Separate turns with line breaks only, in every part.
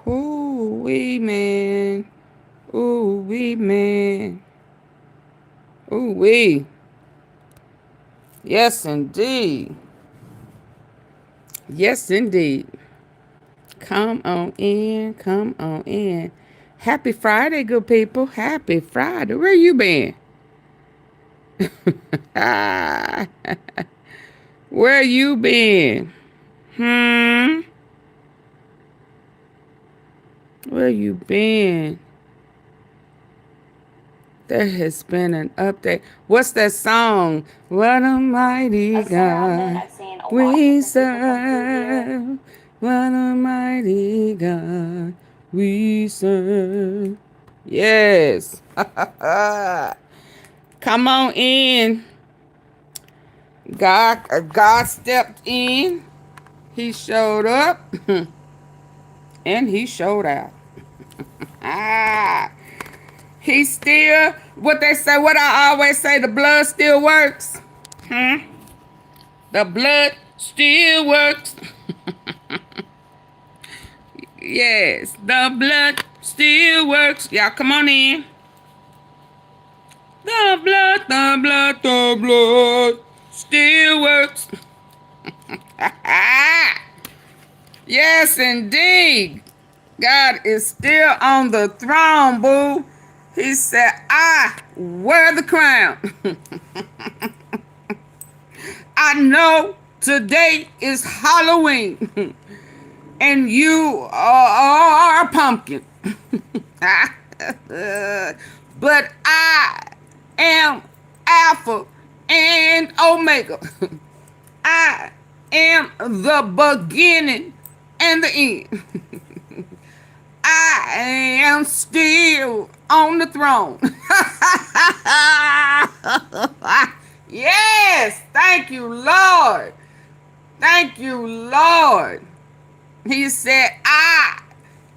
Ooh, wee, man. Ooh, wee, man. Ooh, wee. Yes, indeed. Yes, indeed. Come on in. Come on in. Happy Friday, good people. Happy Friday. Where you been? Ah, where you been? Hmm? Where you been? There has been an update. What's that song? What a mighty God we serve. What a mighty God we serve. Yes. Come on in. God stepped in. He showed up and he showed out. Ah. He still, what they say, what I always say, the blood still works. Hmm? The blood still works. Yes, the blood still works. Y'all come on in. The blood still works. Yes, indeed. God is still on the throne, boo. He said, I wear the crown. I know today is Halloween and you are a pumpkin. But I am Alpha and Omega. I am the beginning and the end. I am still on the throne. Yes, thank you, Lord. Thank you, Lord. He said, I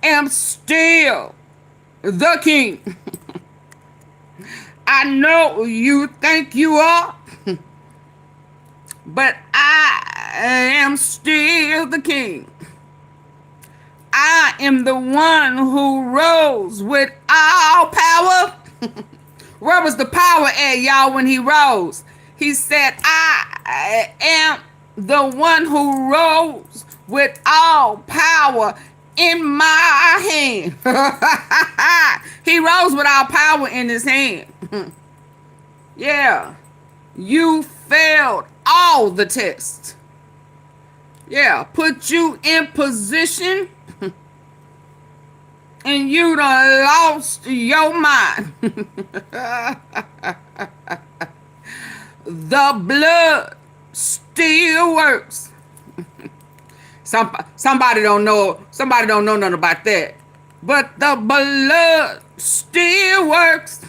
am still the king. I know you think you are, but I am still the king. I am the one who rose with all power. Where was the power at, y'all, when he rose? He said, I am the one who rose with all power in my hand. He rose with all power in his hand. Yeah. You failed all the tests. Yeah. Put you in position and you done lost your mind. The blood still works. Somebody don't know nothing about that. But the blood still works.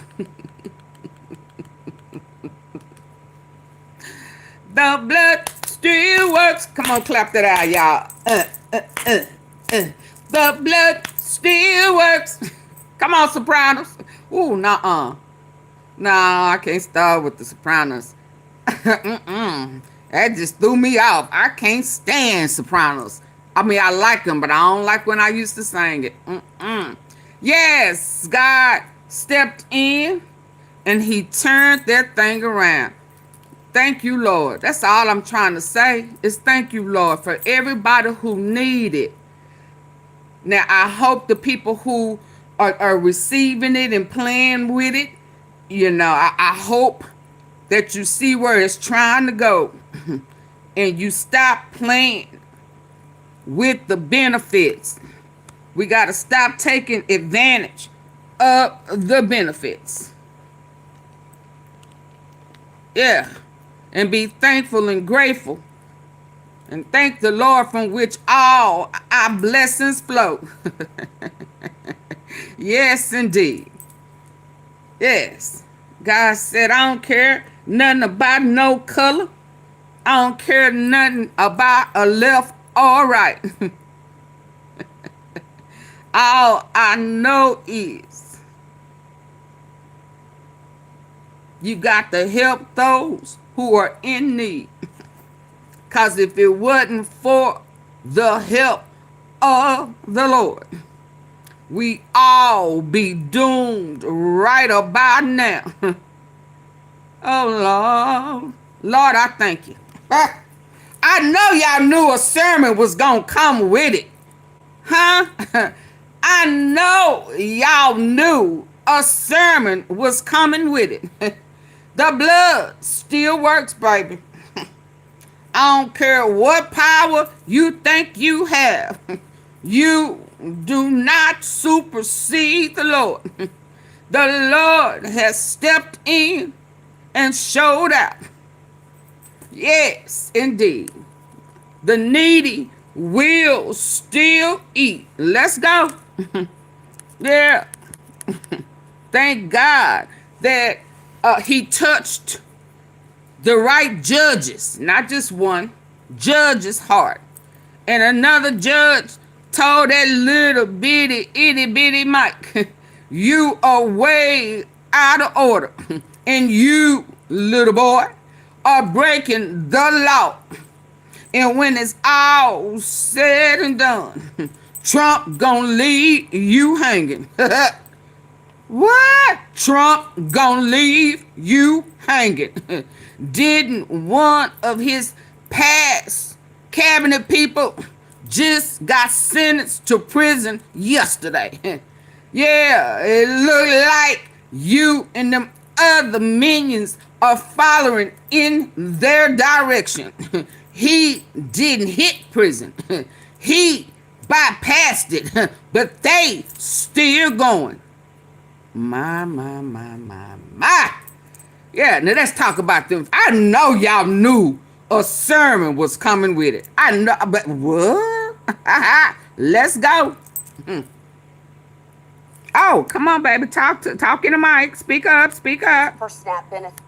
The blood still works. Come on, clap that out, y'all. The blood still works. Come on, sopranos. Ooh, nuh-uh. Nah, I can't start with the sopranos. That just threw me off. I can't stand sopranos. I mean, I like them, but I don't like when I used to sing it. Yes, God stepped in and he turned that thing around. Thank you, Lord. That's all I'm trying to say is thank you, Lord, for everybody who need it. Now, I hope the people who are receiving it and playing with it, you know, I hope that you see where it's trying to go and you stop playing with the benefits. We got to stop taking advantage of the benefits. Yeah. And be thankful and grateful. And thank the Lord from which all our blessings flow. Yes, indeed. Yes. God said, I don't care nothing about no color. I don't care nothing about a left or right. All I know is you got to help those who are in need. Because if it wasn't for the help of the Lord, we all be doomed right about now. Oh, Lord. Lord, I thank you. I know y'all knew a sermon was going to come with it. Huh? I know y'all knew a sermon was coming with it. The blood still works, baby. I don't care what power you think you have. You do not supersede the Lord. The Lord has stepped in and showed out. Yes, indeed. The needy will still eat. Let's go. Yeah. Thank God that he touched the right judges, not just one, judge's heart. And another judge told that little bitty, itty bitty Mike, you are way out of order. And you, little boy, are breaking the law. And when it's all said and done, Trump gonna leave you hanging. What? Trump gonna leave you hanging. Didn't one of his past cabinet people just got sentenced to prison yesterday? Yeah, it looked like you and them other minions are following in their direction. He didn't hit prison. He bypassed it, but they still going. My. Yeah, now let's talk about them. I know y'all knew a sermon was coming with it. I know, but what? Let's go. Oh, come on, baby. Talk in the mic. Speak up.
For SNAP benefits.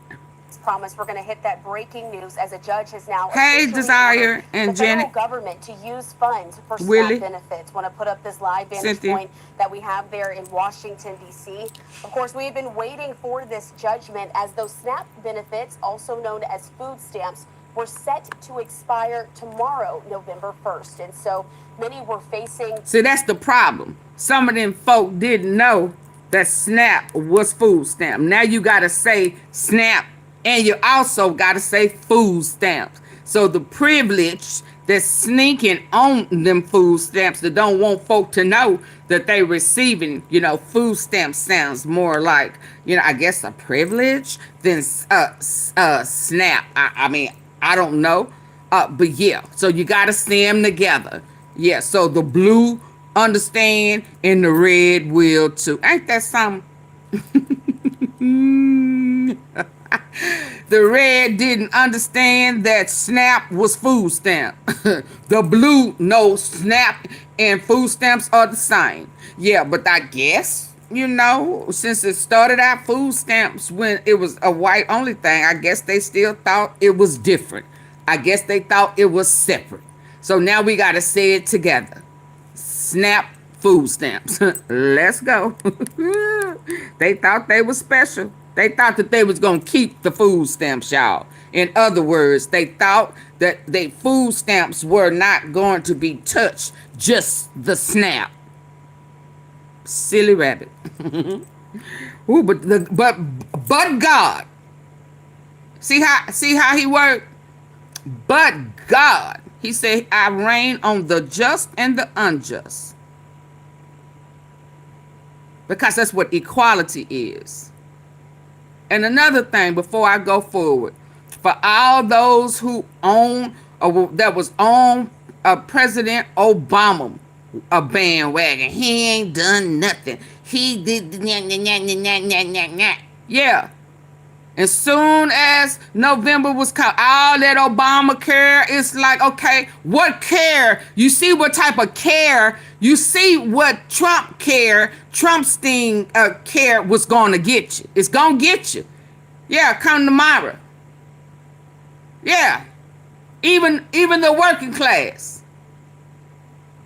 Promise we're going to hit that breaking news as a judge has now
Desire and
the
Janet
federal government to use funds for
Willie.
SNAP benefits. Want to put up this live vantage
Cynthia.
point that we have there in Washington, D.C. Of course, we've been waiting for this judgment as those SNAP benefits, also known as food stamps, were set to expire tomorrow, November 1st. And so many were facing...
See, that's the problem. Some of them folk didn't know that SNAP was food stamp. Now you got to say SNAP, and you also got to say food stamps. So the privilege that's sneaking on them food stamps that don't want folk to know that they receiving, food stamps sounds more like, I guess a privilege than SNAP. I mean, I don't know. But yeah, so you got to see them together. Yeah, so the blue understand and the red will too. Ain't that something? The red didn't understand that SNAP was food stamp. The blue knows SNAP and food stamps are the same. Yeah, but I guess, since it started out food stamps when it was a white only thing, I guess they still thought it was different. I guess they thought it was separate. So now we got to say it together. SNAP food stamps. Let's go. They thought they were special. They thought that they was going to keep the food stamps, y'all. In other words, they thought that the food stamps were not going to be touched, just the SNAP. Silly rabbit. Ooh, but God. See how he worked? But God. He said, I reign on the just and the unjust. Because that's what equality is. And another thing before I go forward, for all those who own or that was on President Obama a bandwagon, he ain't done nothing. He did yeah. As soon as November was called, all that Obamacare, it's like, okay, what care? You see what type of care? You see what Trump's thing care was going to get you. It's going to get you. Yeah, come tomorrow. Yeah. Even the working class.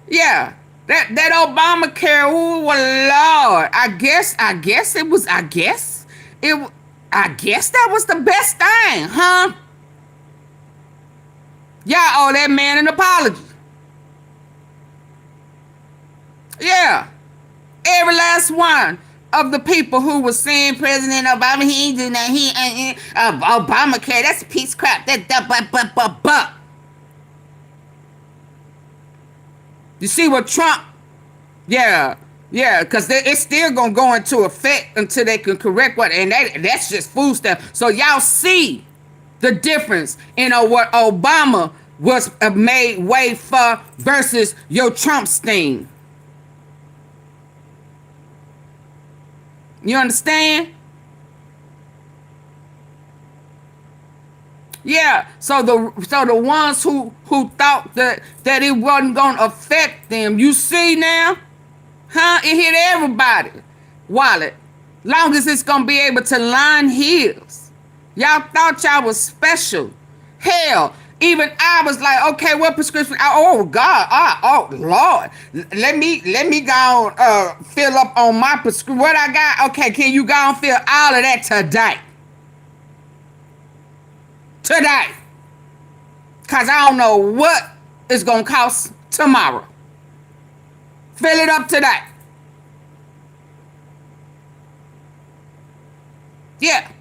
Yeah. That Obamacare, oh Lord. I guess that was the best thing, huh? Y'all owe that man an apology. Yeah. Every last one of the people who was saying President Obama, he ain't doing that, Obamacare, that's a piece of crap. But. You see what Trump, yeah, because it's still going to go into effect until they can correct what, and that's just food stamps. So y'all see the difference in what Obama was made way for versus your Trump thing. You understand? Yeah. So the ones who thought that it wasn't gonna affect them, you see now, huh? It hit everybody. Wallet. Long as it's gonna be able to line heels. Y'all thought y'all was special. Hell, even I was like, okay, what prescription? Oh God, oh Lord, let me go fill up on my prescription. What I got? Okay, can you go and fill all of that today? Cause I don't know what it's gonna cost tomorrow. Fill it up today. Yeah.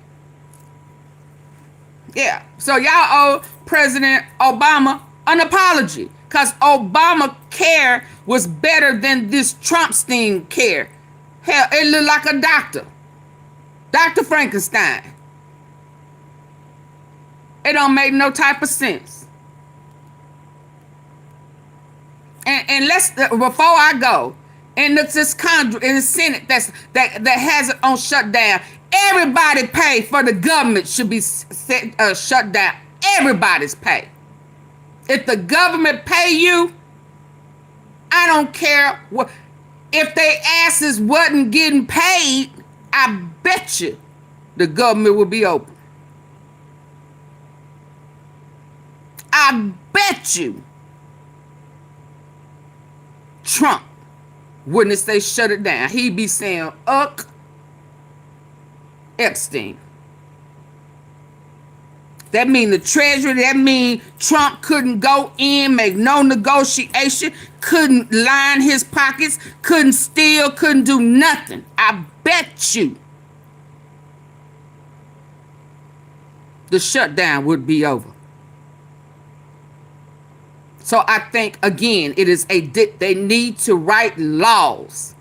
So y'all owe President Obama an apology. Because Obamacare was better than this Trumpstein care. Hell, it looked like a doctor. Dr. Frankenstein. It don't make no type of sense. And let's, before I go, in this Congress, in the Senate that has it on shutdown, everybody pay for the government should be shut down. Everybody's pay. If the government pay you, I don't care what. If they asses wasn't getting paid, I bet you the government would be open. I bet you Trump wouldn't say shut it down. He'd be saying, Epstein. That mean the Treasury, that mean Trump couldn't go in, make no negotiation, couldn't line his pockets, couldn't steal, couldn't do nothing. I bet you the shutdown would be over. So I think, again, it is they need to write laws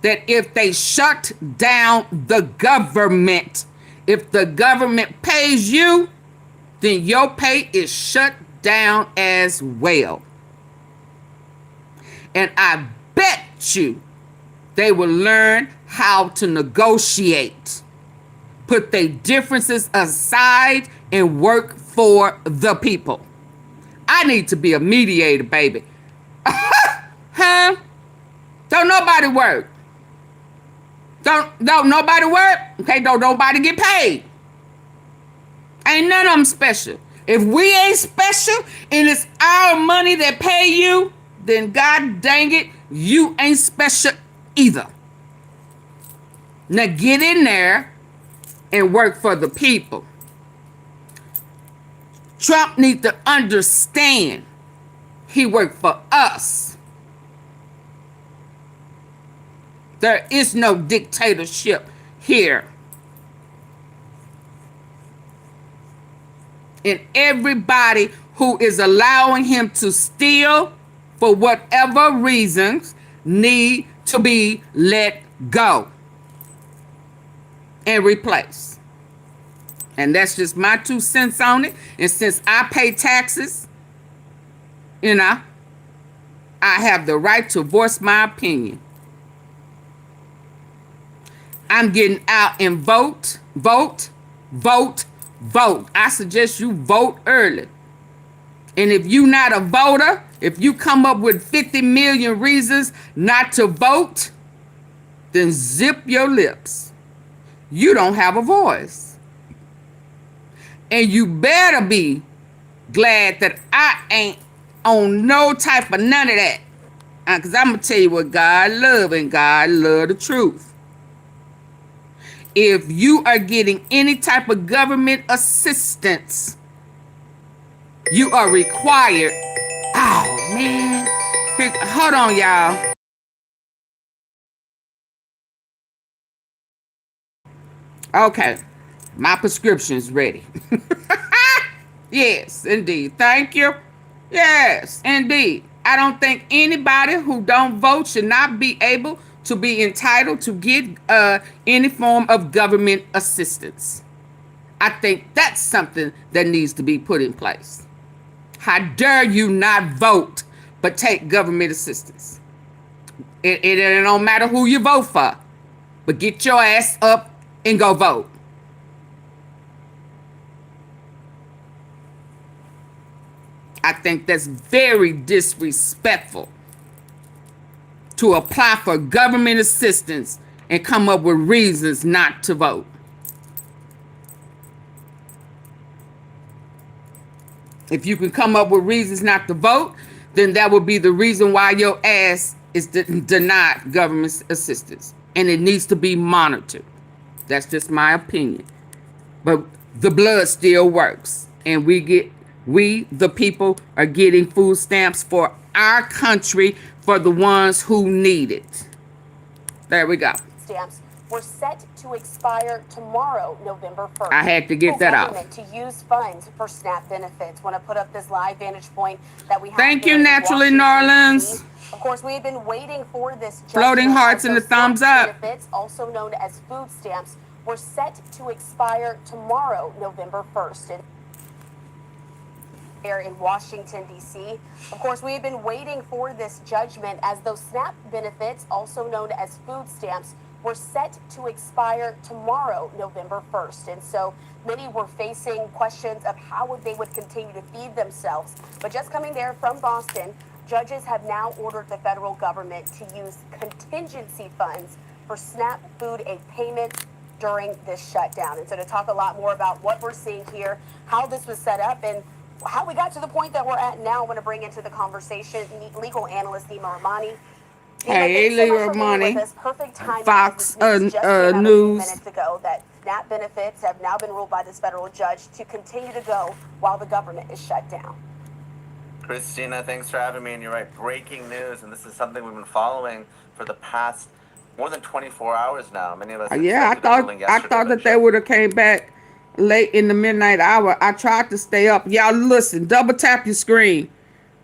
that if they shut down the government, if the government pays you, then your pay is shut down as well. And I bet you they will learn how to negotiate, put their differences aside, and work for the people. I need to be a mediator, baby. Huh? Don't nobody work. Don't nobody work. Okay, don't nobody get paid. Ain't none of them special. If we ain't special and it's our money that pay you, then God dang it, you ain't special either. Now get in there and work for the people. Trump needs to understand he worked for us. There is no dictatorship here. And everybody who is allowing him to steal for whatever reasons need to be let go and replaced. And that's just my 2 cents on it. And since I pay taxes, I have the right to voice my opinion. I'm getting out and vote. I suggest you vote early. And if you're not a voter, if you come up with 50 million reasons not to vote, then zip your lips. You don't have a voice. And you better be glad that I ain't on no type of none of that. Because I'm going to tell you what God love, and God love the truth. If you are getting any type of government assistance, you are required. Oh, man. Hold on, y'all. Okay, my prescription's ready. Yes, indeed. Thank you. Yes, indeed. I don't think anybody who don't vote should not be able to be entitled to get any form of government assistance. I think that's something that needs to be put in place. How dare you not vote but take government assistance? It don't matter who you vote for, but get your ass up and go vote. I think that's very disrespectful to apply for government assistance and come up with reasons not to vote. If you can come up with reasons not to vote, then that would be the reason why your ass is denied government assistance. And it needs to be monitored. That's just my opinion. But the blood still works. And we, the people, are getting food stamps for our country, for the ones who need it. There we go.
Stamps were set to expire tomorrow, November 1st.
I had to get that out.
To use funds for SNAP benefits. Want to put up this live vantage point that we have.
Thank you, Naturally Norlands.
Of course, we've been waiting for this.
Floating hearts and the thumbs up.
Benefits, also known as food stamps, were set to expire tomorrow, November 1st. Here in Washington, D.C. Of course, we've been waiting for this judgment as those SNAP benefits, also known as food stamps, were set to expire tomorrow, November 1st. And so many were facing questions of how they would continue to feed themselves. But just coming there from Boston, judges have now ordered the federal government to use contingency funds for SNAP food aid payments during this shutdown. And so to talk a lot more about what we're seeing here, how this was set up, and how we got to the point that we're at now, I want to bring into the conversation legal analyst Nima Rahmani.
Hey, Nima Rahmani.
Perfect timing.
Fox News.
Minutes ago that SNAP benefits have now been ruled by this federal judge to continue to go while the government is shut down.
Christina, thanks for having me. And you're right, breaking news, and this is something we've been following for the past more than 24 hours now. Many of us.
Yeah, I thought that they would have came back late in the midnight hour. I tried to stay up. Y'all listen, double tap your screen.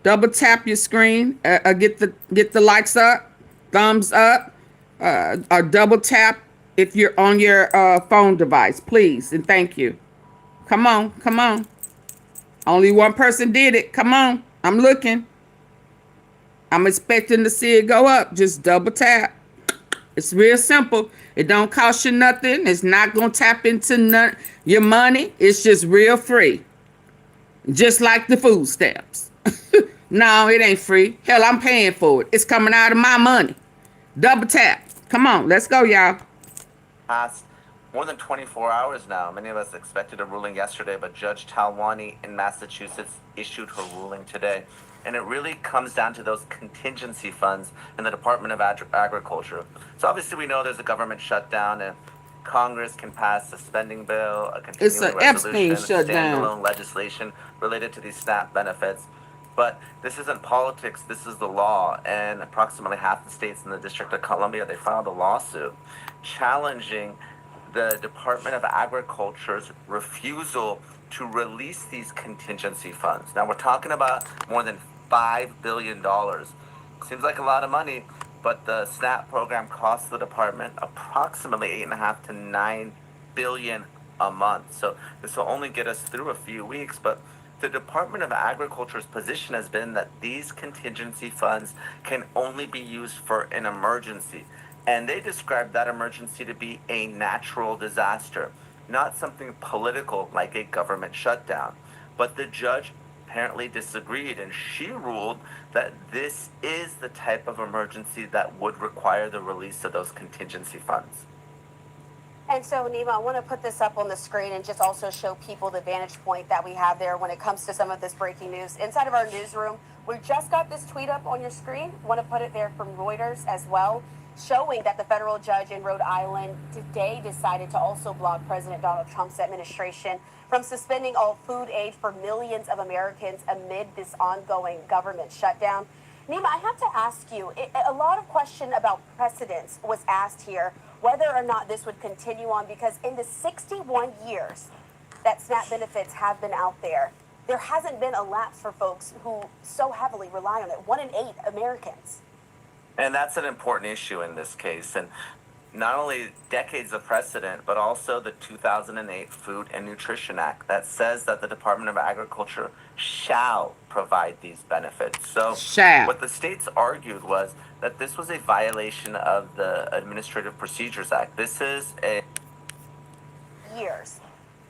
Double tap your screen. Get the lights up, thumbs up, or double tap if you're on your phone device, please, and thank you. Come on, come on. Only one person did it. Come on, I'm looking. I'm expecting to see it go up. Just double tap. It's real simple. It don't cost you nothing. It's not going to tap into your money. It's just real free. Just like the food stamps. No, it ain't free. Hell, I'm paying for it. It's coming out of my money. Double tap. Come on, let's go, y'all.
Past more than 24 hours now. Many of us expected a ruling yesterday, but Judge Talwani in Massachusetts issued her ruling today. And it really comes down to those contingency funds in the Department of Agriculture. So obviously we know there's a government shutdown and Congress can pass a spending bill, a continuing resolution, standalone legislation related to these SNAP benefits. But this isn't politics, this is the law. And approximately half the states in the District of Columbia, they filed a lawsuit challenging the Department of Agriculture's refusal to release these contingency funds. Now we're talking about more than $5 billion. Seems like a lot of money, but the SNAP program costs the department approximately $8.5 to $9 billion a month. So this will only get us through a few weeks, but the Department of Agriculture's position has been that these contingency funds can only be used for an emergency. And they describe that emergency to be a natural disaster, not something political like a government shutdown. But the judge apparently disagreed, and she ruled that this is the type of emergency that would require the release of those contingency funds.
And so, Nima, I want to put this up on the screen and just also show people the vantage point that we have there when it comes to some of this breaking news. Inside of our newsroom, we just got this tweet up on your screen. Want to put it there from Reuters as well, showing that the federal judge in Rhode Island today decided to also block President Donald Trump's administration from suspending all food aid for millions of Americans amid this ongoing government shutdown. Nima, I have to ask you, a lot of question about precedents was asked here, whether or not this would continue on, because in the 61 years that SNAP benefits have been out there hasn't been a lapse for folks who so heavily rely on it. 1 in 8 Americans.
And that's an important issue in this case. And not only decades of precedent, but also the 2008 Food and Nutrition Act that says that the Department of Agriculture shall provide these benefits. So what the states argued was that this was a violation of the Administrative Procedures Act. This is a
years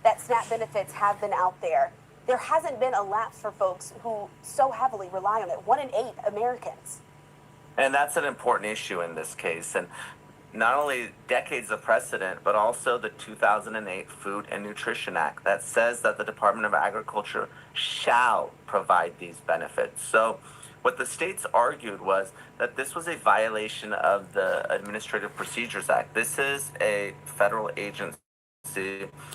that SNAP benefits have been out there hasn't been a lapse for folks who so heavily rely on it. 1 in 8 Americans.
And that's an important issue in this case. And not only decades of precedent, but also the 2008 Food and Nutrition Act that says that the Department of Agriculture shall provide these benefits. So what the states argued was that this was a violation of the Administrative Procedures Act. This is a federal agency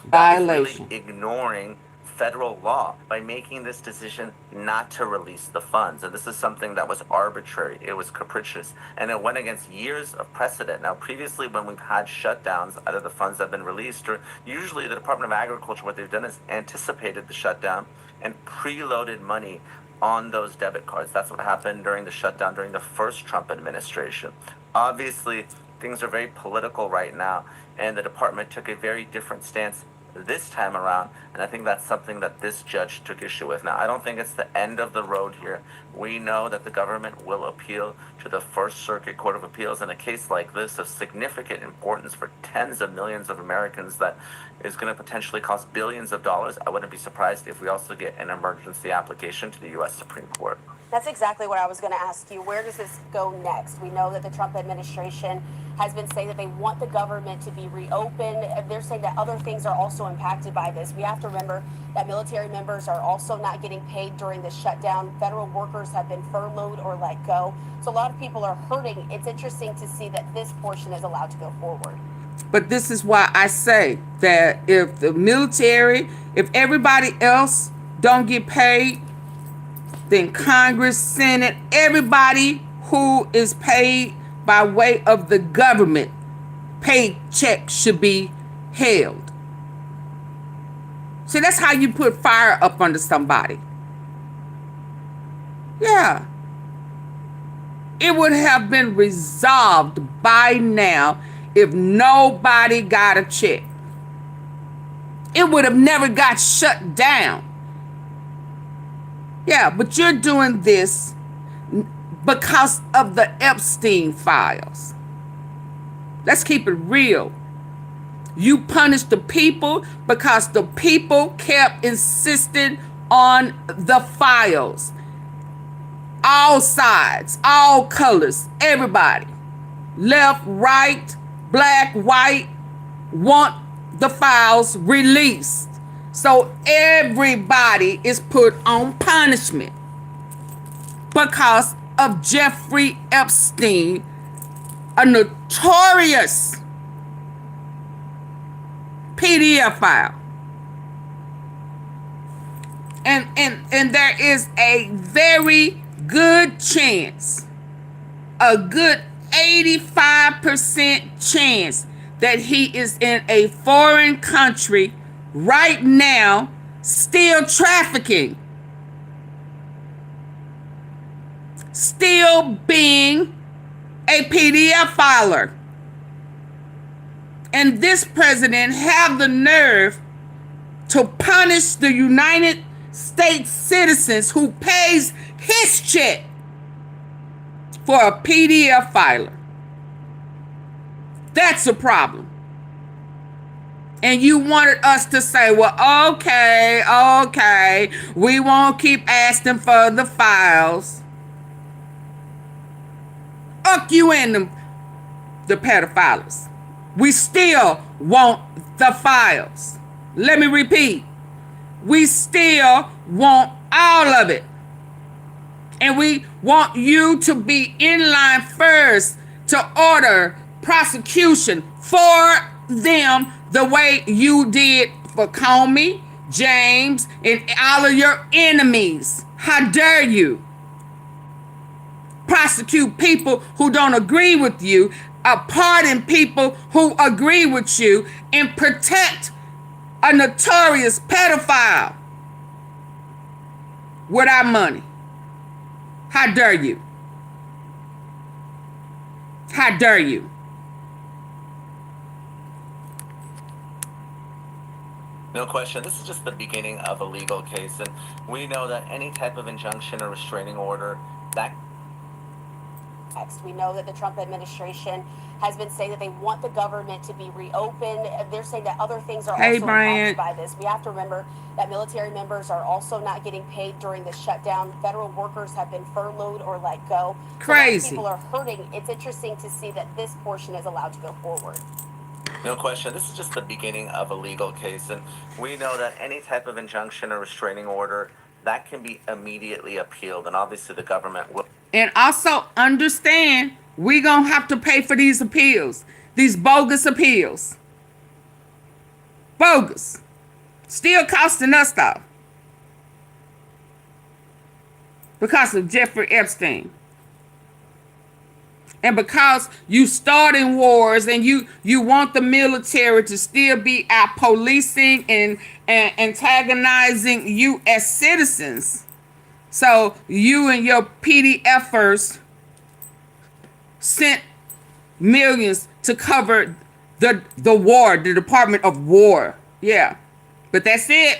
that is really ignoring federal law by making this decision not to release the funds. And this is something that was arbitrary, it was capricious, and it went against years of precedent. Now, previously, when we've had shutdowns out of the funds that have been released, or usually the Department of Agriculture, what they've done is anticipated the shutdown and preloaded money on those debit cards. That's what happened during the shutdown during the first Trump administration. Obviously, things are very political right now, and the department took a very different stance this time around, and I think that's something that this judge took issue with. Now, I don't think it's the end of the road here. We know that the government will appeal to the First Circuit Court of Appeals in a case like this of significant importance for tens of millions of Americans that is going to potentially cost billions of dollars. I wouldn't be surprised if we also get an emergency application to the U.S. Supreme Court.
That's exactly what I was going to ask you. Where does this go next? We know that the Trump administration has been saying that they want the government to be reopened. They're saying that other things are also impacted by this. We have to remember that military members are also not getting paid during the shutdown. Federal workers have been furloughed or let go. So a lot of people are hurting. It's interesting to see that this portion is allowed to go forward.
But this is why I say that if the military, if everybody else don't get paid, then Congress, Senate, everybody who is paid by way of the government, paycheck should be held. See, that's how you put fire up under somebody. Yeah. It would have been resolved by now if nobody got a check. It would have never got shut down. Yeah, but you're doing this because of the Epstein files. Let's keep it real. You punished the people because the people kept insisting on the files. All sides, all colors, everybody. Left, right, black, white, want the files released. So everybody is put on punishment because of Jeffrey Epstein, a notorious PDF file. And there is a very good chance, a good 85% chance that he is in a foreign country right now, still trafficking, still being a PDF filer. And this president have the nerve to punish the United States citizens who pays his check for a PDF filer. That's a problem. And you wanted us to say, well, okay, we won't keep asking for the files. Fuck you and the pedophiles. We still want the files. Let me repeat. We still want all of it. And we want you to be in line first to order prosecution for them the way you did for Comey, James, and all of your enemies. How dare you? prosecute people who don't agree with you, pardon people who agree with you, and protect a notorious pedophile with our money. How dare you? How dare you?
No question, this is just the beginning of a legal case, and we know that any type of injunction or restraining order, that...
We know that the Trump administration has been saying that they want the government to be reopened. They're saying that other things are also impacted by this. We have to remember that military members are also not getting paid during the shutdown. Federal workers have been furloughed or let go.
Crazy.
So people are hurting. It's interesting to see that this portion is allowed to go forward.
No question, this is just the beginning of a legal case, and we know that any type of injunction or restraining order, that can be immediately appealed, and obviously the government will...
And also understand, we're going to have to pay for these appeals, these bogus appeals. Bogus. Still costing us stuff. Because of Jeffrey Epstein. And because you starting wars and you want the military to still be out policing and antagonizing you as citizens. So you and your PDFers sent millions to cover the war, the Department of War. Yeah. But that's it.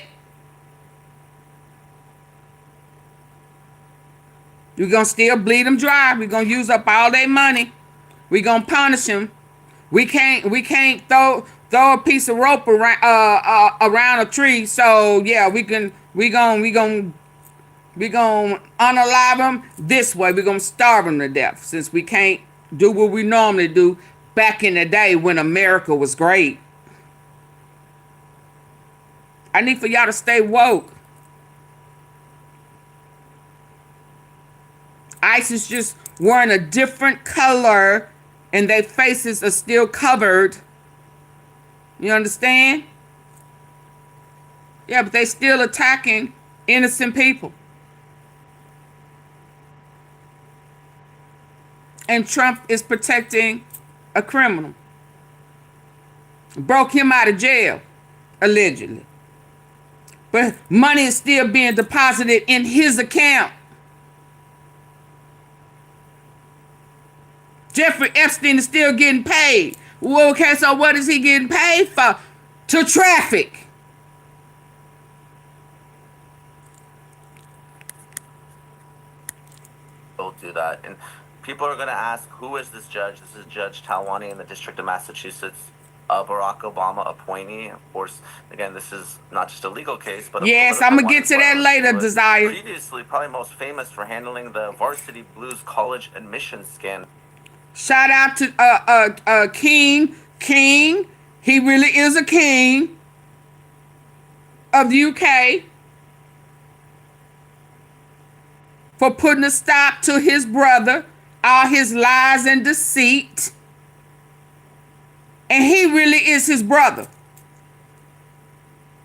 We're going to still bleed them dry. We're going to use up all their money. We're going to punish them. We can't throw a piece of rope around a tree. So yeah, we gonna unalive them this way. We're gonna starve them to death since we can't do what we normally do back in the day when America was great. I need for y'all to stay woke. ICE is just wearing a different color and their faces are still covered. You understand? Yeah, but they still attacking innocent people. And Trump is protecting a criminal. Broke him out of jail, allegedly. But money is still being deposited in his account. Jeffrey Epstein is still getting paid. Well, okay, so what is he getting paid for? To traffic.
We'll do that. And people are going to ask, who is this judge? This is Judge Talwani in the District of Massachusetts, a Barack Obama appointee. Of course, again, this is not just a legal case, but
yes, I'm going to get to that later, Desire.
Previously, probably most famous for handling the Varsity Blues college admissions scandal.
Shout out to King. King. He really is a king of the UK for putting a stop to his brother, all his lies and deceit. And he really is his brother.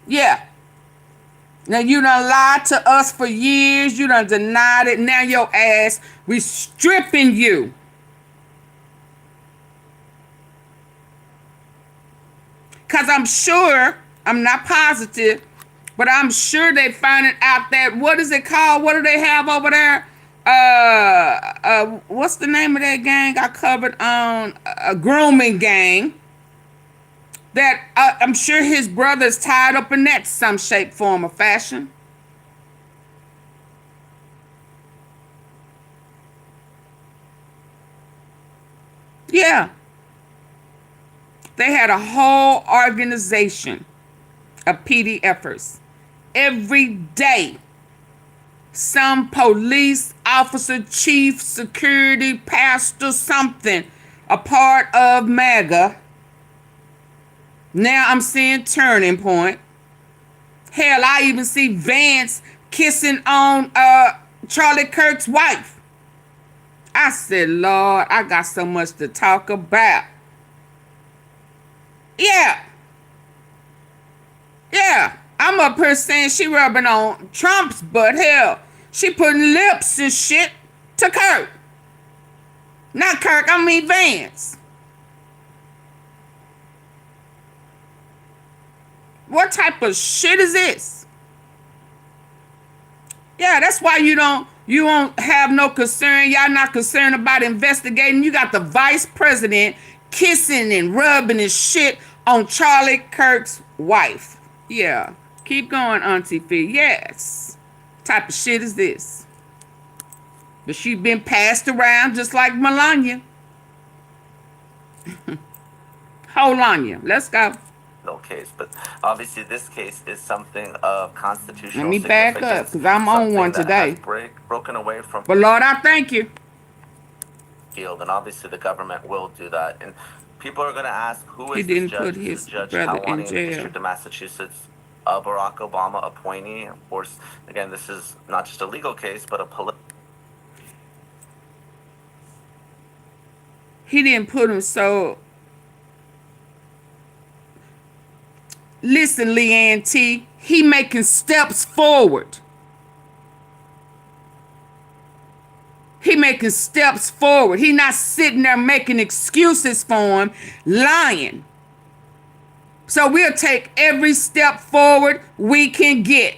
Yeah. Now you done lied to us for years. You done denied it. Now your ass, we stripping you. Because I'm sure, I'm not positive, but I'm sure they finding out that, what is it called? What do they have over there? What's the name of that gang I covered on? A grooming gang. That I'm sure his brother's tied up in that some shape, form, or fashion. Yeah. They had a whole organization of PDFers. Every day, some police officer, chief, security, pastor, something, a part of MAGA. Now I'm seeing Turning Point. Hell, I even see Vance kissing on Charlie Kirk's wife. I said, Lord, I got so much to talk about. Yeah. Yeah. I'm up here saying she rubbing on Trump's butt. Hell, she putting lips and shit to Kirk. Not Kirk, I mean Vance. What type of shit is this? Yeah, that's why you don't have no concern. Y'all not concerned about investigating. You got the vice president kissing and rubbing his shit on Charlie Kirk's wife. Yeah. Keep going, AunTeaFee. Yes. What type of shit is this? But she been passed around just like Melania. Hold on you. Let's go.
No case, but obviously this case is something of constitutional
Let me back up, because I'm on one today.
Broken away from.
But Lord, I thank you.
Field, and obviously the government will do that. And people are going to ask, who is
He didn't
this judge?
put
This
his
is Judge
brother in
Talwani in the
jail.
District of Massachusetts, a Barack Obama appointee. Of course, again, this is not just a legal case, but a political.
He didn't put him so. Listen, Leanne T, he making steps forward. He making steps forward. He not sitting there making excuses for him, lying. So we'll take every step forward we can get.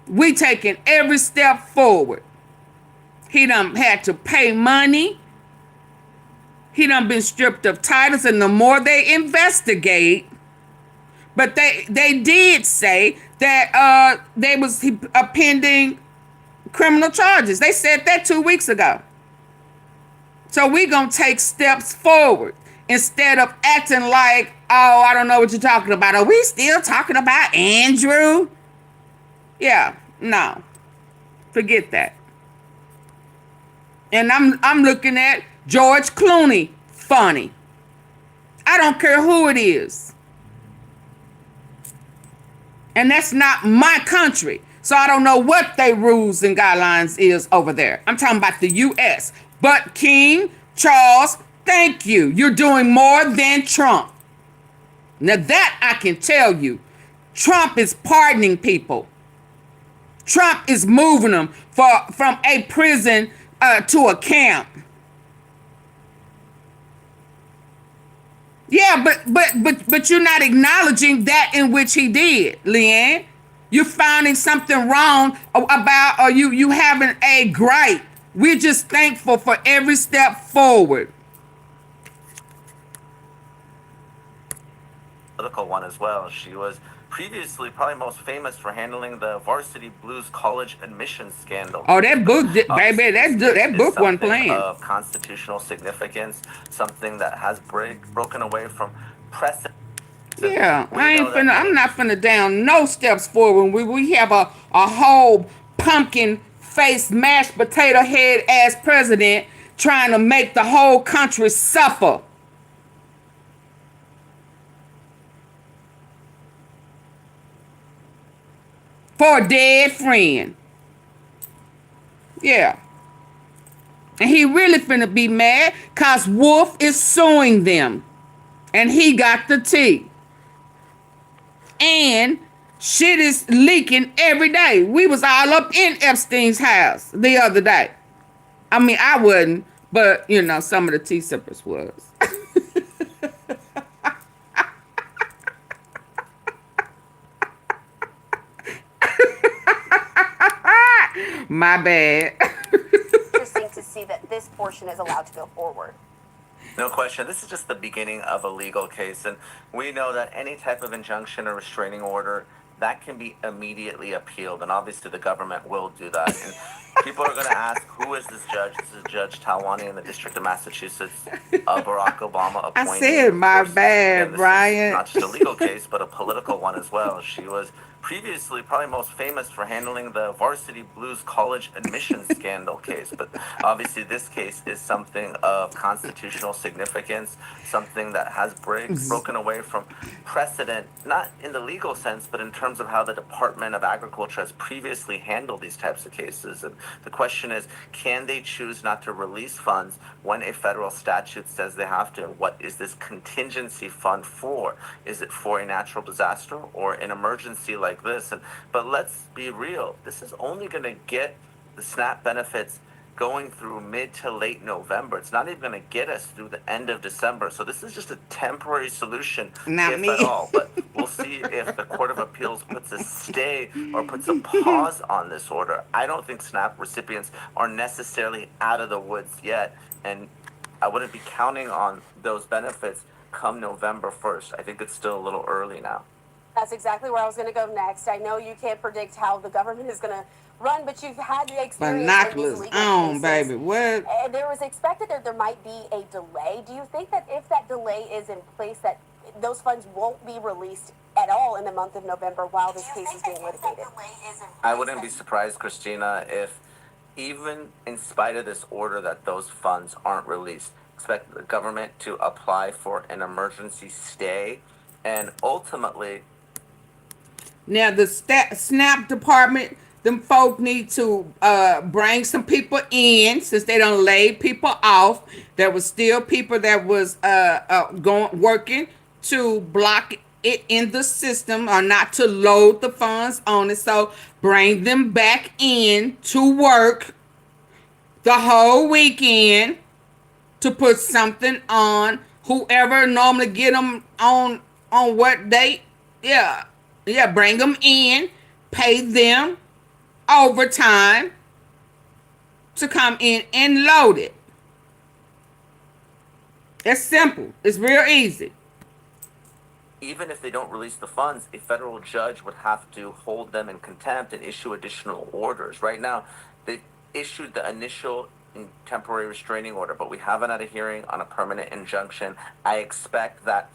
We taking every step forward. He done had to pay money. He done been stripped of titles, and the more they investigate, but they did say that they was pending criminal charges. They said that 2 weeks ago. So we gonna take steps forward instead of acting like, oh, I don't know what you're talking about. Are we still talking about Andrew? Yeah, no, forget that. And I'm looking at George Clooney, funny. I don't care who it is. And that's not my country. So I don't know what their rules and guidelines is over there. I'm talking about the U.S. But King Charles, thank you. You're doing more than Trump. Now that I can tell you. Trump is pardoning people. Trump is moving them from a prison to a camp. Yeah, but you're not acknowledging that in which he did, Leanne. You're finding something wrong about, or you having a gripe. We're just thankful for every step forward.
Political one as well. She was previously probably most famous for handling the Varsity Blues college admissions scandal.
Oh, that book, baby, that book wasn't playing.
Of constitutional significance, something that has broken away from precedent.
Yeah, I'm not finna down no steps forward. We have a whole pumpkin face mashed potato head ass president trying to make the whole country suffer. For a dead friend. Yeah. And he really finna be mad because Wolf is suing them. And he got the tea. And shit is leaking every day. We was all up in Epstein's house the other day. I mean, I wasn't, but, you know, some of the tea sippers was. My bad.
Interesting to see that this portion is allowed to go forward.
No question. This is just the beginning of a legal case, and we know that any type of injunction or restraining order, that can be immediately appealed, and obviously the government will do that. And people are going to ask, who is this judge? This is Judge Talwani in the District of Massachusetts, a Barack Obama appointee.
I said my bad, Brian.
Not just a legal case, but a political one as well. She was previously probably most famous for handling the Varsity Blues college admissions scandal case. But obviously this case is something of constitutional significance, something that has broken away from precedent, not in the legal sense, but in terms of how the Department of Agriculture has previously handled these types of cases. And the question is, can they choose not to release funds when a federal statute says they have to? What is this contingency fund for? Is it for a natural disaster or an emergency like like this. But let's be real. This is only going to get the SNAP benefits going through mid to late November. It's not even going to get us through the end of December. So this is just a temporary solution,
Not
if
me.
at all. But we'll see if the Court of Appeals puts a stay or puts a pause on this order. I don't think SNAP recipients are necessarily out of the woods yet. And I wouldn't be counting on those benefits come November 1st. I think it's still a little early now.
That's exactly where I was going to go next. I know you can't predict how the government is going to run, but you've had the experience in these
Binoculars
legal
on,
cases.
baby. What?
There was expected that there might be a delay. Do you think that if that delay is in place, that those funds won't be released at all in the month of November while this case is being litigated?
I wouldn't be surprised, Christina, if even in spite of this order that those funds aren't released. Expect the government to apply for an emergency stay, and ultimately
Now the SNAP department, them folk need to bring some people in, since they done laid people off. There was still people that was going working to block it in the system, or not to load the funds on it. So bring them back in to work the whole weekend to put something on. Whoever normally get them on what date, yeah, bring them in, pay them overtime to come in and load it. It's simple. It's real easy.
even if they don't release the funds, a federal judge would have to hold them in contempt and issue additional orders. Right now, they've issued the initial temporary restraining order, but we haven't had a hearing on a permanent injunction. I expect that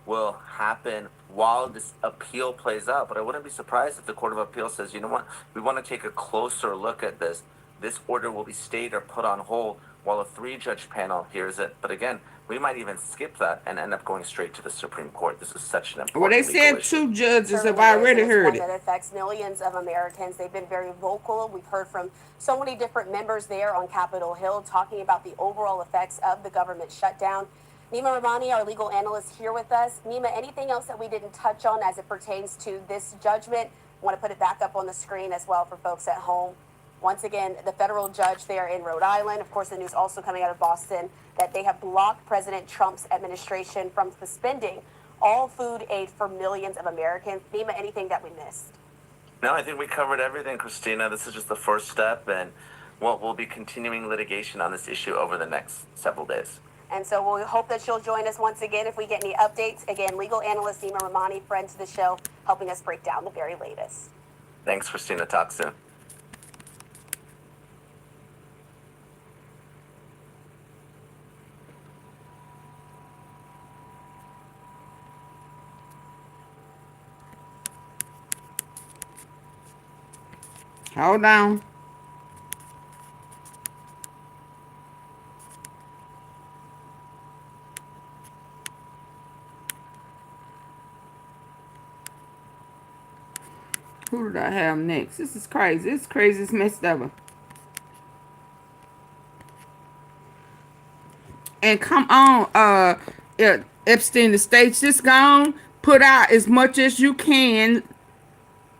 will happen while this appeal plays out, but I wouldn't be surprised if the Court of Appeal says, you know what, we want to take a closer look at this. This order will be stayed or put on hold while a 3-judge panel hears it. But again, we might even skip that and end up going straight to the Supreme Court. This is such an important
Well, they said
issue.
2 judges have
Certainly is,
already
and it's
heard
one
it.
that affects millions of Americans. They've been very vocal. We've heard from so many different members there on Capitol Hill talking about the overall effects of the government shutdown. Nima Rahmani, our legal analyst, here with us. Nima, anything else that we didn't touch on as it pertains to this judgment? I want to put it back up on the screen as well for folks at home. Once again, the federal judge there in Rhode Island, of course, the news also coming out of Boston, that they have blocked President Trump's administration from suspending all food aid for millions of Americans. Nima, anything that we missed?
No, I think we covered everything, Christina. This is just the first step, and we'll be continuing litigation on this issue over the next several days.
And so we hope that you'll join us once again if we get any updates. Again, legal analyst Nima Rahmani, friend to the show, helping us break down the very latest.
Thanks, Christina. Talk soon.
Hold on. Who did I have next? This is crazy. This is the craziest mess ever. And come on, Epstein Estates, just gone. Put out as much as you can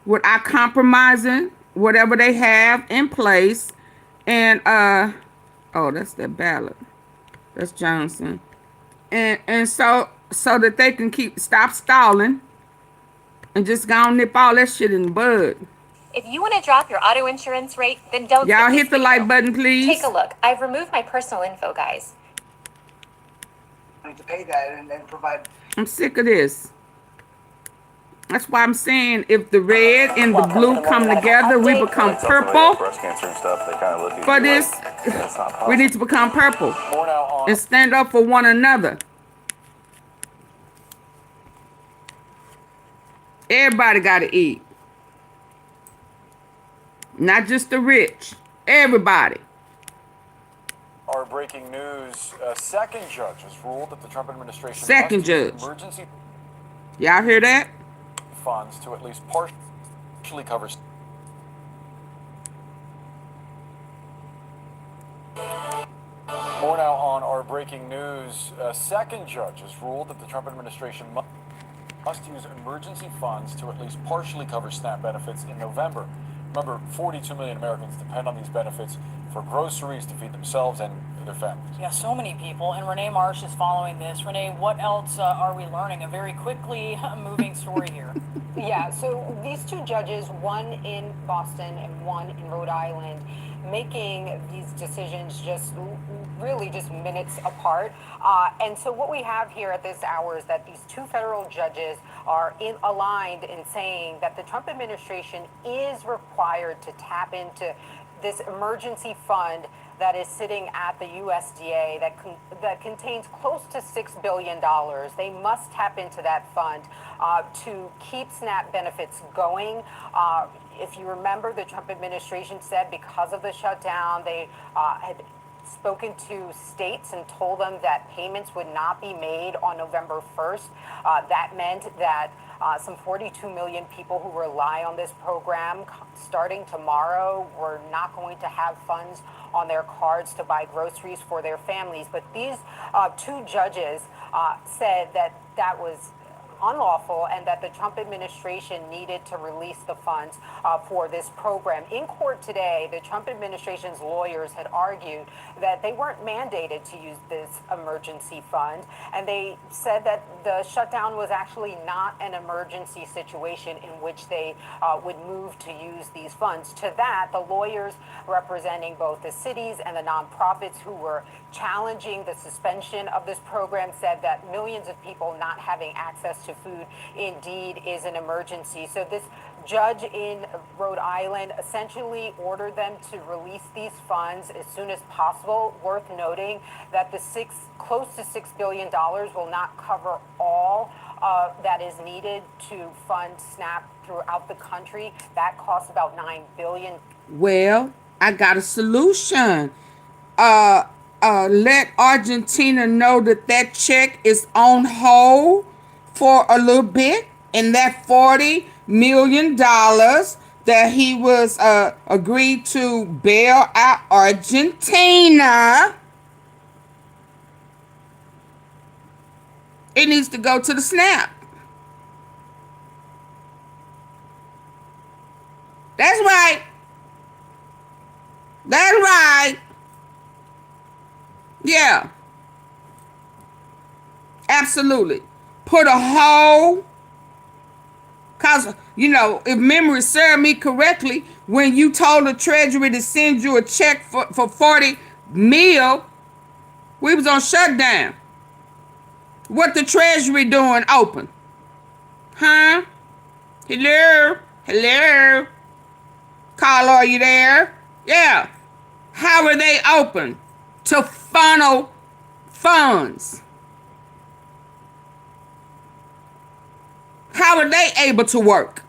without compromising whatever they have in place. And oh, that's the ballot. That's Johnson. And so that they can stop stalling and just go and nip all that shit in the bud.
If you want to drop your auto insurance rate, then don't
Y'all
skip
hit
this
the like
video.
button, please.
Take a look. I've removed my personal info, guys.
Need to pay that and provide.
I'm sick of this. That's why I'm saying if the red and the blue come together, we become purple.
Breast cancer and stuff, they kind of look at
For
you
this,
like, "That's not possible."
we need to become purple
More now on
and stand up for one another. Everybody got to eat. Not just the rich. Everybody.
our breaking news. A second judge has ruled that the Trump administration
Second
must use
judge.
emergency
Y'all hear that?
funds to at least partially cover. More now on our breaking news. A second judge has ruled that the Trump administration must. must use emergency funds to at least partially cover SNAP benefits in November. Remember, 42 million Americans depend on these benefits for groceries to feed themselves and their families.
Yeah, so many people. And Renee Marsh is following this. Renee, what else are we learning? A very quickly moving story here.
Yeah, so these two judges, one in Boston and one in Rhode Island, making these decisions just really just minutes apart. And so what we have here at this hour is that these two federal judges are aligned in saying that the Trump administration is required to tap into this emergency fund that is sitting at the USDA that contains close to $6 billion. They must tap into that fund to keep SNAP benefits going. If you remember, the Trump administration said because of the shutdown, they had spoken to states and told them that payments would not be made on November 1st. That meant that some 42 million people who rely on this program starting tomorrow were not going to have funds on their cards to buy groceries for their families. But these two judges said that that was unlawful and that the Trump administration needed to release the funds for this program. In court today, the Trump administration's lawyers had argued that they weren't mandated to use this emergency fund, and they said that the shutdown was actually not an emergency situation in which they would move to use these funds. To that, the lawyers representing both the cities and the nonprofits who were challenging the suspension of this program said that millions of people not having access to food indeed is an emergency. So this judge in Rhode Island essentially ordered them to release these funds as soon as possible. Worth noting that the close to $6 billion will not cover all that is needed to fund SNAP throughout the country. That costs about $9 billion.
Well, I got a solution. Let Argentina know that that check is on hold for a little bit, and that $40 million that he was agreed to bail out Argentina, it needs to go to the SNAP. That's right. That's right. Yeah. Absolutely. Put a hole. Because, you know, if memory served me correctly, when you told the Treasury to send you a check for 40 mil, we was on shutdown. What the Treasury doing open? Huh? Hello? Hello? Carla, are you there? Yeah. How are they open? To funnel funds. How are they able to work?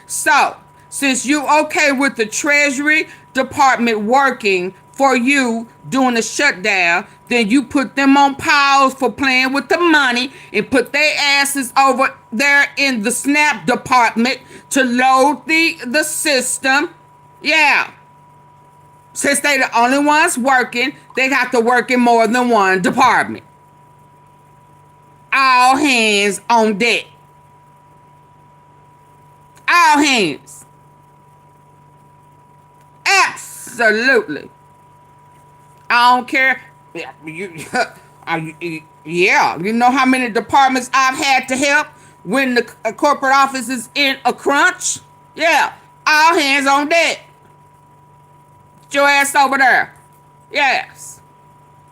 So, since you okay with the Treasury Department working for you during the shutdown, then you put them on pause for playing with the money and put their asses over there in the SNAP department to load the system. Yeah. Since they the only ones working, they have to work in more than one department. All hands on deck. All hands. Absolutely. I don't care. Yeah, you know how many departments I've had to help when the corporate office is in a crunch? Yeah, all hands on deck. Get your ass over there. Yes.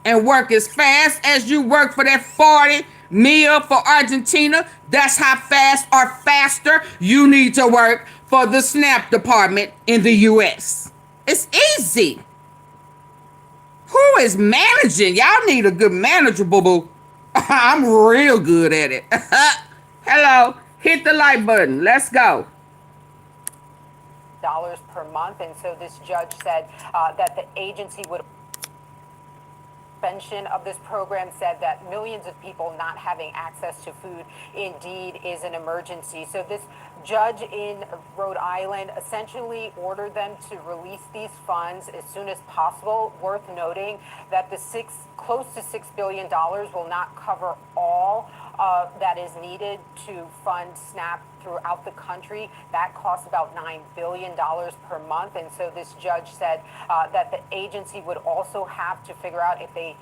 And work as fast as you work for that 40 mil for Argentina. That's how fast or faster you need to work for the SNAP department in the U.S. It's easy. Who is managing? Y'all need a good manager, boo-boo. I'm real good at it. Hello. Hit the like button. Let's go.
Dollars per month. And so this judge said that the agency would suspension of this program said that millions of people not having access to food indeed is an emergency. So this judge in Rhode Island essentially ordered them to release these funds as soon as possible. Worth noting that the close to $6 billion will not cover all that is needed to fund SNAP throughout the country. That costs about $9 billion per month. And so this judge said that the agency would also have to figure out if they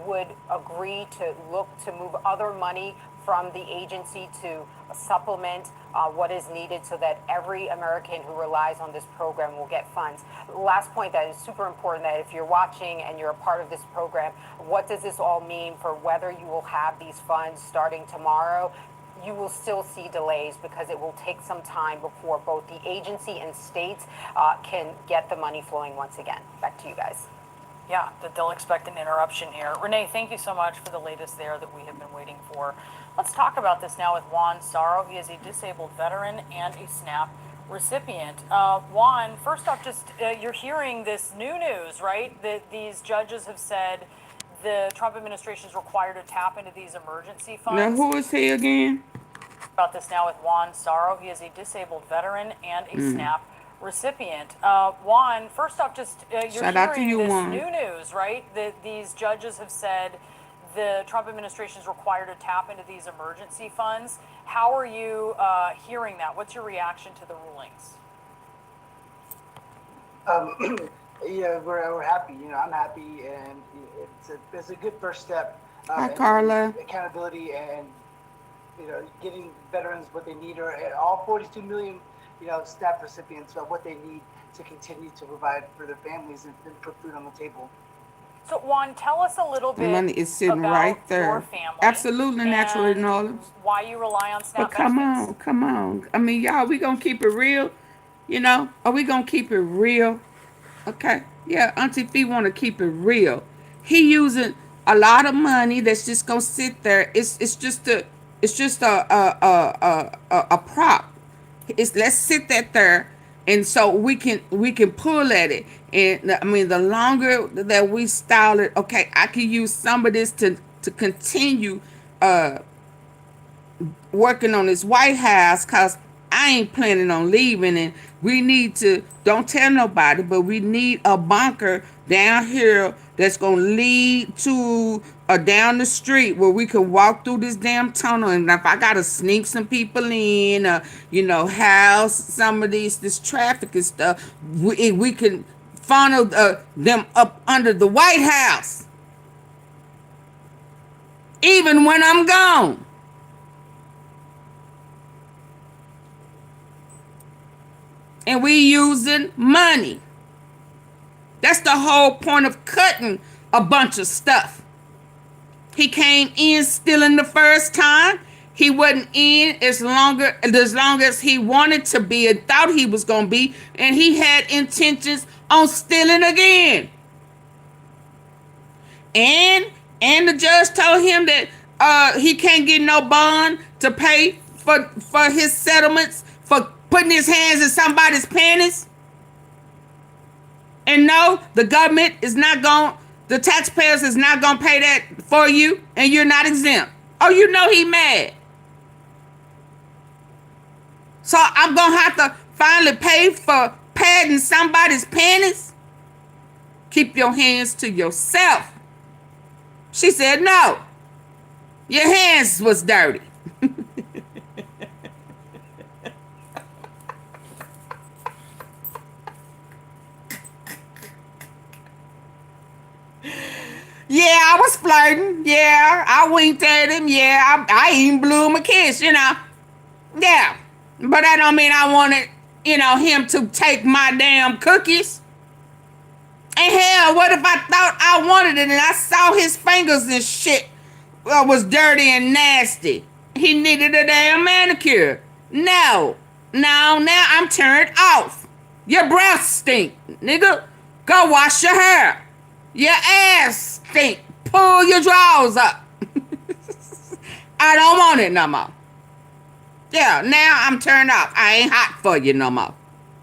would agree to look to move other money from the agency to supplement what is needed so that every American who relies on this program will get funds. Last point that is super important, that if you're watching and you're a part of this program, what does this all mean for whether you will have these funds starting tomorrow? You will still see delays because it will take some time before both the agency and states can get the money flowing once again. Back to you guys.
Yeah, that they'll expect an interruption here. Renee, thank you so much for the latest there that we have been waiting for. Let's talk about this now with Juan Sorrow. He is a disabled veteran and a SNAP recipient. Juan, first off, just you're hearing this new news, right? That these judges have said the Trump administration is required to tap into these emergency funds.
Now, who is he again?
About this now with Juan Sorrow. He is a disabled veteran and a SNAP recipient. Juan, first off, just you're
Shout out to
hearing
you,
this
Juan.
new news, right? That these judges have said the Trump administration is required to tap into these emergency funds. How are you hearing that? What's your reaction to the rulings?
Yeah, we're happy. I'm happy, and it's a good first step.
Hi,
in
Carla.
Accountability and getting veterans what they need, or all 42 million SNAP recipients what they need to continue to provide for their families and put food on the table.
So Juan, tell us a little
The
bit
money is sitting
about
right there.
your family.
Absolutely natural
and
in Orleans.
why you rely on SNAP
But come
benefits.
on, come on. I mean, y'all, we gonna keep it real? Are we gonna keep it real? Okay. Yeah, AunTeaFee want to keep it real. He using a lot of money that's just gonna sit there. It's just a prop. Let's sit that there, and so we can pull at it. And I mean, the longer that we style it, okay, I can use some of this to continue working on this White House, cause I ain't planning on leaving, and we need to, don't tell nobody, but we need a bunker down here that's gonna lead to down the street where we can walk through this damn tunnel. And if I gotta sneak some people in, house some of this traffic and stuff, we can funnel them up under the White House, even when I'm gone. And we using money. That's the whole point of cutting a bunch of stuff. He came in stealing the first time. He wasn't in as long as he wanted to be and thought he was going to be. And he had intentions on stealing again. And the judge told him that he can't get no bond to pay for his settlements for putting his hands in somebody's panties. And no, the government is not going, the taxpayers is not going to pay that for you, and you're not exempt. Oh, he mad. So I'm going to have to finally pay for padding somebody's panties? Keep your hands to yourself. She said, no, your hands was dirty. Yeah, I was flirting. Yeah, I winked at him. Yeah, I even blew him a kiss, Yeah. But that don't mean I wanted, him to take my damn cookies. And hell, what if I thought I wanted it and I saw his fingers and shit was dirty and nasty? He needed a damn manicure. No, now I'm turned off. Your breath stink, nigga. Go wash your hair. Your ass stink. Pull your drawers up. I don't want it no more. Yeah, now I'm turned off. I ain't hot for you no more.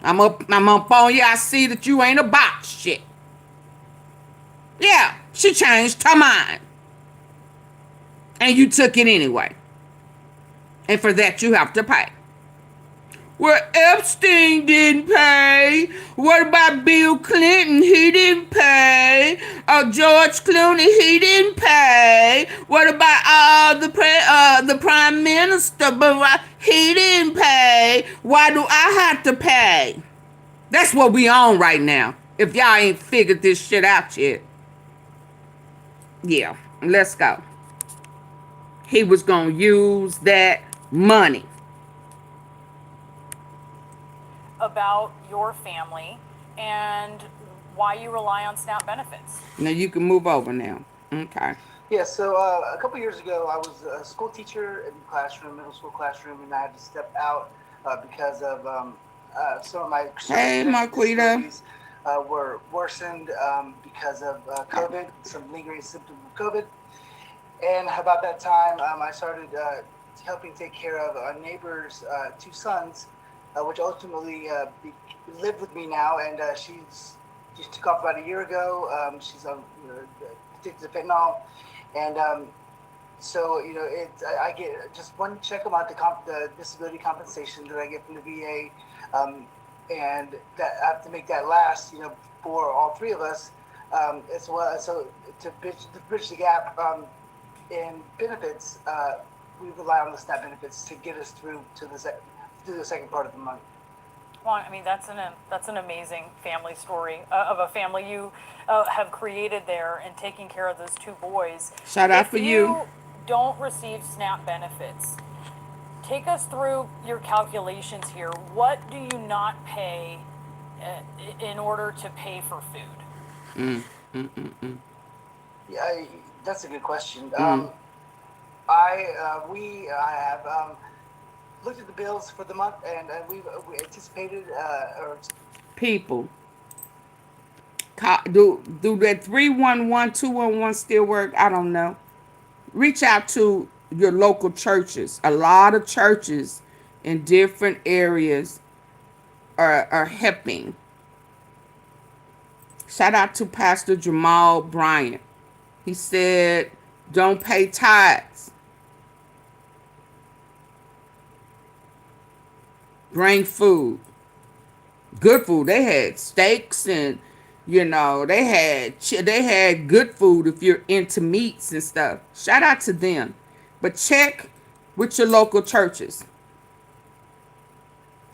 I'm up on you. I see that you ain't about shit. Yeah, she changed her mind. And you took it anyway. And for that, you have to pay. Well, Epstein didn't pay. What about Bill Clinton? He didn't pay. George Clooney, he didn't pay. What about the prime minister? But he didn't pay. Why do I have to pay? That's what we on right now. If y'all ain't figured this shit out yet. Yeah, let's go. He was gonna use that money.
About your family and why you rely on SNAP benefits.
Now you can move over now. Okay.
Yeah, so a couple years ago, I was a school teacher in the classroom, middle school classroom, and I had to step out because of some of my
Hey, Marquita.
disabilities were worsened because of COVID, some lingering symptoms of COVID. And about that time, I started helping take care of a neighbor's two sons, which ultimately lived with me now, and she took off about a year ago. She's on addicted to fentanyl, and so I get just one check about the disability compensation that I get from the VA, and that I have to make that last, for all three of us, as well. So to bridge the gap in benefits, we rely on the SNAP benefits to get us through to the second part of the month.
Well, I mean, that's an amazing family story of a family you have created there and taking care of those two boys.
Shout out for you.
If you don't receive SNAP benefits, take us through your calculations here. What do you not pay in order to pay for food?
Yeah, that's a good question. I have looked at the bills for the month, and we anticipated
People. Do that 311-211 still work? I don't know. Reach out to your local churches. A lot of churches in different areas are helping. Shout out to Pastor Jamal Bryant. He said, don't pay tithes. Bring food. Good food. They had steaks and, they had good food if you're into meats and stuff. Shout out to them. But check with your local churches.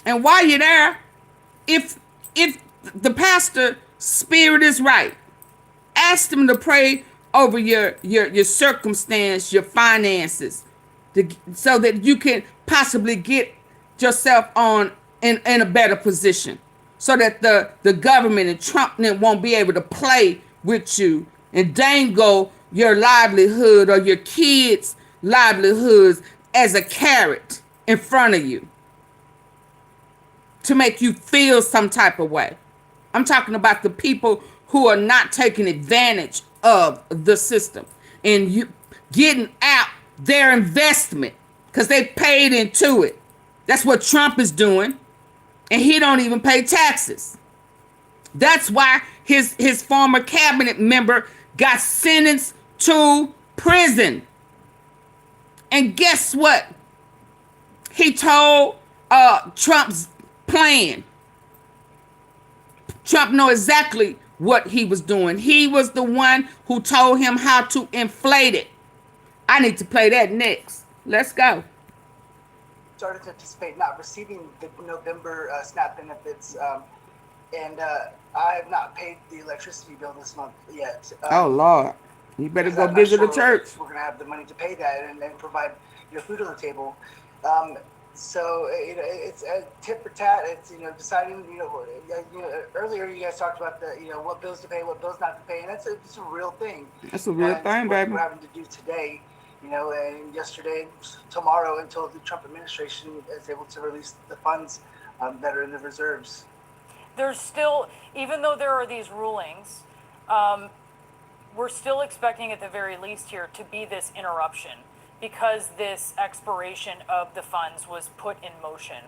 And while you're there, if the pastor spirit is right, ask them to pray over your circumstance, your finances, so that you can possibly get yourself in a better position, so that the government and Trump won't be able to play with you and dangle your livelihood or your kids' livelihoods as a carrot in front of you to make you feel some type of way. I'm talking about the people who are not taking advantage of the system and you getting out their investment because they paid into it. That's what Trump is doing, and he don't even pay taxes. That's why his former cabinet member got sentenced to prison. And guess what? He told Trump's plan. Trump know exactly what he was doing. He was the one who told him how to inflate it. I need to play that next. Let's go.
Started to anticipate not receiving the November SNAP benefits, and I have not paid the electricity bill this month yet.
Oh, Lord. You better go visit the church.
We're going to have the money to pay that and provide your food on the table. So it's a tit for tat. It's deciding. Earlier you guys talked about the what bills to pay, what bills not to pay, and it's a real thing.
That's a real thing, baby.
We're having to do today, and yesterday, tomorrow, until the Trump administration is able to release the funds that are in the reserves.
There's still, even though there are these rulings, we're still expecting at the very least here to be this interruption, because this expiration of the funds was put in motion.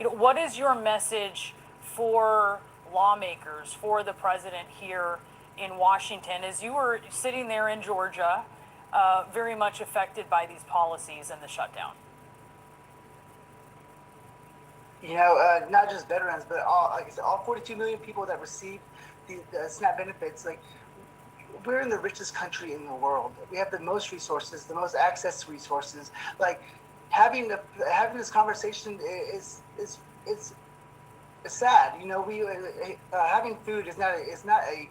What is your message for lawmakers, for the president here in Washington, as you were sitting there in Georgia, very much affected by these policies and the shutdown?
Not just veterans, but all, like I said, all 42 million people that receive the SNAP benefits. Like, we're in the richest country in the world. We have the most resources, the most access to resources. Like, having this conversation is sad. We having food is not a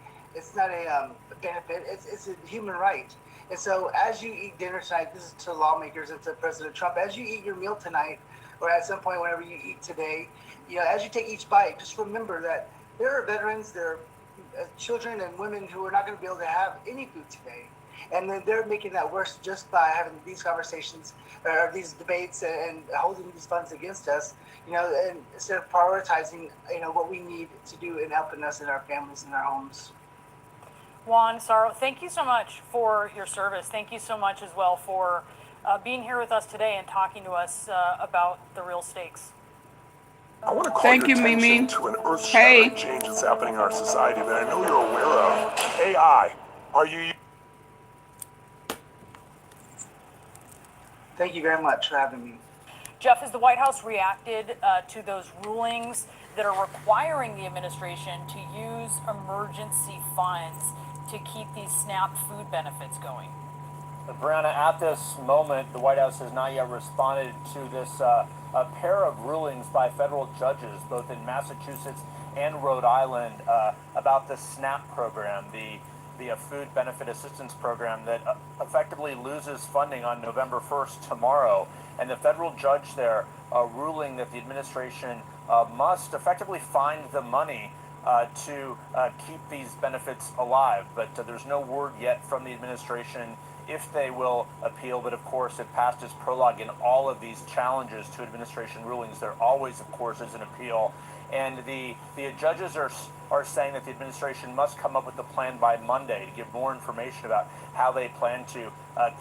benefit. It's a human right. And so, as you eat dinner tonight, this is to lawmakers and to President Trump. As you eat your meal tonight, or at some point whenever you eat today, as you take each bite, just remember that there are veterans, there are children and women who are not going to be able to have any food today. And then they're making that worse just by having these conversations or these debates and holding these funds against us, and instead of prioritizing, what we need to do in helping us and our families and our homes.
Juan Saro, thank you so much for your service. Thank you so much as well for being here with us today and talking to us about the real stakes.
I want to call
Thank
your
you,
attention
Mimi.
to an earth-shattering
Hey.
change that's happening in our society that I know you're aware of. AI. Are you...
Thank you very much for having me.
Jeff, has the White House reacted to those rulings that are requiring the administration to use emergency funds to keep these SNAP food benefits going?
Brianna, at this moment, the White House has not yet responded to this a pair of rulings by federal judges, both in Massachusetts and Rhode Island, about the SNAP program, the Food Benefit Assistance Program that effectively loses funding on November 1st, tomorrow. And the federal judge there ruling that the administration must effectively find the money to keep these benefits alive. But there's no word yet from the administration if they will appeal. But of course, it passed as prologue in all of these challenges to administration rulings. There always, of course, is an appeal. And the judges are saying that the administration must come up with a plan by Monday to give more information about how they plan to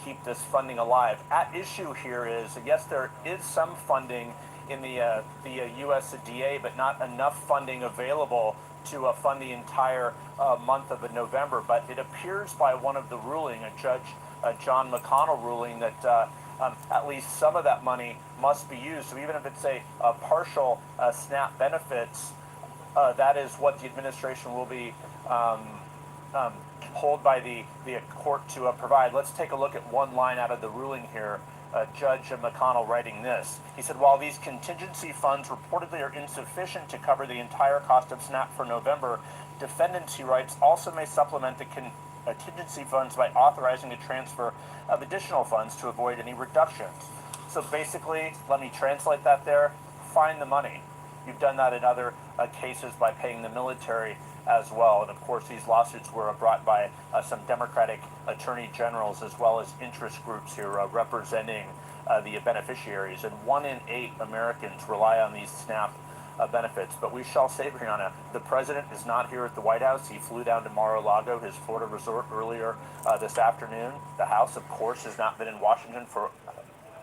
keep this funding alive. At issue here is, yes, there is some funding in the USDA, but not enough funding available to fund the entire month of November. But it appears by one of the ruling, Judge John McConnell ruling, that at least some of that money must be used. So even if it's a partial SNAP benefits, that is what the administration will be told by the court to provide. Let's take a look at one line out of the ruling here. Judge McConnell writing this. He said, while these contingency funds reportedly are insufficient to cover the entire cost of SNAP for November, defendants, he writes, also may supplement the contingency funds by authorizing a transfer of additional funds to avoid any reductions. So basically, let me translate that there, find the money. You've done that in other cases by paying the military as well. And of course, these lawsuits were brought by some Democratic attorney generals as well as interest groups here representing the beneficiaries. And 1 in 8 Americans rely on these SNAP benefits. But we shall say, Brianna, the president is not here at the White House. He flew down to Mar-a-Lago, his Florida resort, earlier this afternoon. The House, of course, has not been in Washington for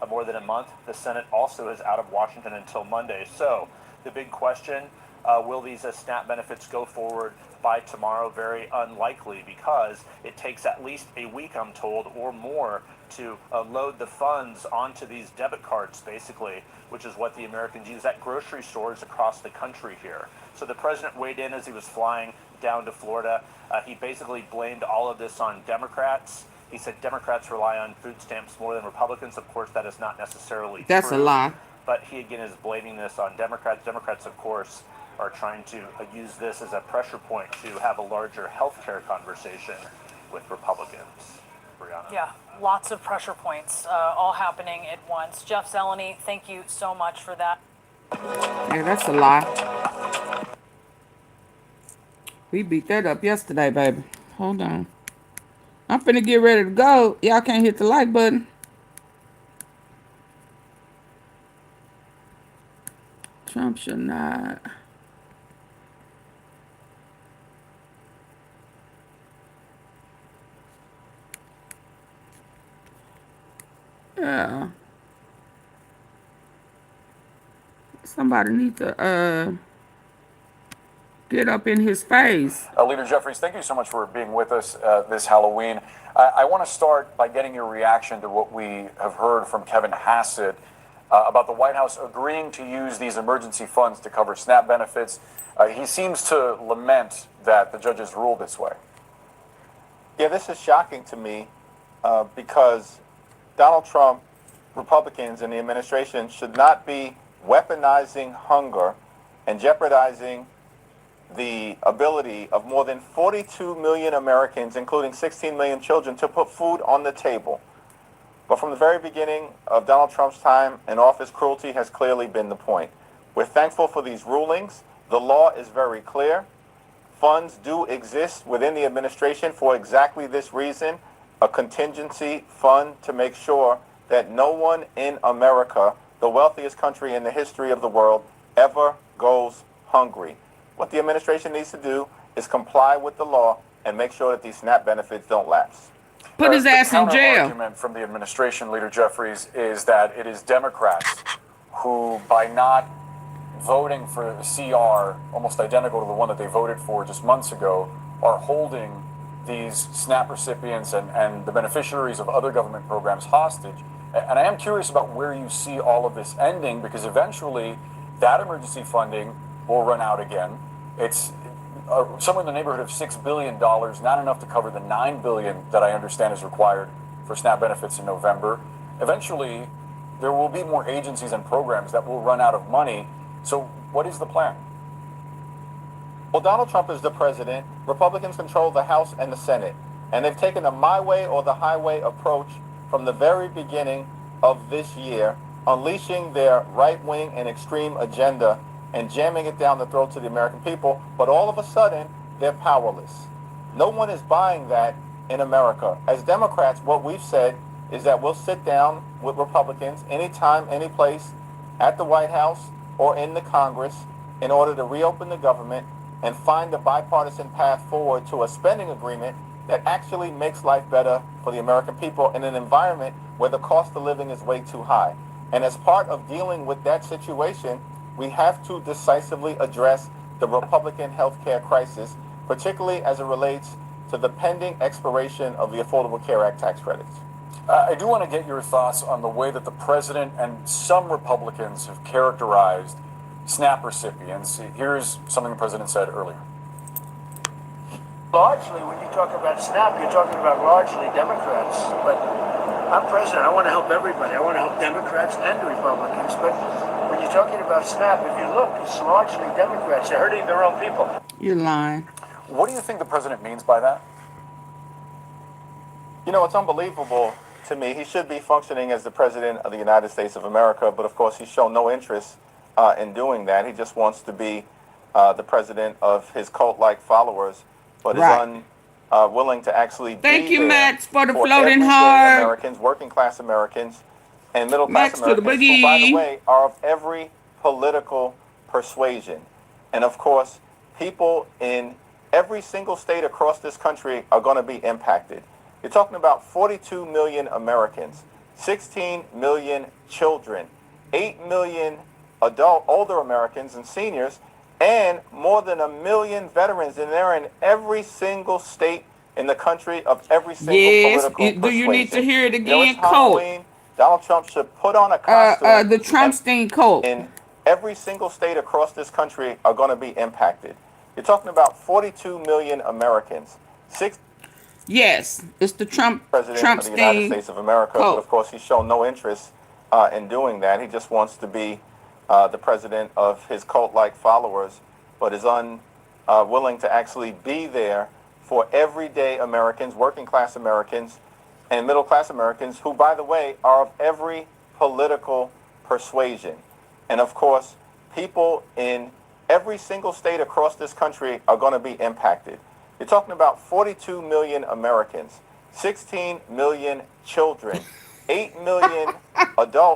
more than a month. The Senate also is out of Washington until Monday. So the big question, will these SNAP benefits go forward by tomorrow? Very unlikely, because it takes at least a week, I'm told, or more to load the funds onto these debit cards, basically, which is what the Americans use at grocery stores across the country here. So the president weighed in as he was flying down to Florida. He basically blamed all of this on Democrats. He said Democrats rely on food stamps more than Republicans. Of course, that is not necessarily
That's
true.
a lie.
But he again is blaming this on Democrats. Democrats, of course, are trying to use this as a pressure point to have a larger healthcare conversation with Republicans. Brianna.
Yeah, lots of pressure points all happening at once. Jeff Zeleny, thank you so much for that.
Yeah, that's a lie. We beat that up yesterday, baby. Hold on. I'm finna get ready to go. Y'all can't hit the like button. Trump should not. Yeah. Somebody need to get up in his face.
Leader Jeffries, thank you so much for being with us this Halloween. I want to start by getting your reaction to what we have heard from Kevin Hassett about the White House agreeing to use these emergency funds to cover SNAP benefits. He seems to lament that the judges ruled this way.
Yeah, this is shocking to me because Donald Trump, Republicans, and the administration should not be weaponizing hunger and jeopardizing the ability of more than 42 million Americans, including 16 million children, to put food on the table. But from the very beginning of Donald Trump's time in office, cruelty has clearly been the point. We're thankful for these rulings. The law is very clear. Funds do exist within the administration for exactly this reason, a contingency fund to make sure that no one in America, the wealthiest country in the history of the world, ever goes hungry. What the administration needs to do is comply with the law and make sure that these SNAP benefits don't lapse.
Put his ass in
The
jail.
argument from the administration, Leader Jeffries, is that it is Democrats who, by not voting for a CR almost identical to the one that they voted for just months ago, are holding these SNAP recipients and the beneficiaries of other government programs hostage. And I am curious about where you see all of this ending, because eventually that emergency funding will run out again. It's somewhere in the neighborhood of $6 billion, not enough to cover the $9 billion that I understand is required for SNAP benefits in November. Eventually, there will be more agencies and programs that will run out of money. So what is the plan?
Well, Donald Trump is the president. Republicans control the House and the Senate. And they've taken a my way or the highway approach from the very beginning of this year, unleashing their right-wing and extreme agenda and jamming it down the throats of the American people. But all of a sudden, they're powerless. No one is buying that in America. As Democrats, what we've said is that we'll sit down with Republicans anytime, any place, at the White House or in the Congress, in order to reopen the government and find a bipartisan path forward to a spending agreement that actually makes life better for the American people in an environment where the cost of living is way too high. And as part of dealing with that situation, we have to decisively address the Republican health care crisis, particularly as it relates to the pending expiration of the Affordable Care Act tax credits.
I do want to get your thoughts on the way that the president and some Republicans have characterized SNAP recipients. Here's something the president said earlier.
Largely, when you talk about SNAP, you're talking about largely Democrats. But I'm president. I want to help everybody. I want to help Democrats and Republicans. But when you're talking about SNAP, if you look, it's largely Democrats. They're hurting their own people.
You're lying.
What do you think the president means by that?
You know, it's unbelievable to me. He should be functioning as the president of the United States of America, but of course he's shown no interest in doing that. He just wants to be the president of his cult-like followers, but is unwilling to actually
Thank
be
you,
there
Max, for the
for
floating
everyday
heart.
Americans, working class Americans, and middle class
Max to the
Americans, who, by the
boogie.
way, are of every political persuasion. And of course, people in every single state across this country are going to be impacted. You're talking about 42 million Americans, 16 million children, 8 million older Americans and seniors, and more than 1 million veterans. And they're in every single state in the country of every single political persuasion.
Do you need to hear it
You know,
again?
it's Halloween. Donald Trump should put on a costume.
The Trumpstein Colt.
In every single state across this country are going to be impacted. You're talking about 42 million Americans.
Yes, it's the
President of the United States of America,
Colt.
but of course he's shown no interest in doing that. He just wants to be the president of his cult-like followers, but is unwilling to actually be there for everyday Americans, working class Americans, and middle class Americans, who, by the way, are of every political persuasion. And of course, people in every single state across this country are going to be impacted. You're talking about 42 million Americans, 16 million children, 8 million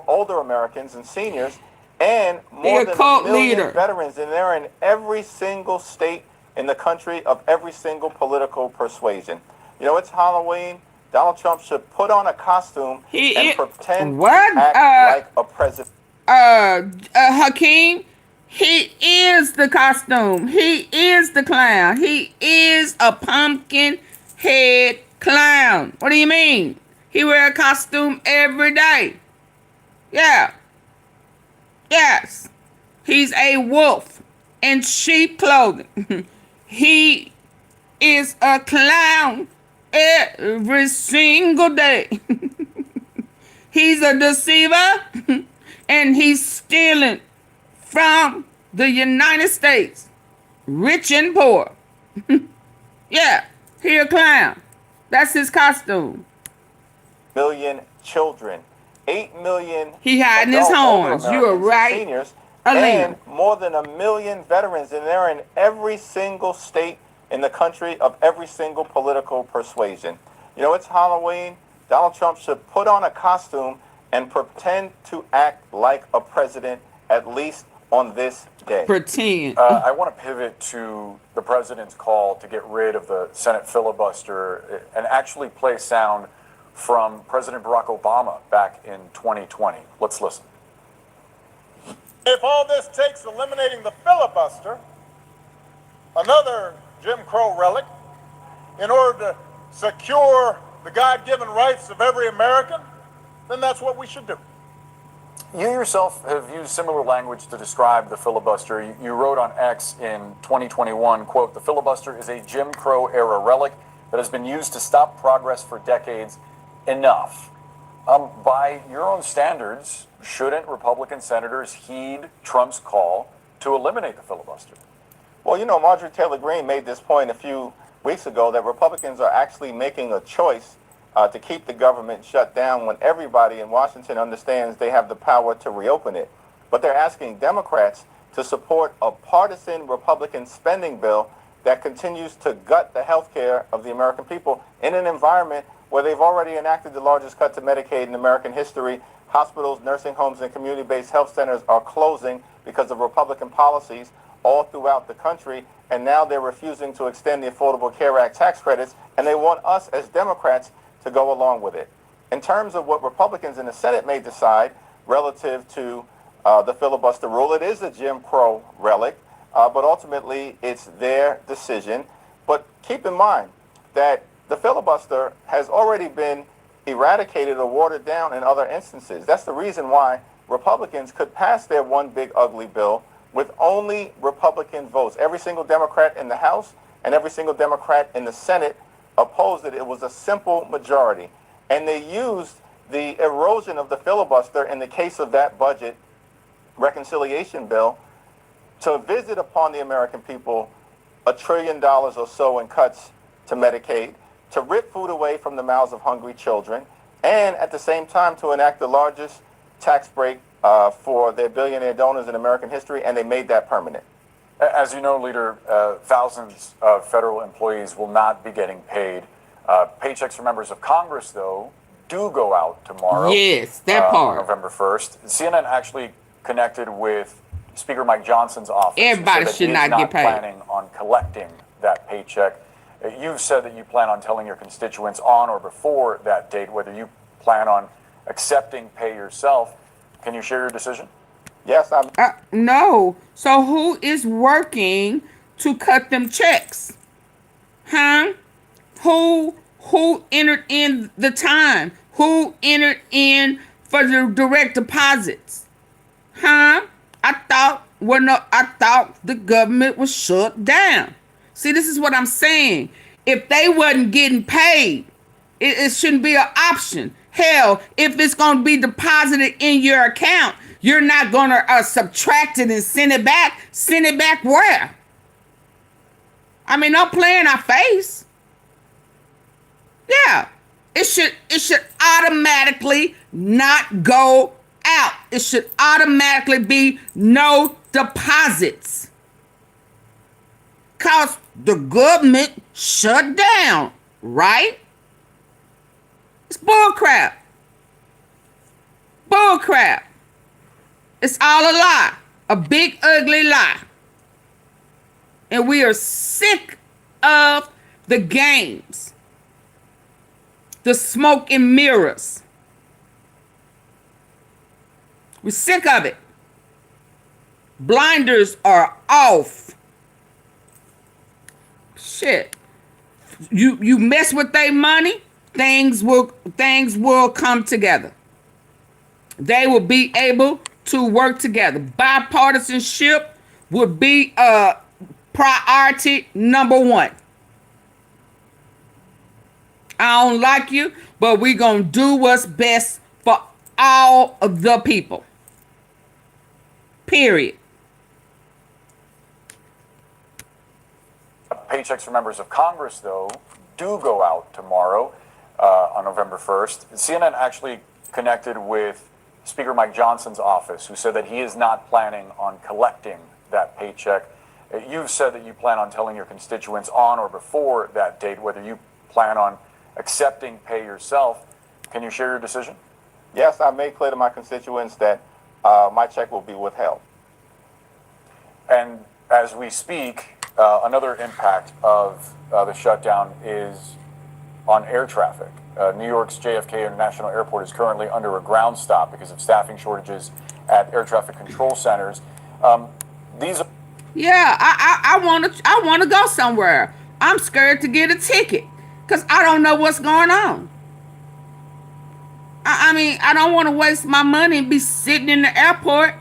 older Americans and seniors, and more than 1 million veterans. And they're in every single state in the country of every single political persuasion. You know, it's Halloween. Donald Trump should put on a costume and pretend to act like a president.
Hakeem, he is the costume. He is the clown. He is a pumpkin head clown. What do you mean? He wear a costume every day. Yeah. Yes, he's a wolf in sheep clothing. He is a clown every single day. He's a deceiver and he's stealing from the United States, rich and poor. Yeah, he a clown. That's his costume.
Million children, 8 million
He hiding his
adult, older
horns. You are
Americans,
right,
seniors,
Alina.
and more than 1 million veterans, and they're in every single state in the country of every single political persuasion. You know, it's Halloween. Donald Trump should put on a costume and pretend to act like a president, at least on this day.
Pretend.
I want to pivot to the president's call to get rid of the Senate filibuster and actually play sound from President Barack Obama back in 2020. Let's listen.
If all this takes eliminating the filibuster, another Jim Crow relic, in order to secure the God-given rights of every American, then that's what we should do.
You yourself have used similar language to describe the filibuster. You wrote on X in 2021, quote, "The filibuster is a Jim Crow era relic that has been used to stop progress for decades. Enough." By your own standards, shouldn't Republican senators heed Trump's call to eliminate the filibuster?
Well, you know, Marjorie Taylor Greene made this point a few weeks ago that Republicans are actually making a choice to keep the government shut down when everybody in Washington understands they have the power to reopen it. But they're asking Democrats to support a partisan Republican spending bill that continues to gut the health care of the American people in an environment where they've already enacted the largest cut to Medicaid in American history. Hospitals, nursing homes, and community-based health centers are closing because of Republican policies all throughout the country, and now they're refusing to extend the Affordable Care Act tax credits, and they want us as Democrats to go along with it. In terms of what Republicans in the Senate may decide relative to the filibuster rule, it is a Jim Crow relic, but ultimately it's their decision. But keep in mind that the filibuster has already been eradicated or watered down in other instances. That's the reason why Republicans could pass their one big ugly bill with only Republican votes. Every single Democrat in the House and every single Democrat in the Senate opposed it. It was a simple majority. And they used the erosion of the filibuster in the case of that budget reconciliation bill to visit upon the American people $1 trillion or so in cuts to Medicaid, to rip food away from the mouths of hungry children, and at the same time to enact the largest tax break for their billionaire donors in American history, and they made that permanent.
As you know, Leader, thousands of federal employees will not be getting paid. Paychecks for members of Congress, though, do go out tomorrow.
Yes, that part.
November 1st. CNN actually connected with Speaker Mike Johnson's office.
Everybody should not get paid.
Planning on collecting that paycheck. You've said that you plan on telling your constituents on or before that date whether you plan on accepting pay yourself. Can you share your decision?
Yes, I'm.
No. So who is working to cut them checks? Huh? Who entered in the time? Who entered in for the direct deposits? Huh? I thought the government was shut down. See, this is what I'm saying. If they wasn't getting paid, it shouldn't be an option. Hell, if it's going to be deposited in your account, you're not going to subtract it and send it back. Send it back where? I mean, don't play in our face. Yeah, it should automatically not go out. It should automatically be no deposits. Cause the government shut down, right? It's bull crap. Bull crap. It's all a lie. A big ugly lie. And we are sick of the games. The smoke and mirrors. We're sick of it. Blinders are off. Shit. You mess with their money, things will come together. They will be able to work together. Bipartisanship would be priority number one. I don't like you, but we're going to do what's best for all of the people. Period.
Paychecks for members of Congress, though, do go out tomorrow on November 1st. CNN actually connected with Speaker Mike Johnson's office, who said that he is not planning on collecting that paycheck. You've said that you plan on telling your constituents on or before that date whether you plan on accepting pay yourself. Can you share your decision?
Yes, I made clear to my constituents that my check will be withheld.
And as we speak, another impact of the shutdown is on air traffic. New York's JFK International Airport is currently under a ground stop because of staffing shortages at air traffic control centers. These are
I want to go somewhere. I'm scared to get a ticket because I don't know what's going on. I mean, I don't want to waste my money and be sitting in the airport.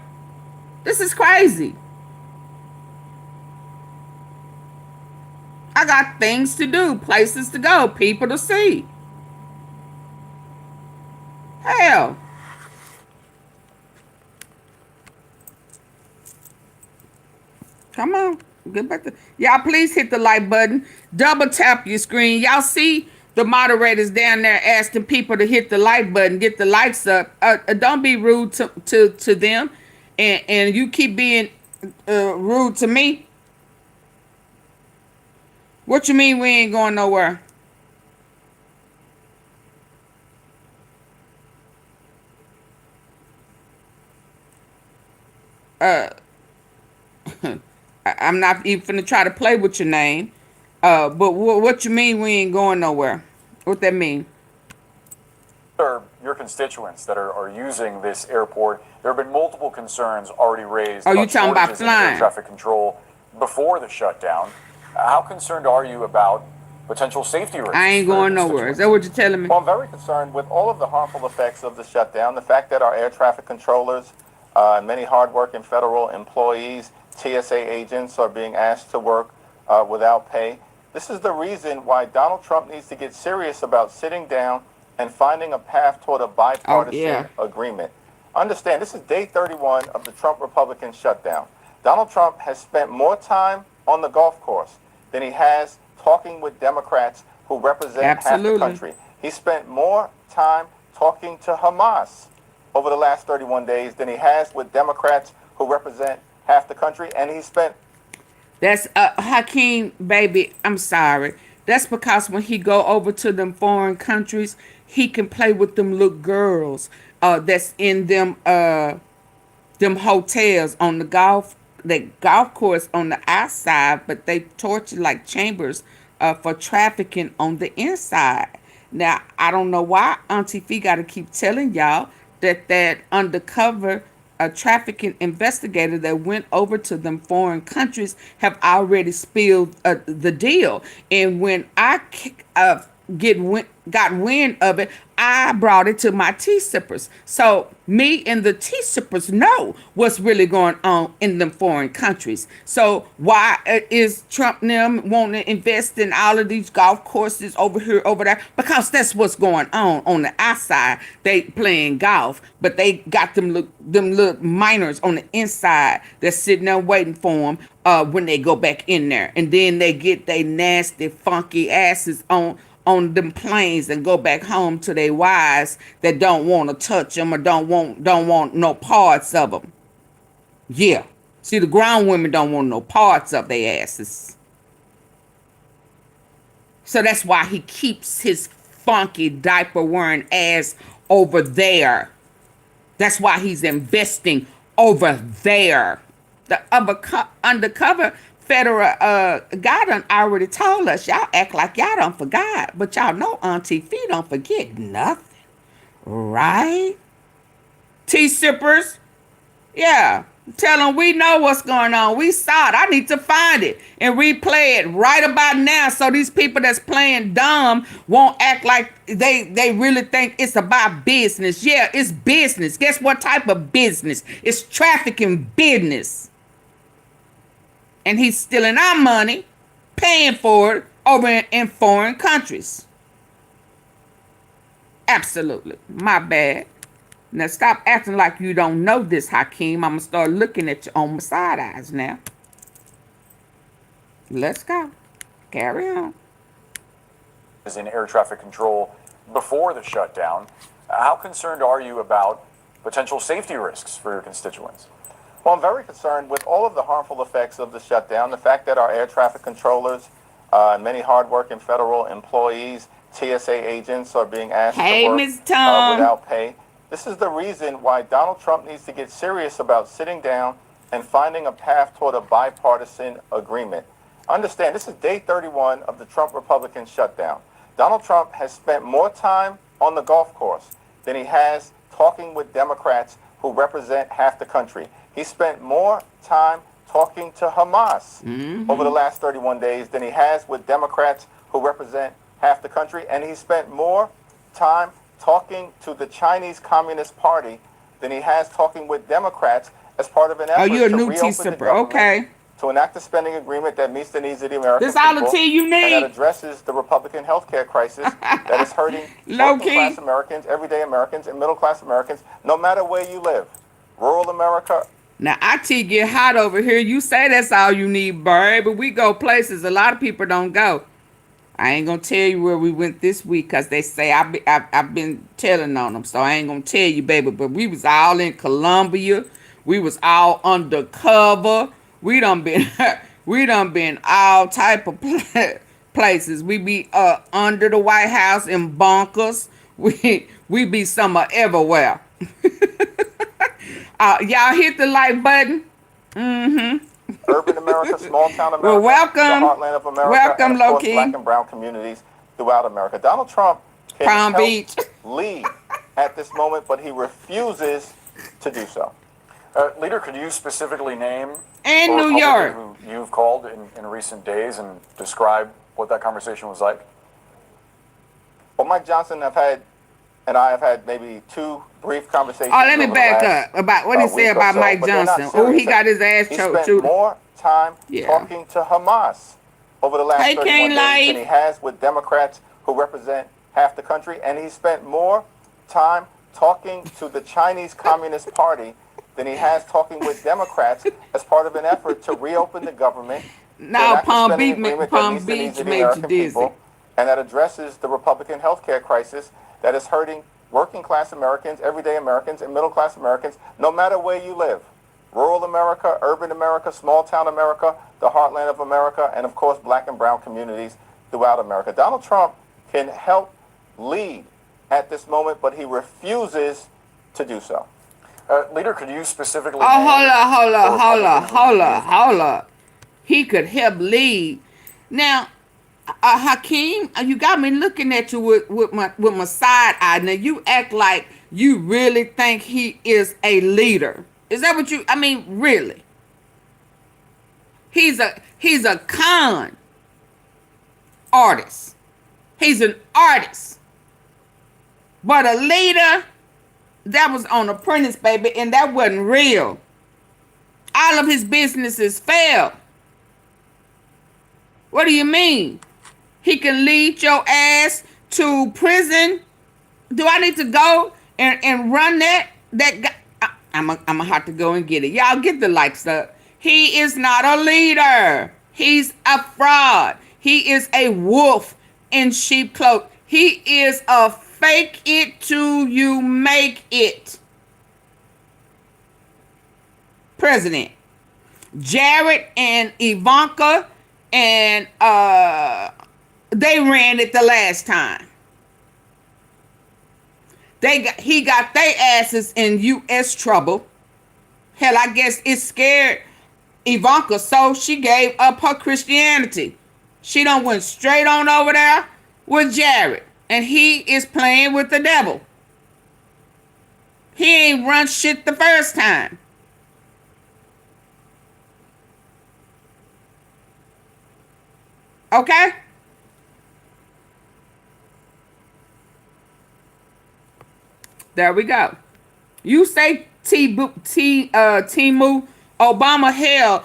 This is crazy. I got things to do, places to go, people to see. Hell. Come on. Get back to y'all. Please hit the like button. Double tap your screen. Y'all see the moderators down there asking people to hit the like button, get the likes up. Don't be rude to them, and you keep being rude to me. What you mean we ain't going nowhere? I'm not even finna try to play with your name. But what you mean we ain't going nowhere? What that mean?
your constituents that are using this airport. There have been multiple concerns already raised.
Oh, you talking about
shortages in
flying?
air traffic control before the shutdown. How concerned are you about potential safety risks?
I ain't going nowhere. Is that what you're telling me?
Well, I'm very concerned with all of the harmful effects of the shutdown. The fact that our air traffic controllers, many hardworking federal employees, TSA agents are being asked to work without pay. This is the reason why Donald Trump needs to get serious about sitting down and finding a path toward a bipartisan agreement. Understand, this is day 31 of the Trump Republican shutdown. Donald Trump has spent more time on the golf course than he has talking with Democrats who represent half the country. He spent more time talking to Hamas over the last 31 days than he has with Democrats who represent half the country, and he spent...
That's Hakeem, baby, I'm sorry. That's because when he go over to them foreign countries, he can play with them little girls that's in them hotels on the golf course on the outside, but they torture like chambers for trafficking on the inside. Now, I don't know why AunTeaFee got to keep telling y'all that undercover trafficking investigator that went over to them foreign countries have already spilled the deal. And when I got wind of it, I brought it to my tea sippers. So me and the tea sippers know what's really going on in them foreign countries. So why is Trump and them wanting to invest in all of these golf courses over here, over there? Because that's what's going on the outside. They playing golf, but they got them little minors on the inside that's sitting there waiting for them when they go back in there. And then they get they nasty, funky asses on them planes and go back home to their wives that don't want to touch them or don't want no parts of them. Yeah. See, the grown women don't want no parts of their asses. So that's why he keeps his funky diaper wearing ass over there. That's why he's investing over there. The undercover federal guy done already told us. Y'all act like y'all don't forgot, but y'all know AunTeaFee don't forget nothing, right? Tea sippers, yeah. Tell them we know what's going on. We saw it. I need to find it and replay it right about now so these people that's playing dumb won't act like they really think it's about business. Yeah, it's business. Guess what type of business? It's trafficking business. And he's stealing our money, paying for it over in foreign countries. Absolutely. My bad. Now stop acting like you don't know this, Hakeem. I'm going to start looking at you on my side eyes now. Let's go. Carry on.
Is in air traffic control before the shutdown. How concerned are you about potential safety risks for your constituents?
Well, I'm very concerned with all of the harmful effects of the shutdown. The fact that our air traffic controllers, many hardworking federal employees, TSA agents are being asked to work without pay. This is the reason why Donald Trump needs to get serious about sitting down and finding a path toward a bipartisan agreement. Understand, this is day 31 of the Trump Republican shutdown. Donald Trump has spent more time on the golf course than he has talking with Democrats who represent half the country. He spent more time talking to Hamas over the last 31 days than he has with Democrats who represent half the country. And he spent more time talking to the Chinese Communist Party than he has talking with Democrats as part of an effort to reopen the government, to enact a spending agreement that meets the needs of the American people,
all the tea you need,
and that addresses the Republican health care crisis that is hurting working-class Americans, everyday Americans, and middle-class Americans, no matter where you live. Rural America.
Now, IT get hot over here. You say that's all you need, Barry, but we go places a lot of people don't go. I ain't gonna tell you where we went this week because they say I've been telling on them, so I ain't gonna tell you, baby. But we was all in Colombia. We was all undercover. We done been all type of places. We be under the White House in bunkers. We be somewhere everywhere. Y'all hit the like button.
Urban America, small town America,
well, welcome.
The heartland of America,
welcome,
and of course,
Loki.
Black and brown communities throughout America. Donald Trump can lead at this moment, but he refuses to do so.
Leader, could you specifically name
in New York
who you've called in recent days and describe what that conversation was like?
Well, Mike Johnson and I have had maybe 2 brief conversations.
Oh, let me back up about what he said about Mike Johnson. Oh, he got his ass choked.
He spent more time talking to Hamas over the last 31 days than he has with Democrats who represent half the country, and he spent more time talking to the Chinese Communist Party than he has talking with Democrats as part of an effort to reopen the government.
Now Palm Beach made you dizzy.
And that addresses the Republican health care crisis that is hurting working class Americans, everyday Americans, and middle class Americans, no matter where you live. Rural America, urban America, small town America, the heartland of America, and of course, Black and brown communities throughout America. Donald Trump can help lead at this moment, but he refuses to do so.
Leader, could you specifically...
Hold up. He could help lead. Now, Hakeem, you got me looking at you with my side eye. Now, you act like you really think he is a leader. Is that what you... I mean, really? He's a con artist. He's an artist. But a leader... That was on Apprentice, baby, and that wasn't real. All of his businesses failed. What do you mean? He can lead your ass to prison? Do I need to go and run that guy? I'm gonna have to go and get it. Y'all get the likes up. He is not a leader. He's a fraud. He is a wolf in sheep clothing. He is a fake it till you make it president. Jared and Ivanka and they ran it the last time. He got their asses in U.S. trouble. Hell, I guess it scared Ivanka, so she gave up her Christianity. She done went straight on over there with Jared. And he is playing with the devil. He ain't run shit the first time. Okay? There we go. You say Timu, Obama, hell,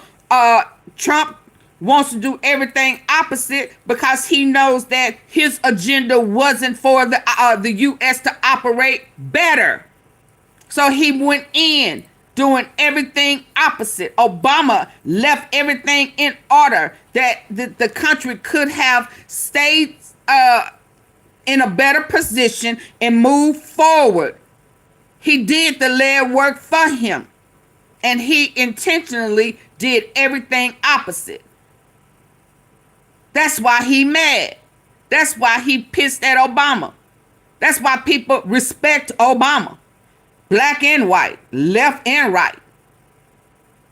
Trump wants to do everything opposite because he knows that his agenda wasn't for the U.S. to operate better. So he went in doing everything opposite. Obama left everything in order that the country could have stayed in a better position and moved forward. He did the lead work for him. And he intentionally did everything opposite. That's why he mad. That's why he pissed at Obama. That's why people respect Obama. Black and white, left and right.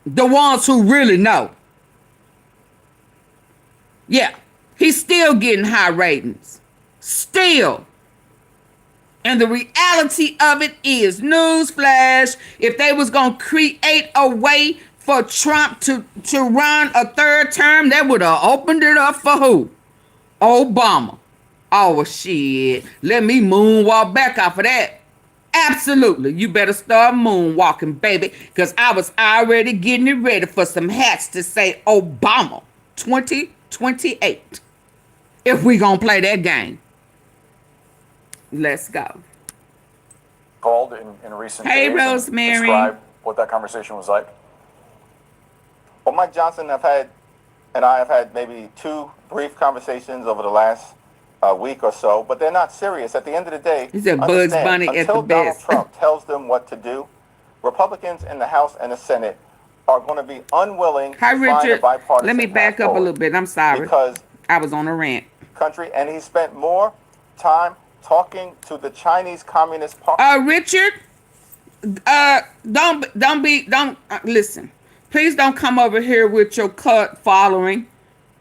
The ones who really know. Yeah, he's still getting high ratings. Still. And the reality of it is, newsflash, if they was going to create a way for Trump to run a third term, they would have opened it up for who? Obama. Oh, shit. Let me moonwalk back off of that. Absolutely. You better start moonwalking, baby, because I was already getting it ready for some hats to say Obama 2028. If we going to play that game. Let's go.
Called in recent days.
Hey, Rosemary.
Describe what that conversation was like.
Well, Mike Johnson and I have had maybe 2 brief conversations over the last week or so, but they're not serious. At the end of the day,
He's a Bugs Bunny at the
until Donald
best.
Trump tells them what to do, Republicans in the House and the Senate are going to be unwilling
Hi,
to find a
Richard.
bipartisan
Let me back
path
up a
forward
little bit. I'm sorry.
because
I was on a rant.
country, and he spent more time talking to the Chinese Communist Party.
Richard, don't listen. Please don't come over here with your cult following.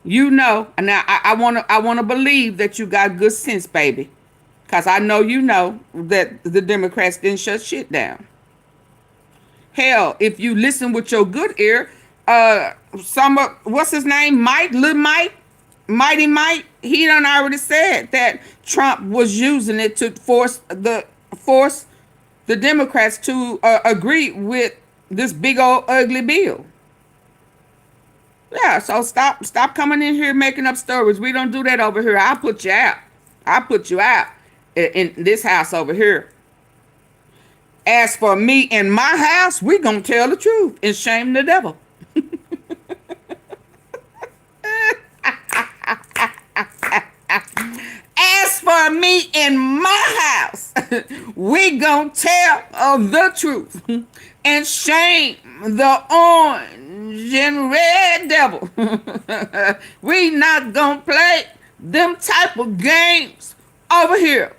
You know, and now I wanna believe that you got good sense, baby, cause I know you know that the Democrats didn't shut shit down. Hell, if you listen with your good ear, what's his name, Mighty Mike, he done already said that Trump was using it to force the Democrats to agree with this big old ugly bill. Yeah, so stop coming in here making up stories. We don't do that over here. I'll put you out. I'll put you out in this house over here. As for me and my house, we gonna tell the truth and shame the devil. As for me and my house, we gonna tell the truth and shame the orange and red devil. We not gonna play them type of games over here.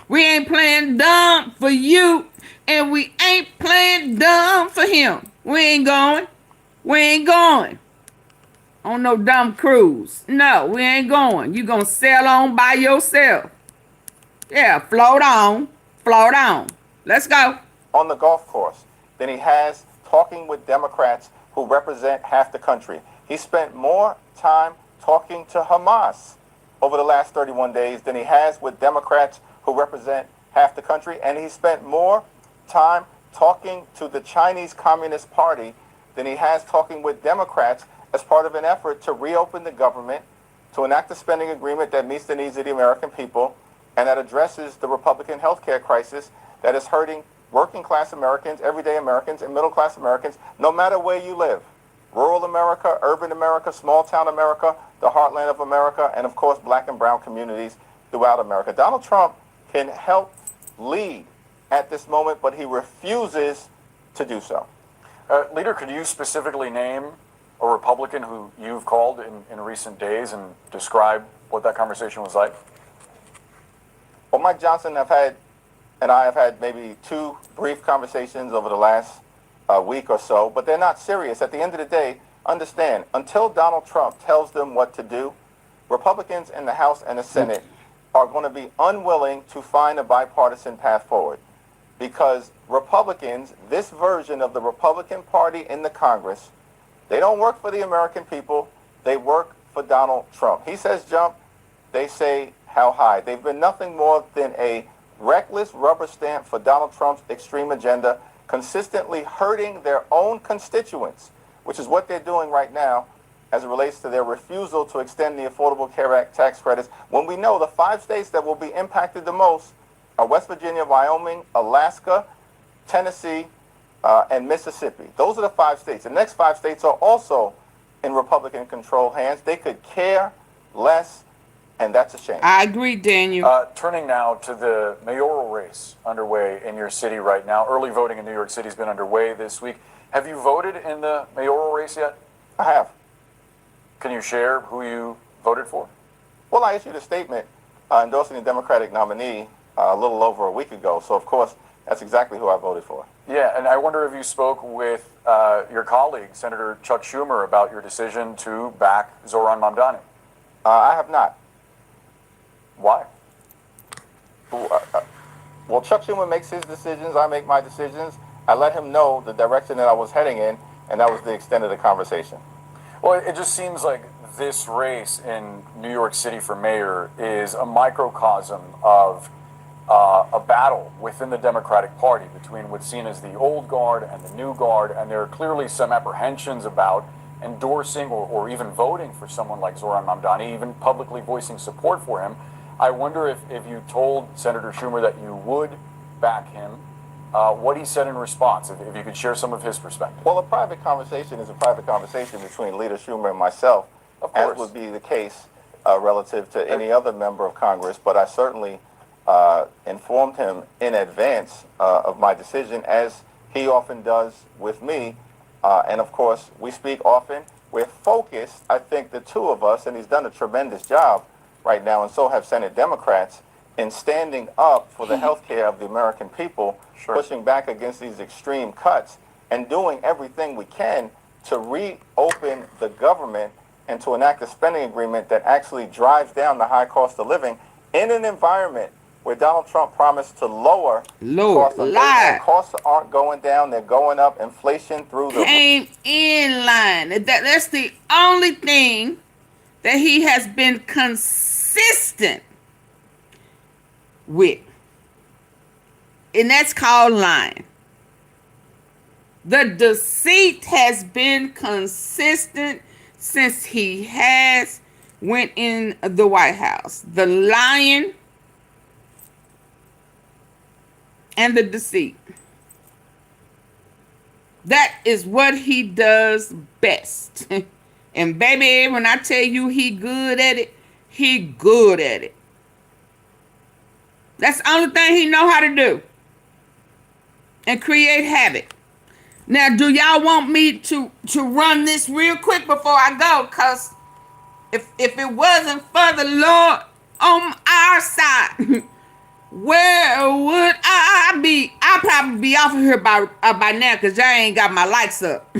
We ain't playing dumb for you, and we ain't playing dumb for him. We ain't going. On no dumb cruise. No, we ain't going. You gonna sail on by yourself. Yeah, float on. Let's go.
On the golf course than he has talking with Democrats who represent half the country. He spent more time talking to Hamas over the last 31 days than he has with Democrats who represent half the country, and he spent more time talking to the Chinese Communist Party than he has talking with Democrats as part of an effort to reopen the government, to enact a spending agreement that meets the needs of the American people and that addresses the Republican health care crisis that is hurting working class Americans, everyday Americans, and middle class Americans, no matter where you live. Rural America, urban America, small town America, the heartland of America, and of course black and brown communities throughout America. Donald Trump can help lead at this moment, but he refuses to do so.
Leader, could you specifically name a Republican who you've called in recent days and describe what that conversation was like?
Well, Mike Johnson and I have had maybe 2 brief conversations over the last week or so, but they're not serious. At the end of the day, understand, until Donald Trump tells them what to do, Republicans in the House and the Senate are going to be unwilling to find a bipartisan path forward because Republicans, this version of the Republican Party in the Congress, they don't work for the American people. They work for Donald Trump. He says jump, they say how high. They've been nothing more than a reckless rubber stamp for Donald Trump's extreme agenda, consistently hurting their own constituents, which is what they're doing right now as it relates to their refusal to extend the Affordable Care Act tax credits, when we know the 5 states that will be impacted the most are West Virginia, Wyoming, Alaska, Tennessee, and Mississippi. Those are the 5 states. The next 5 states are also in Republican-controlled hands. They could care less, and that's a shame.
I agree, Daniel.
Turning now to the mayoral race underway in your city right now. Early voting in New York City has been underway this week. Have you voted in the mayoral race yet?
I have.
Can you share who you voted for?
Well, I issued a statement endorsing the Democratic nominee a little over a week ago, so of course, that's exactly who I voted for.
Yeah, and I wonder if you spoke with your colleague, Senator Chuck Schumer, about your decision to back Zohran Mamdani.
I have not.
Why?
Well, Chuck Schumer makes his decisions, I make my decisions. I let him know the direction that I was heading in, and that was the extent of the conversation.
Well, it just seems like this race in New York City for mayor is a microcosm of a battle within the Democratic Party between what's seen as the old guard and the new guard, and there are clearly some apprehensions about endorsing or even voting for someone like Zohran Mamdani, even publicly voicing support for him. I wonder if you told Senator Schumer that you would back him, what he said in response, if you could share some of his perspective.
Well, a private conversation is a private conversation between Leader Schumer and myself, as would be the case relative to any other member of Congress, but I certainly informed him in advance of my decision, as he often does with me. And of course, we speak often. We're focused, I think, the two of us, and he's done a tremendous job right now, and so have Senate Democrats, in standing up for the health care of the American people, pushing back against these extreme cuts, and doing everything we can to reopen the government and to enact a spending agreement that actually drives down the high cost of living in an environment where Donald Trump promised to lower costs of living. Costs aren't going down, they're going up. Inflation through the
came in line. That's the only thing that he has been consistent with. And that's called lying. The deceit has been consistent since he has went in the White House. The lying and the deceit. That is what he does best. And baby, when I tell you he good at it, he good at it. That's the only thing he know how to do. And create havoc. Now, do y'all want me to run this real quick before I go? Because if it wasn't for the Lord on our side, where would I be? I'd probably be off of here by now, because y'all ain't got my lights up.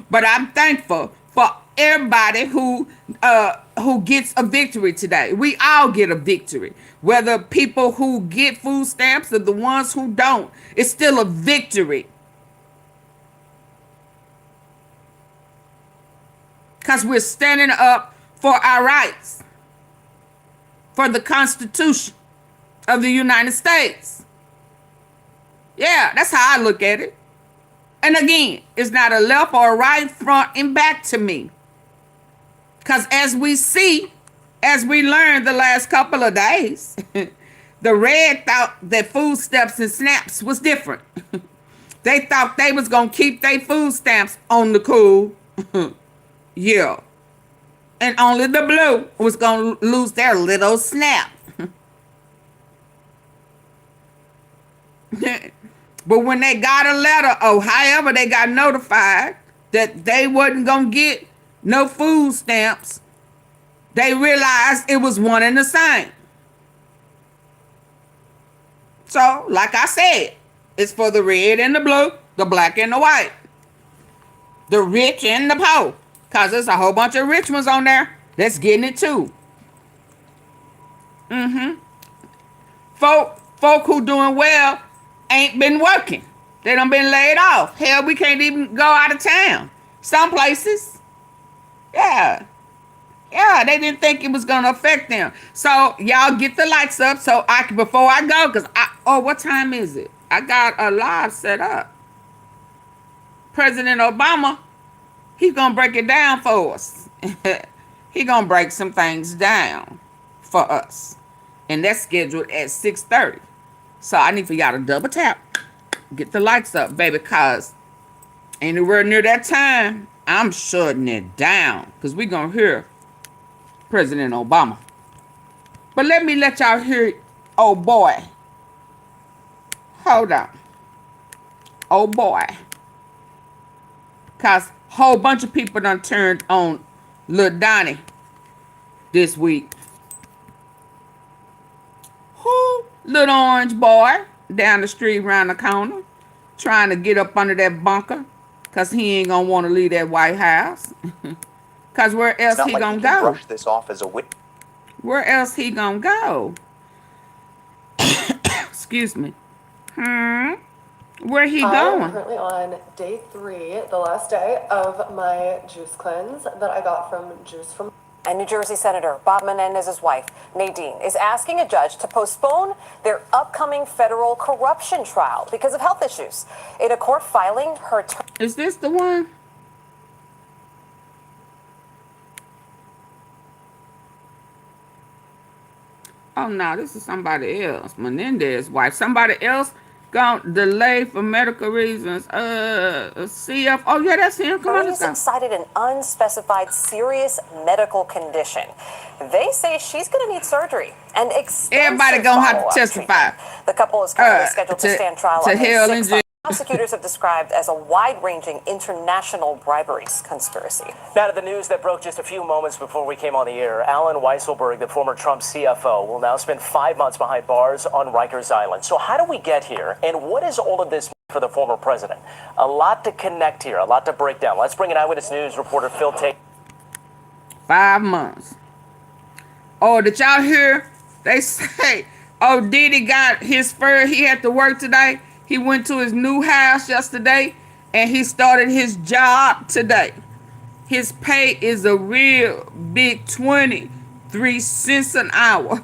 But I'm thankful for everybody who gets a victory today. We all get a victory. Whether people who get food stamps or the ones who don't, it's still a victory. Because we're standing up for our rights. For the Constitution of the United States. Yeah, that's how I look at it. And again, it's not a left or a right, front and back to me. Because as we see, as we learned the last couple of days, the red thought that food stamps and snaps was different. They thought they was going to keep their food stamps on the cool. Yeah. And only the blue was going to lose their little snap. But when they got a letter, or however they got notified that they wasn't going to get no food stamps, they realized it was one and the same. So, like I said, it's for the red and the blue, the black and the white, the rich and the poor. Because there's a whole bunch of rich ones on there that's getting it too. Folk who doing well ain't been working. They done been laid off. Hell, we can't even go out of town. Some places. Yeah. Yeah, they didn't think it was gonna affect them. So y'all get the lights up so I can, before I go, because what time is it? I got a live set up. President Obama, he's gonna break it down for us. He gonna break some things down for us. And that's scheduled at 6:30. So I need for y'all to double tap. Get the lights up, baby, cause anywhere near that time, I'm shutting it down. Cause we gonna hear President Obama. But let me let y'all hear, oh boy. Hold on. Oh boy. Cause a whole bunch of people done turned on Lil Donnie this week. Who? Little orange boy down the street around the corner trying to get up under that bunker because he ain't gonna want to leave that White House. Because where else he gonna go?
Brush this off as a
Where else he gonna go? Excuse me. Where he going?
I'm currently on day 3, the last day of my juice cleanse that I got from Juice From.
And New Jersey Senator Bob Menendez's wife, Nadine, is asking a judge to postpone their upcoming federal corruption trial because of health issues. In a court filing, her...
Is this the one? Oh, no, this is somebody else. Menendez's wife. Somebody else gonna delay for medical reasons. CF. Oh, yeah, that's him. Come on, let's go.
Cited an unspecified serious medical condition. They say she's going to need surgery and extensive
everybody gonna have to testify.
The couple is currently scheduled to stand trial on
hell
May 6th. Prosecutors have described as a wide-ranging international bribery conspiracy.
Now to the news that broke just a few moments before we came on the air. Alan Weisselberg, the former Trump CFO, will now spend 5 months behind bars on Rikers Island. So how do we get here, and what is all of this for the former president? A lot to connect here, a lot to break down. Let's bring in Eyewitness News reporter Phil Tate.
5 months. Oh, did y'all hear? They say, oh, Diddy got his fur. He had to work today. He went to his new house yesterday, and he started his job today. His pay is a real big 23 cents an hour.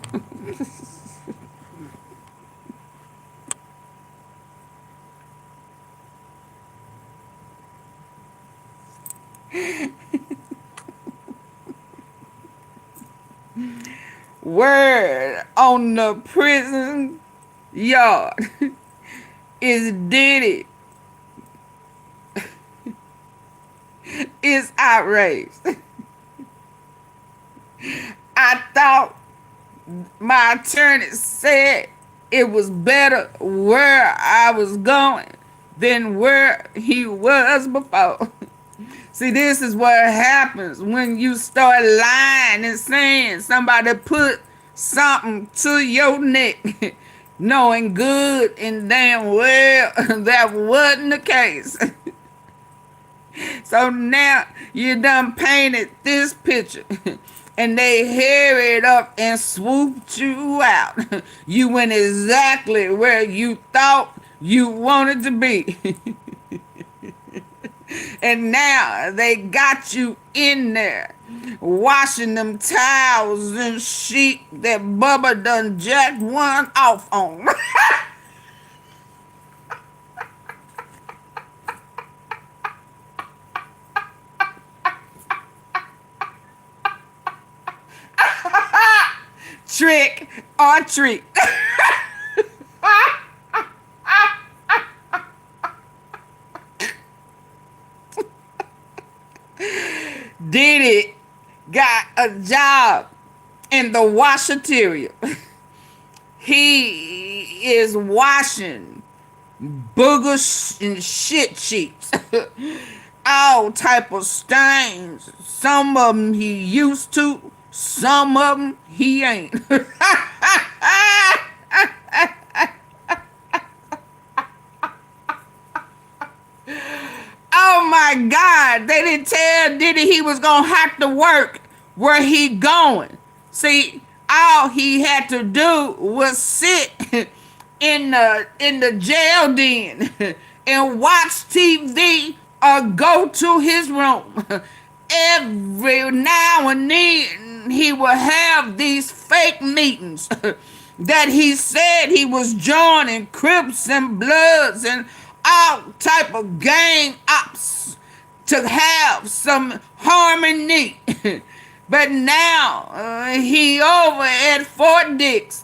Word on the prison yard is Diddy is outraged. I thought my attorney said it was better where I was going than where he was before. See, this is what happens when you start lying and saying somebody put something to your neck, knowing good and damn well that wasn't the case. So now you done painted this picture and they hurried up and swooped you out. You went exactly where you thought you wanted to be. And now they got you in there washing them towels and sheet that Bubba done jacked one off on. Trick or treat. Diddy got a job in the washateria. He is washing boogers and shit sheets. All type of stains. Some of them he used to, some of them he ain't. Oh my God, they didn't tell Diddy he was gonna have to work where he going. See, all he had to do was sit in the jail den and watch TV or go to his room every now and then he will have these fake meetings that he said he was joining Crips and Bloods and all type of gang ops to have some harmony. But now he over at Fort Dix.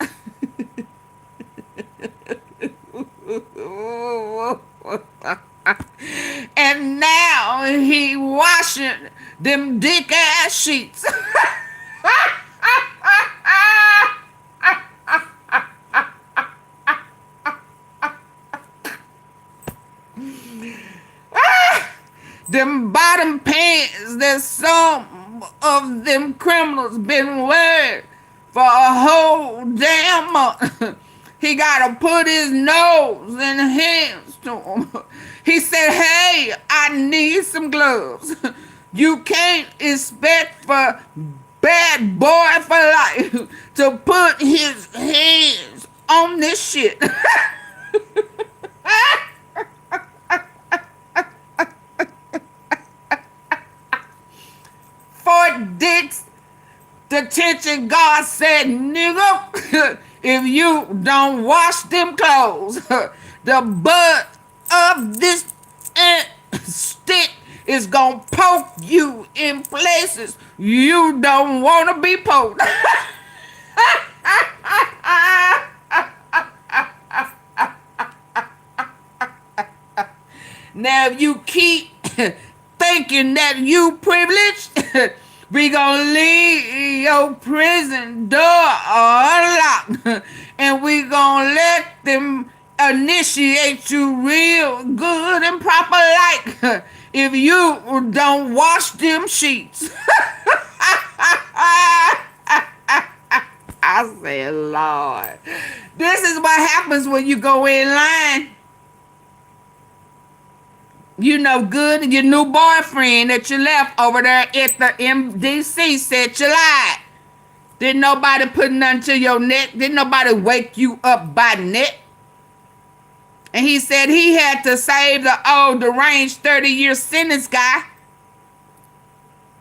And now he washing them dick ass sheets. Them bottom pants that some of them criminals been wearing for a whole damn month. He gotta put his nose and hands to them. He said, hey, I need some gloves. You can't expect for bad boy for life to put his hands on this shit. Fort Dix detention guard said, nigga, if you don't wash them clothes, the butt of this stick is gonna poke you in places you don't want to be poked. Now, if you keep thinking that you privileged, we gonna leave your prison door unlocked, and we gonna let them initiate you real good and proper like if you don't wash them sheets. I said, Lord, this is what happens when you go in line. You know good and your new boyfriend that you left over there at the MDC said you lied. Didn't nobody put nothing to your neck. Didn't nobody wake you up by neck. And he said he had to save the old deranged 30-year sentence guy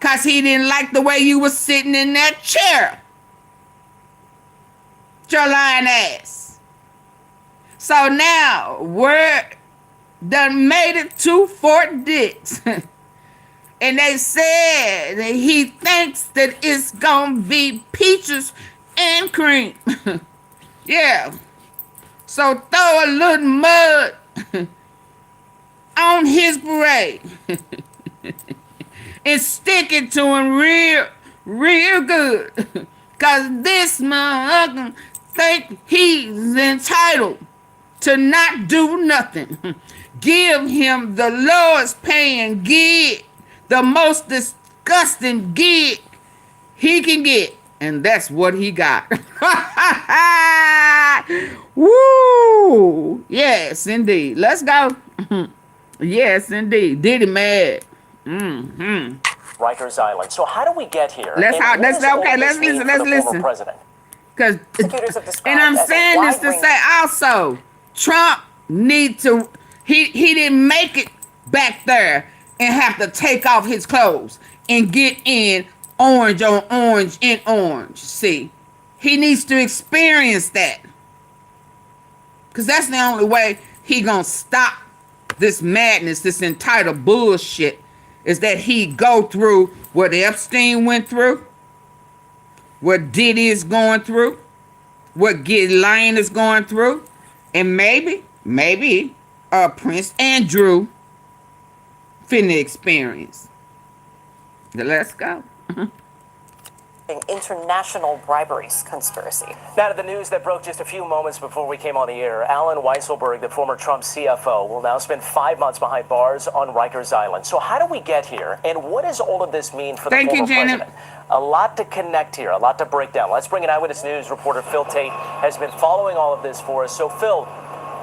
because he didn't like the way you was sitting in that chair. Your lying ass. So now we're done made it to Fort Dix. And they said that he thinks that it's gonna be peaches and cream. Yeah. So throw a little mud on his parade and stick it to him real good. Cause this motherfucker think he's entitled to not do nothing. Give him the lowest paying gig, the most disgusting gig he can get. And that's what he got. Woo! Yes, indeed. Let's go. Yes, indeed. Diddy mad.
Rikers Island. So how do we get here?
Let's listen.
President?
Because, and I'm saying this to say also, Trump need to, he didn't make it back there and have to take off his clothes and get in orange on orange in orange. See, he needs to experience that. Because that's the only way he gonna stop this madness, this entitled bullshit, is that he go through what Epstein went through, what Diddy is going through, what Ghislaine is going through, and maybe Prince Andrew finna experience. Let's go.
International bribery conspiracy. Now to the news that broke just a few moments before we came on the air. Alan Weisselberg, the former Trump CFO, will now spend 5 months behind bars on Rikers Island. So how do we get here? And what does all of this mean for the former president? A lot to connect here, a lot to break down. Let's bring in Eyewitness News reporter Phil Tate has been following all of this for us. So Phil,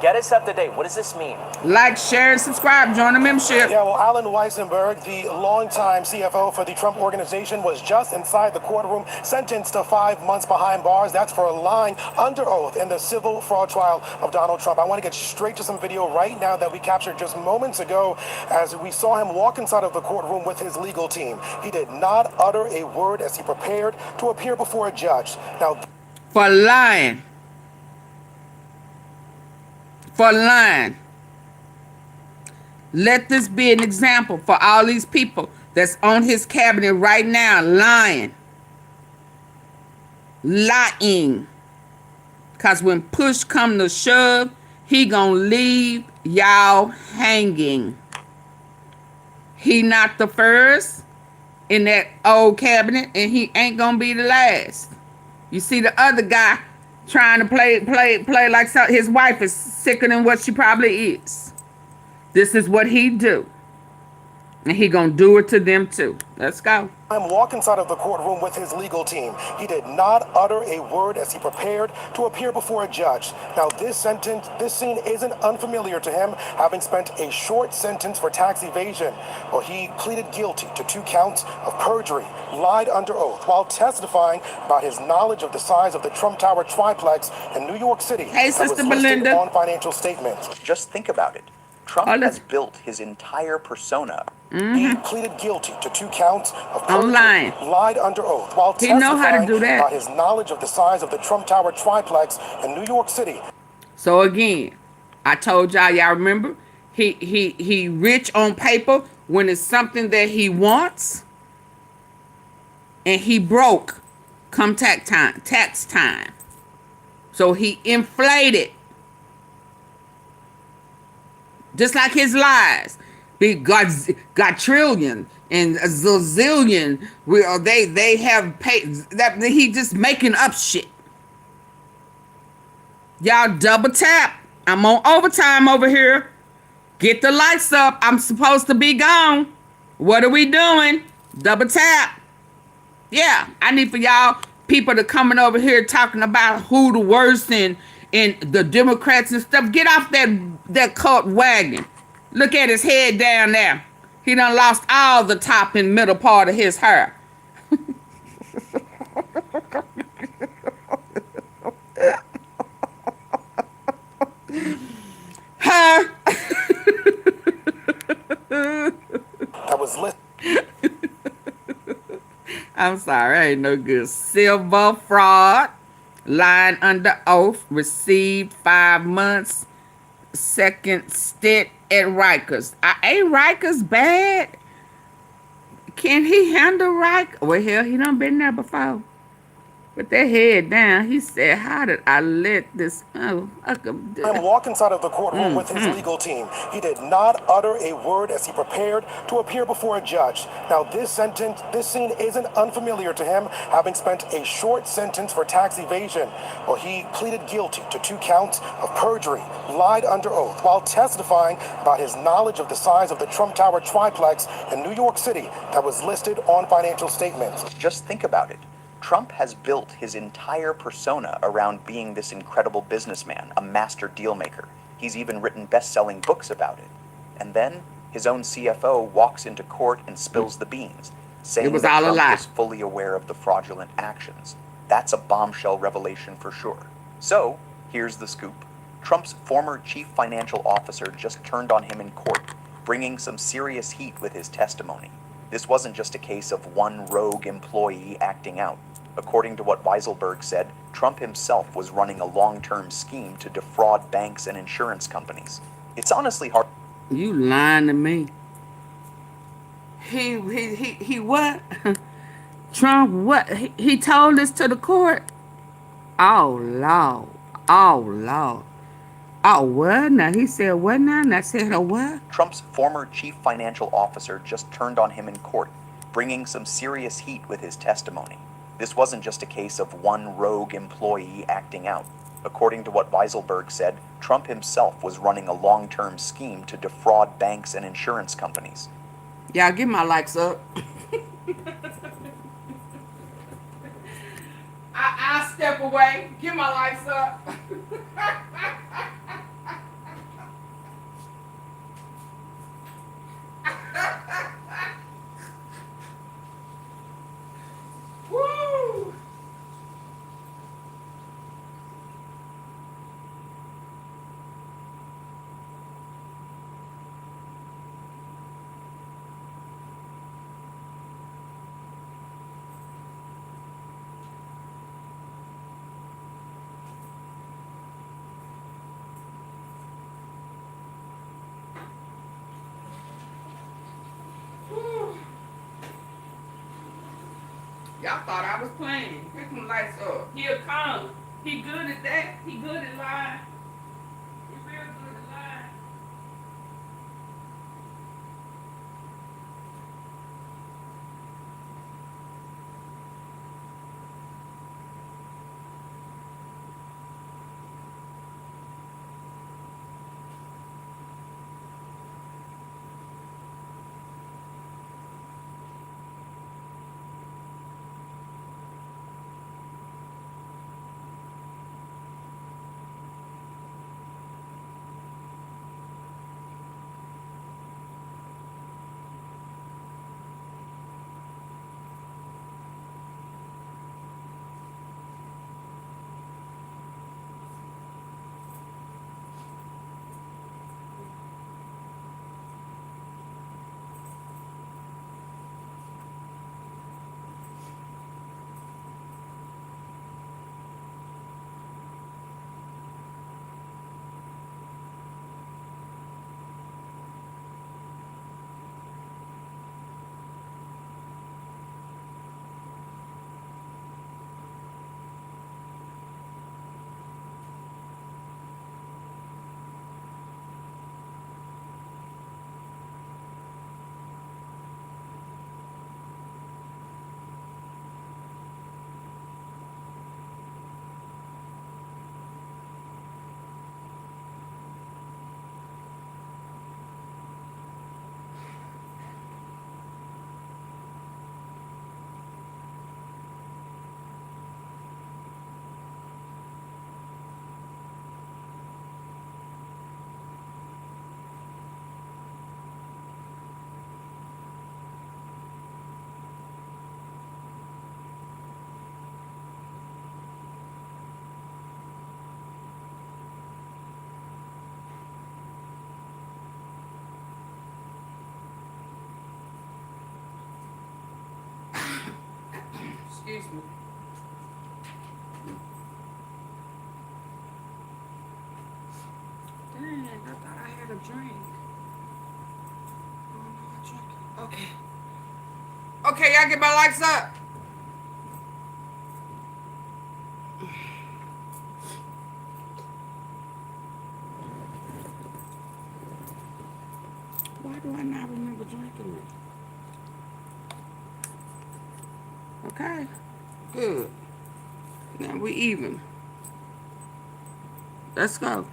Get us up to date. What does this mean?
Like, share, and subscribe. Join the membership.
Yeah, well, Alan Weissenberg, the longtime CFO for the Trump Organization, was just inside the courtroom, sentenced to 5 months behind bars. That's for lying under oath in the civil fraud trial of Donald Trump. I want to get straight to some video right now that we captured just moments ago as we saw him walk inside of the courtroom with his legal team. He did not utter a word as he prepared to appear before a judge. Now,
for lying. For lying. Let this be an example for all these people that's on his cabinet right now lying. Lying. Because when push come to shove, he gonna leave y'all hanging. He not the first in that old cabinet, and he ain't gonna be the last. You see the other guy trying to play like his wife is sicker than what she probably is. This is what he do. And he gonna do it to them too. Let's go.
I'm walking inside of the courtroom with his legal team. He did not utter a word as he prepared to appear before a judge. Now, this scene isn't unfamiliar to him, having spent a short sentence for tax evasion. Well, he pleaded guilty to 2 counts of perjury, lied under oath, while testifying about his knowledge of the size of the Trump Tower triplex in New York City.
Hey,
that was
Sister
listed
Belinda.
on financial statements.
Just think about it. Trump has built his entire persona.
He pleaded guilty to 2 counts of perjury,
Online.
lied under oath, while
He know how to
testifying
do that.
about his knowledge of the size of the Trump Tower triplex in New York City.
So again, I told y'all remember, he rich on paper when it's something that he wants, and he broke come tax time. So he inflated. Just like his lies. Big got trillion and a zillion. They have paid that he just making up shit. Y'all double tap. I'm on overtime over here. Get the lights up. I'm supposed to be gone. What are we doing? Double tap. Yeah, I need for y'all people to coming over here talking about who the worst in the Democrats and stuff. Get off that cult wagon. Look at his head down there. He done lost all the top and middle part of his hair. Huh?
That was lit.
I'm sorry, I ain't no good. Silver fraud, lying under oath, received 5 months, second stint at Rikers. Ain't Rikers bad? Can he handle Rikers? Well, hell, he done been there before. With that head down, he said, how did I let this... I'm
walking inside of the courtroom with his legal team. He did not utter a word as he prepared to appear before a judge. Now, this scene isn't unfamiliar to him, having spent a short sentence for tax evasion. Well, he pleaded guilty to 2 counts of perjury, lied under oath, while testifying about his knowledge of the size of the Trump Tower triplex in New York City that was listed on financial statements.
Just think about it. Trump has built his entire persona around being this incredible businessman, a master deal maker. He's even written best-selling books about it. And then his own CFO walks into court and spills the beans, saying that Trump is fully aware of the fraudulent actions. That's a bombshell revelation for sure. So, here's the scoop. Trump's former chief financial officer just turned on him in court, bringing some serious heat with his testimony. This wasn't just a case of one rogue employee acting out. According to what Weisselberg said, Trump himself was running a long-term scheme to defraud banks and insurance companies. It's honestly hard.
You lying to me. He what? Trump what? He told this to the court? Oh, Lord. Oh, Lord. Oh, what? Now he said what now? And I said a what?
Trump's former chief financial officer just turned on him in court, bringing some serious heat with his testimony. This wasn't just a case of one rogue employee acting out. According to what Weisselberg said, Trump himself was running a long-term scheme to defraud banks and insurance companies.
Y'all give my likes up. I'll step away. Give my likes up. Y'all thought I was playing. Pick some lights up. He'll come. He good at that. He good at lying. He real good at lying. Excuse me. Dang, I thought I had a drink. Oh, no, I drank it. Okay. Okay, y'all get my lights up. Why do I not remember drinking it? Okay. Good. Now we even. Let's go.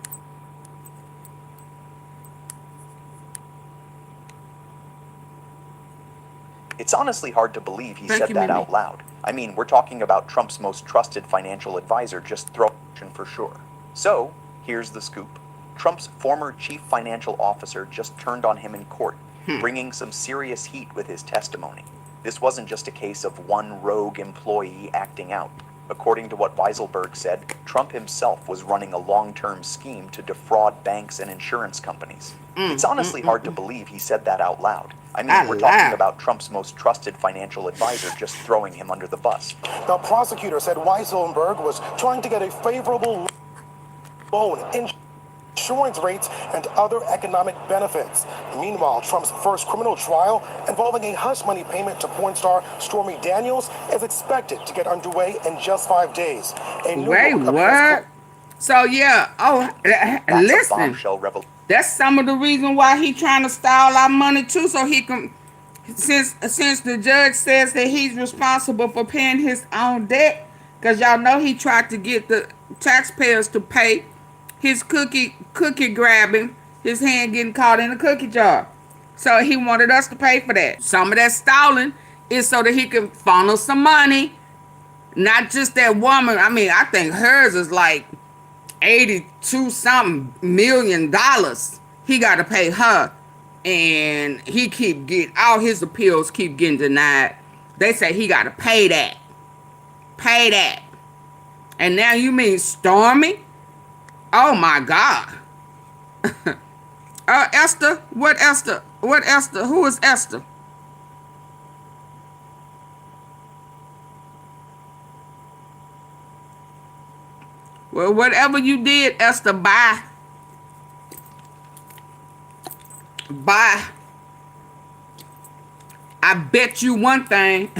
It's honestly hard to believe he
Thank
said
you,
that
Mimi.
out loud. I mean, we're talking about Trump's most trusted financial advisor just throwing for sure. So, here's the scoop. Trump's former chief financial officer just turned on him in court, bringing some serious heat with his testimony. This wasn't just a case of one rogue employee acting out. According to what Weisselberg said, Trump himself was running a long-term scheme to defraud banks and insurance companies. It's honestly hard to believe he said that out loud. I mean, we're talking about Trump's most trusted financial advisor just throwing him under the bus.
The prosecutor said Weisselberg was trying to get a favorable loan, insurance rates, and other economic benefits. Meanwhile, Trump's first criminal trial involving a hush money payment to porn star Stormy Daniels is expected to get underway in just 5 days.
Wait, what? So yeah, listen. That's some of the reason why he trying to style our money too, so he can, since the judge says that he's responsible for paying his own debt, because y'all know he tried to get the taxpayers to pay his cookie grabbing, his hand getting caught in a cookie jar. So he wanted us to pay for that. Some of that stalling is so that he can funnel some money. Not just that woman. I mean, I think hers is like $82 something million. He got to pay her, and he keep getting all his appeals keep getting denied. They say he got to pay that, and now you mean Stormy? Oh my God. Esther, what Esther? What Esther? Who is Esther? Well, whatever you did, Esther, bye. Bye. I bet you one thing.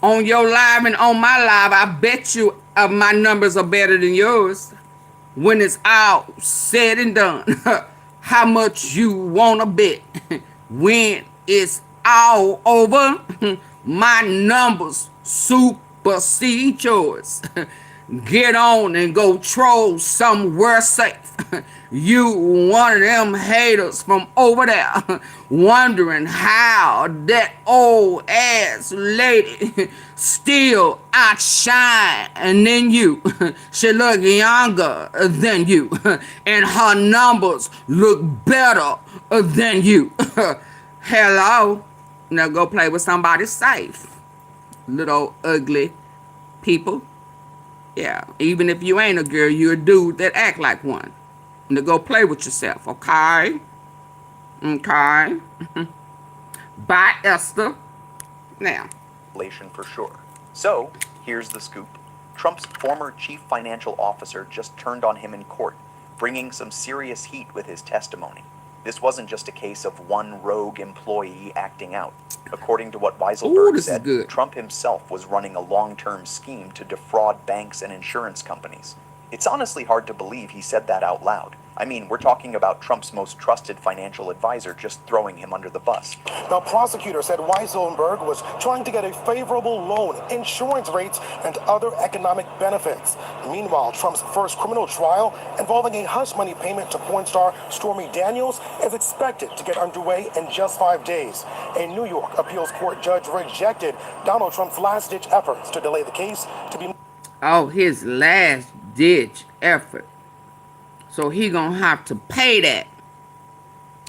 on your live and on my live, I bet you my numbers are better than yours. When it's all said and done, how much you want to bet? When it's all over, my numbers supersede yours. Get on and go troll somewhere safe. You one of them haters from over there wondering how that old ass lady still outshine than you. She look younger than you and her numbers look better than you. Hello. Now go play with somebody safe. Little ugly people. Yeah, even if you ain't a girl, you're a dude that act like one. Now go play with yourself, okay? Okay. Bye, Esther. Now.
For sure. So, here's the scoop. Trump's former chief financial officer just turned on him in court, bringing some serious heat with his testimony. This wasn't just a case of one rogue employee acting out. According to what Weisselberg said, Trump himself was running a long-term scheme to defraud banks and insurance companies. It's honestly hard to believe he said that out loud. I mean, we're talking about Trump's most trusted financial advisor just throwing him under the bus.
Now, prosecutors said Weisselberg was trying to get a favorable loan, insurance rates, and other economic benefits. Meanwhile, Trump's first criminal trial involving a hush money payment to porn star Stormy Daniels is expected to get underway in just 5 days. A New York appeals court judge rejected Donald Trump's last-ditch efforts to delay the case to be...
Oh, his last-ditch effort. So he gonna have to pay that.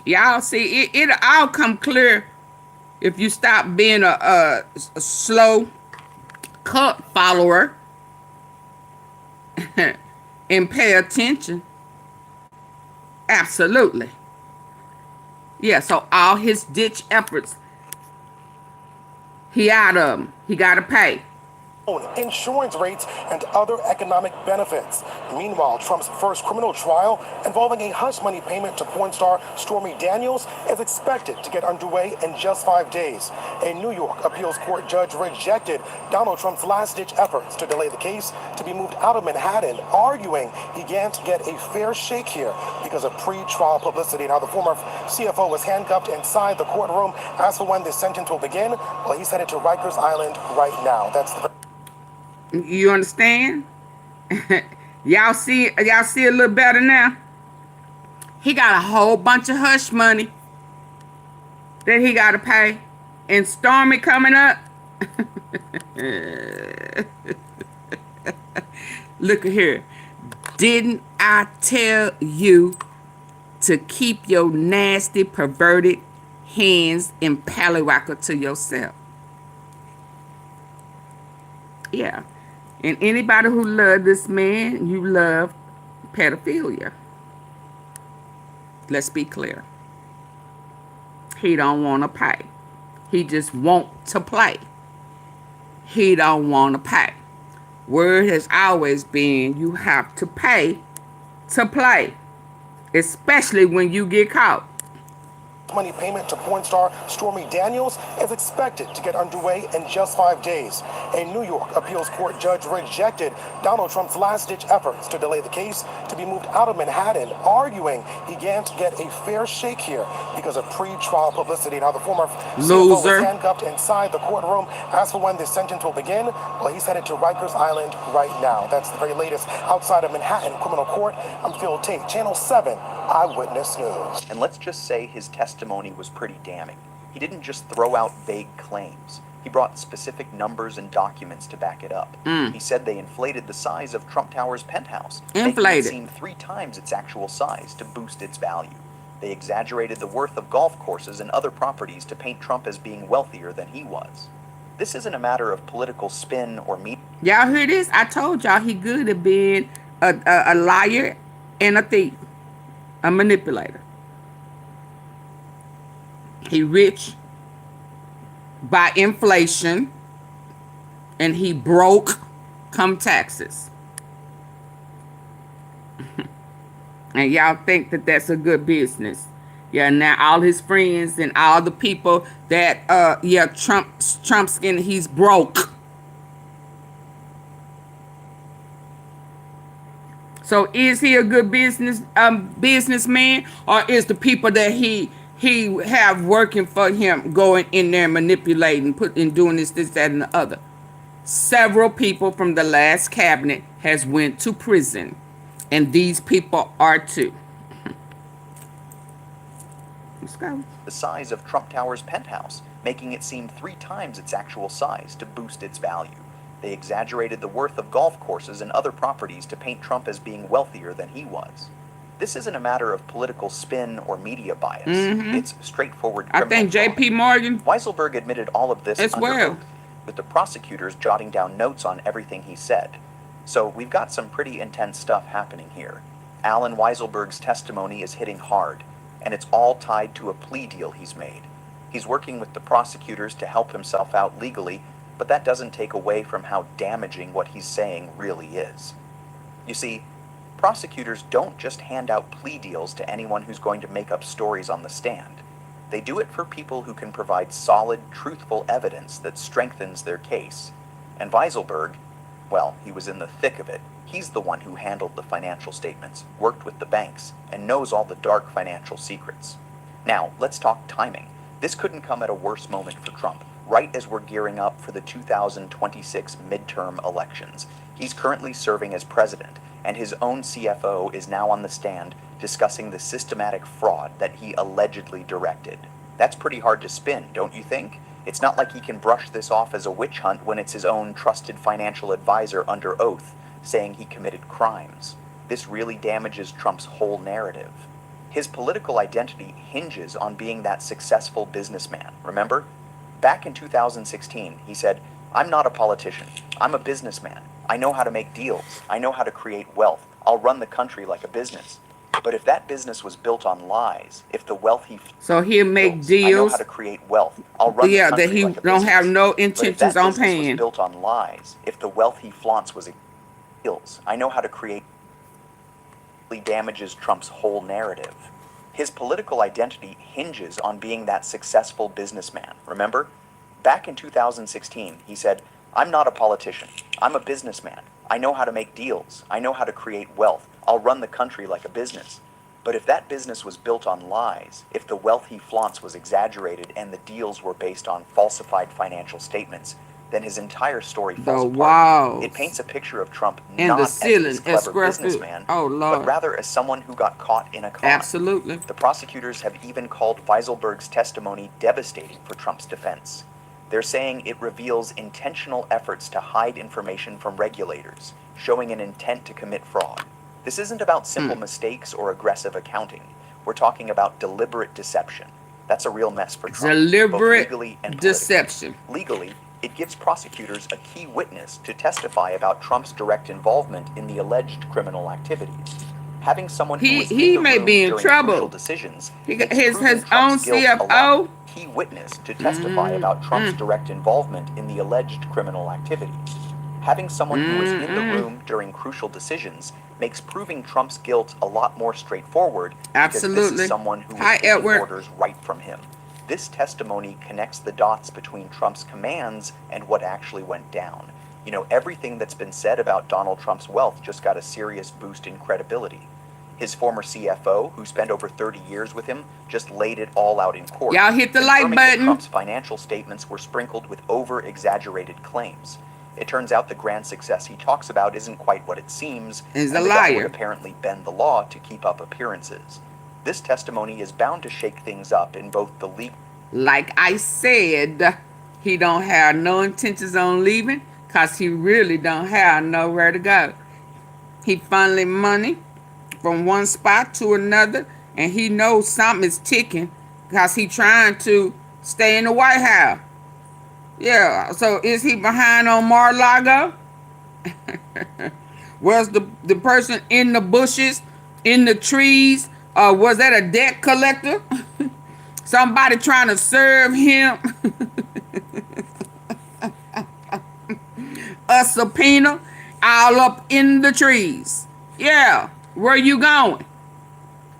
Y'all see, it'll all come clear if you stop being a slow cult follower and pay attention. Absolutely. Yeah, so all his ditch efforts, he out of them. He gotta pay.
Insurance rates and other economic benefits. Meanwhile, Trump's first criminal trial involving a hush money payment to porn star Stormy Daniels is expected to get underway in just 5 days. A New York appeals court judge rejected Donald Trump's last-ditch efforts to delay the case to be moved out of Manhattan, arguing he can't get a fair shake here because of pre-trial publicity. Now, the former CFO was handcuffed inside the courtroom. As for when this sentence will begin, well, he's headed to Rikers Island right now. That's the...
You understand? Y'all see a little better now? He got a whole bunch of hush money that he got to pay. And Stormy coming up. Look at here. Didn't I tell you to keep your nasty, perverted hands and pallywhacker to yourself? Yeah. And anybody who loved this man, you love pedophilia. Let's be clear. He don't want to pay. He just want to play. He don't want to pay. Word has always been you have to pay to play. Especially when you get caught.
Money payment to porn star Stormy Daniels is expected to get underway in just 5 days. A New York appeals court judge rejected Donald Trump's last-ditch efforts to delay the case to be moved out of Manhattan, arguing he can't get a fair shake here because of pre-trial publicity. Now, the former CFO was handcuffed inside the courtroom. As for when this sentence will begin, well, he's headed to Rikers Island right now. That's the very latest outside of Manhattan Criminal Court. I'm Phil Tate, Channel 7 Eyewitness News.
And let's just say his testimony was pretty damning. He didn't just throw out vague claims. He brought specific numbers and documents to back it up. He said they inflated the size of Trump Tower's penthouse, making it seem 3 times its actual size to boost its value. They exaggerated the worth of golf courses and other properties to paint Trump as being wealthier than he was. This isn't a matter of political spin or media.
Y'all hear this? I told y'all he good at being a liar and a thief. A manipulator. He rich by inflation and he broke come taxes. And y'all think that that's a good business. Yeah, now all his friends and all the people that Trump's skin, he's broke. So is he a good businessman, or is the people that he have working for him going in there manipulating, doing this, that, and the other? Several people from the last cabinet has went to prison, and these people are too. Let's go.
The size of Trump Tower's penthouse, making it seem 3 times its actual size to boost its value. They exaggerated the worth of golf courses and other properties to paint Trump as being wealthier than he was. This isn't a matter of political spin or media bias. It's straightforward
I
criminal
think J.P. Morgan
Weiselberg admitted all of this
as
under
well,
oath, with the prosecutors jotting down notes on everything he said. So we've got some pretty intense stuff happening here. Alan Weiselberg's testimony is hitting hard, and it's all tied to a plea deal he's made. He's working with the prosecutors to help himself out legally, but that doesn't take away from how damaging what he's saying really is. You see, prosecutors don't just hand out plea deals to anyone who's going to make up stories on the stand. They do it for people who can provide solid, truthful evidence that strengthens their case. And Weiselberg, well, he was in the thick of it. He's the one who handled the financial statements, worked with the banks, and knows all the dark financial secrets. Now, let's talk timing. This couldn't come at a worse moment for Trump, right as we're gearing up for the 2026 midterm elections. He's currently serving as president, and his own CFO is now on the stand discussing the systematic fraud that he allegedly directed. That's pretty hard to spin, don't you think? It's not like he can brush this off as a witch hunt when it's his own trusted financial advisor under oath saying he committed crimes. This really damages Trump's whole narrative. His political identity hinges on being that successful businessman, remember? Back in 2016, he said, "I'm not a politician. I'm a businessman. I know how to make deals. I know how to create wealth. I'll run the country like a business." But if that business was built on lies, if the wealth he
so he'll make
I know
deals,
how to create wealth. I'll run the country
that he
like a
don't
business.
have no
But if
intentions
that
on
business was
paying.
built on lies, if the wealth he flaunts was deals, I know how to create damages Trump's whole narrative. His political identity hinges on being that successful businessman, remember? Back in 2016, he said, "I'm not a politician. I'm a businessman. I know how to make deals. I know how to create wealth. I'll run the country like a business." But if that business was built on lies, if the wealth he flaunts was exaggerated and the deals were based on falsified financial statements, then his entire story falls apart.
Walls
It paints a picture of Trump
and
not
the
as
ceiling
this
is
clever
square foot.
businessman,
Oh, Lord.
but rather as someone who got caught in a con.
Absolutely.
The prosecutors have even called Weiselberg's testimony devastating for Trump's defense. They're saying it reveals intentional efforts to hide information from regulators, showing an intent to commit fraud. This isn't about simple mistakes or aggressive accounting. We're talking about deliberate deception. That's a real mess for Trump, both
Deliberate
legally and politically.
deception.
Legally, it gives prosecutors a key witness to testify about Trump's direct involvement in the alleged criminal activities. Having someone who was
He
in the
may
room
be in
during
trouble.
crucial decisions
He
makes
his
proving Trump's
own
guilt a lot
CFO.
key witness to testify about Trump's direct involvement in the alleged criminal activities. Having someone who was in the room during crucial decisions makes proving Trump's guilt a lot more straightforward because this
Absolutely.
is someone who was
Hi,
taking
Edward.
orders right from him. This testimony connects the dots between Trump's commands and what actually went down. You know, everything that's been said about Donald Trump's wealth just got a serious boost in credibility. His former CFO, who spent over 30 years with him, just laid it all out in court.
Y'all hit the like
confirming that
button.
Trump's financial statements were sprinkled with over-exaggerated claims. It turns out the grand success he talks about isn't quite what it seems,
He's
and
a
the guy
liar.
would apparently bend the law to keep up appearances. This testimony is bound to shake things up in both the legal...
Like I said, he don't have no intentions on leaving because he really don't have nowhere to go. He funneling money from one spot to another, and he knows something is ticking because he trying to stay in the White House. Yeah, so is he behind on Mar-a-Lago? Was the person in the bushes, in the trees, was that a debt collector? Somebody trying to serve him a subpoena all up in the trees. Yeah, where you going?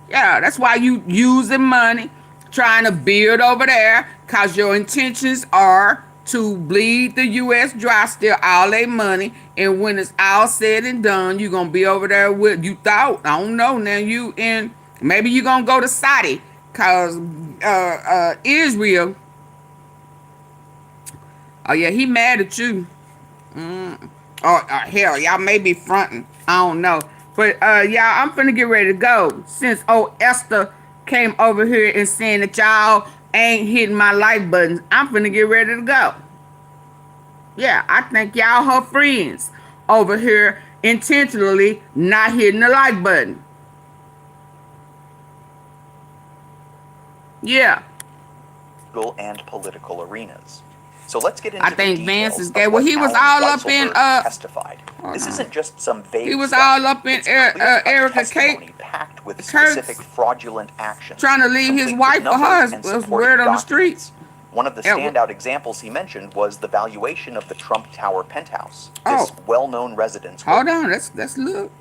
Yeah, that's why you using money, trying to build over there, because your intentions are to bleed the U.S. dry, steal all their money, and when it's all said and done, you're gonna be over there with, you thought, I don't know, now you in, maybe you're gonna go to Saudi, cause Israel, oh yeah, he mad at you. Or hell, y'all may be fronting, I don't know, but y'all, I'm finna get ready to go, since Esther came over here and saying that y'all ain't hitting my like buttons. I'm finna get ready to go. Yeah, I think y'all her friends over here intentionally not hitting the like button. Yeah.
And political arenas. So let's get into
I think
the
Vance
details
is gay.
of
Well,
what
he was
Alan
all up in
Weisselberg testified. This
on.
isn't just some vague
He was
stuff.
all up in
It's clear-cut
Erica
testimony
Kate
packed with specific fraudulent actions,
trying to leave his
complete with
wife for
numbers
her
and
was
supporting
weird on the
documents.
streets.
One of the standout examples he mentioned was the valuation of the Trump Tower penthouse, this well-known residence.
Hold on, let's look.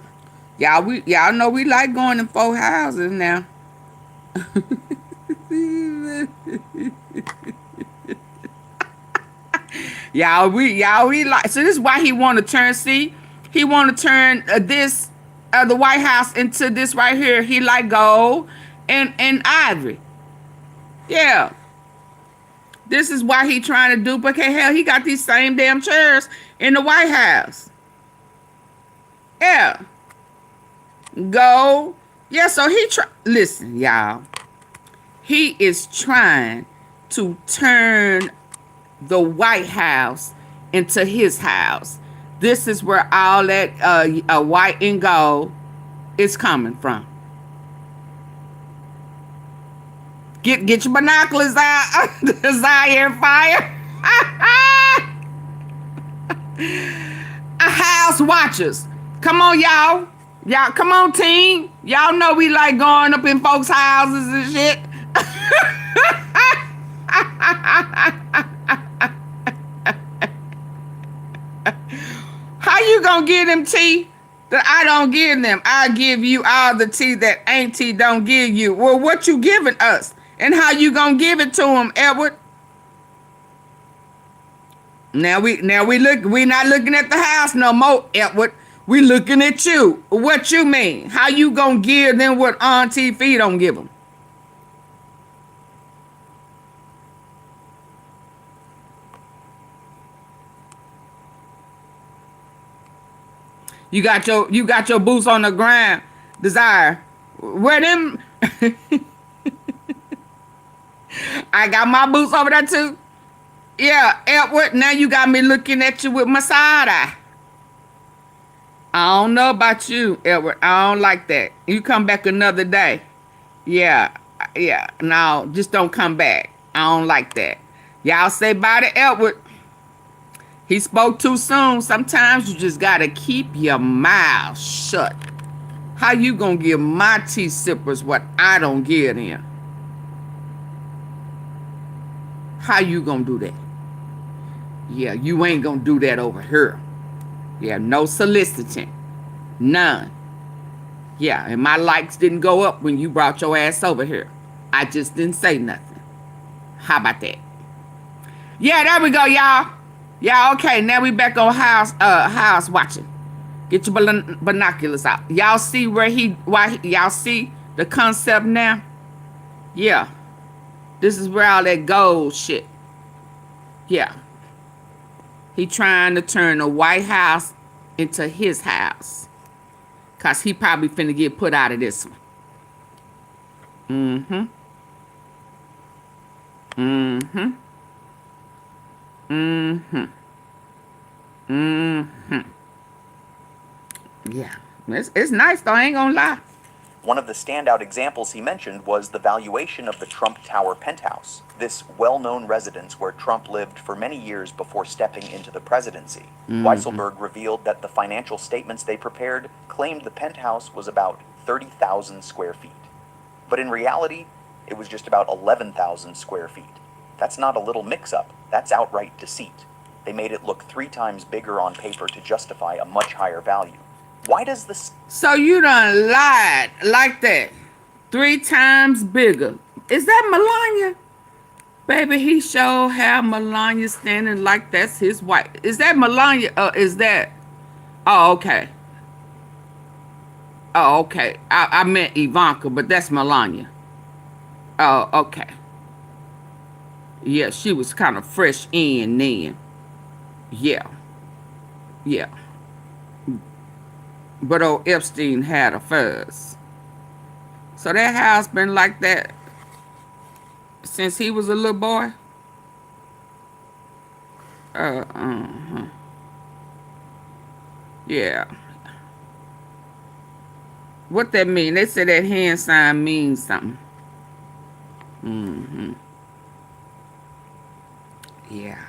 Y'all know we like going in 4 houses now. y'all we like, so this is why he want to turn, see, he want to turn the White House into this right here. He like gold and ivory. Yeah, this is why he trying to duplicate. Hell, he got these same damn chairs in the White House. Yeah, gold. Yeah, so listen, y'all, he is trying to turn the White House into his house. This is where all that white and gold is coming from. Get your binoculars out. Desire fire. House watchers. Come on, y'all. Y'all, come on, team. Y'all know we like going up in folks' houses and shit. How you gonna give them tea that I don't give them? I give you all the tea that Auntie don't give you. Well, what you giving us? And how you gonna give it to them, Edward? Now we not looking at the house no more, Edward. We looking at you. What you mean? How you gonna give them what AunTeaFee don't give them? You got your boots on the ground, Desire. Where them? I got my boots over there too. Yeah, Edward, now you got me looking at you with my side eye. I don't know about you, Edward. I don't like that. You come back another day. Yeah. No, just don't come back. I don't like that. Y'all say bye to Edward. He spoke too soon. Sometimes you just gotta keep your mouth shut. How you gonna give my tea sippers what I don't give them? How you gonna do that? Yeah, you ain't gonna do that over here. Yeah, no soliciting. None. Yeah, and my likes didn't go up when you brought your ass over here. I just didn't say nothing. How about that? Yeah, there we go, y'all. Yeah, okay, now we back on house watching. Get your binoculars out. Y'all see y'all see the concept now? Yeah. This is where all that gold shit. Yeah. He trying to turn the White House into his house. Cause he probably finna get put out of this one. Yeah. It's nice though, I ain't gonna lie.
One of the standout examples he mentioned was the valuation of the Trump Tower penthouse, this well-known residence where Trump lived for many years before stepping into the presidency. Weisselberg revealed that the financial statements they prepared claimed the penthouse was about 30,000 square feet. But in reality, it was just about 11,000 square feet. That's not a little mix-up, that's outright deceit. They made it look 3 times bigger on paper to justify a much higher value. Why does this...
So you done lied like that. 3 times bigger. Is that Melania? Baby, he showed how Melania standing like that's his wife. Is that Melania? Is that? Oh, okay. Oh, okay. I meant Ivanka, but that's Melania. Oh, okay. Yeah, she was kind of fresh in then. Yeah. Yeah. But old Epstein had a fuzz. So that house been like that since he was a little boy? Yeah. What that mean? They say that hand sign means something. Yeah.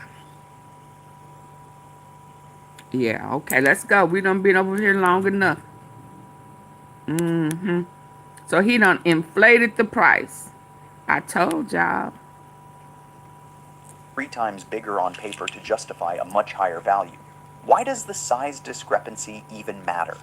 Yeah, okay, let's go. We done been over here long enough. So he done inflated the price. I told y'all.
3 times bigger on paper to justify a much higher value. Why does the size discrepancy even matter?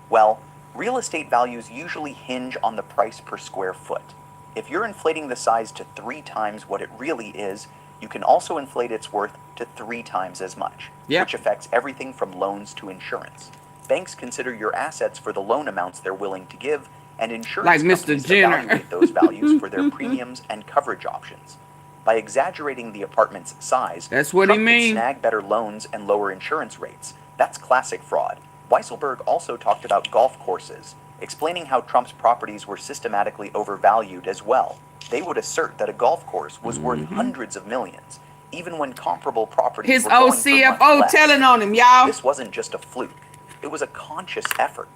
Well, real estate values usually hinge on the price per square foot. If you're inflating the size to 3 times what it really is, you can also inflate its worth to 3 times as much, which affects everything from loans to insurance. Banks consider your assets for the loan amounts they're willing to give, and insurance companies evaluate those values for their premiums and coverage options. By exaggerating the apartment's size,
that's what he
Trump
means.
could snag better loans and lower insurance rates. That's classic fraud. Weisselberg also talked about golf courses, explaining how Trump's properties were systematically overvalued as well. They would assert that a golf course was worth hundreds of millions, even when comparable properties were going for much less.
telling on him, y'all.
This wasn't just a fluke. It was a conscious effort.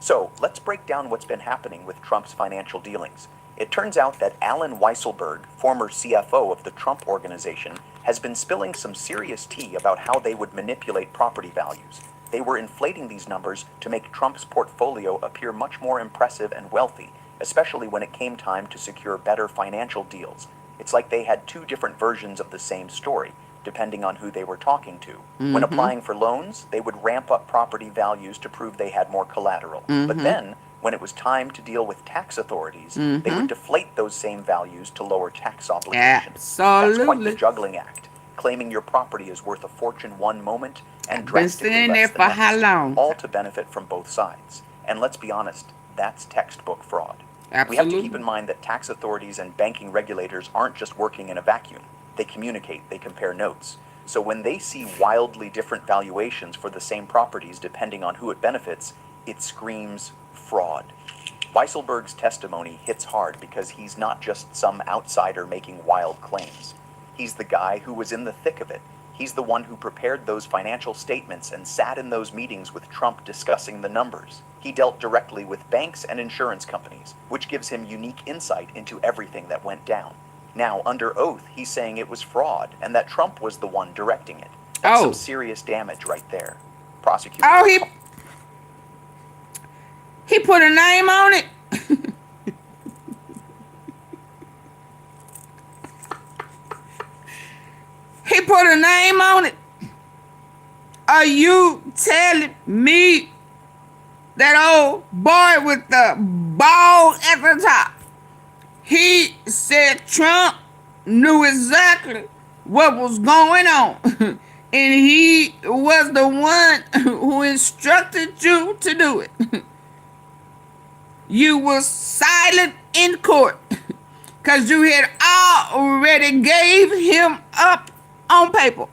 So let's break down what's been happening with Trump's financial dealings. It turns out that Alan Weisselberg, former CFO of the Trump Organization, has been spilling some serious tea about how they would manipulate property values. They were inflating these numbers to make Trump's portfolio appear much more impressive and wealthy, especially when it came time to secure better financial deals. It's like they had 2 different versions of the same story, depending on who they were talking to. When applying for loans, they would ramp up property values to prove they had more collateral. But then, when it was time to deal with tax authorities, they would deflate those same values to lower tax obligations. That's quite the juggling act, claiming your property is worth a fortune one moment and drastically less the next, all to benefit from both sides. And let's be honest, that's textbook fraud. We have to keep in mind that tax authorities and banking regulators aren't just working in a vacuum. They communicate, they compare notes. So when they see wildly different valuations for the same properties depending on who it benefits, it screams fraud. Weisselberg's testimony hits hard because he's not just some outsider making wild claims. He's the guy who was in the thick of it. He's the one who prepared those financial statements and sat in those meetings with Trump discussing the numbers. He dealt directly with banks and insurance companies, which gives him unique insight into everything that went down. Now, under oath, he's saying it was fraud and that Trump was the one directing it. That's some serious damage right there. Prosecutors.
He put a name on it. He put a name on it. Are you telling me that old boy with the ball at the top, he said Trump knew exactly what was going on and he was the one who instructed you to do it? You were silent in court because you had already gave him up on paper.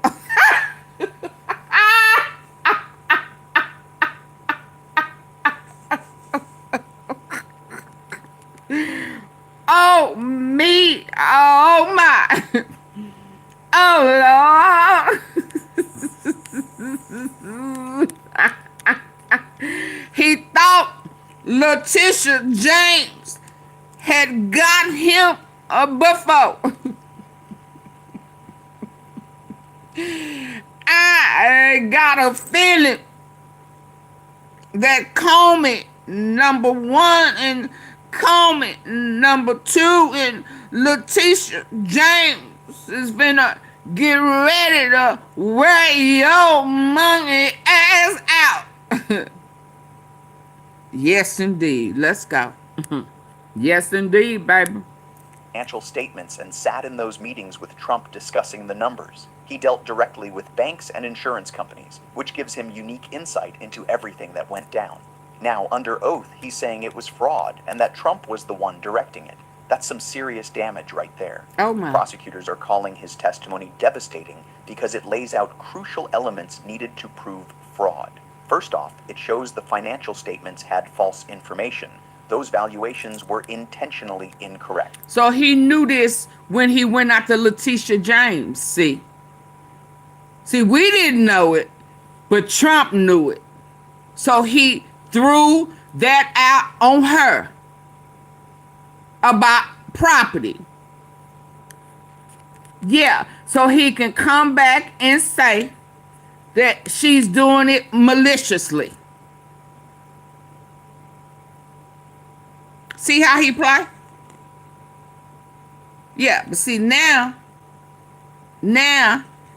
Oh, me. Oh, my. Oh, Lord. He thought Letitia James had got him before. I got a feeling that Comey #1 and Comey #2 and Letitia James is finna get ready to wear your money ass out. Yes, indeed. Let's go. Yes, indeed, baby.
financial statements and sat in those meetings with Trump discussing the numbers. He dealt directly with banks and insurance companies, which gives him unique insight into everything that went down. Now, under oath, he's saying it was fraud and that Trump was the one directing it. That's some serious damage right there.
Oh my.
Prosecutors are calling his testimony devastating because it lays out crucial elements needed to prove fraud. First off, it shows the financial statements had false information. Those valuations were intentionally incorrect.
So he knew this when he went after Letitia James, see? See, we didn't know it, but Trump knew it. So he threw that out on her about property. Yeah, so he can come back and say that she's doing it maliciously. See how he play? Yeah, but see now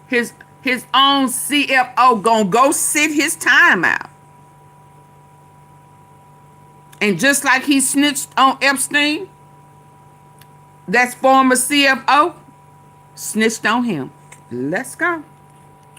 his own CFO gonna go sit his time out. And just like he snitched on Epstein, that's former CFO, snitched on him. Let's go.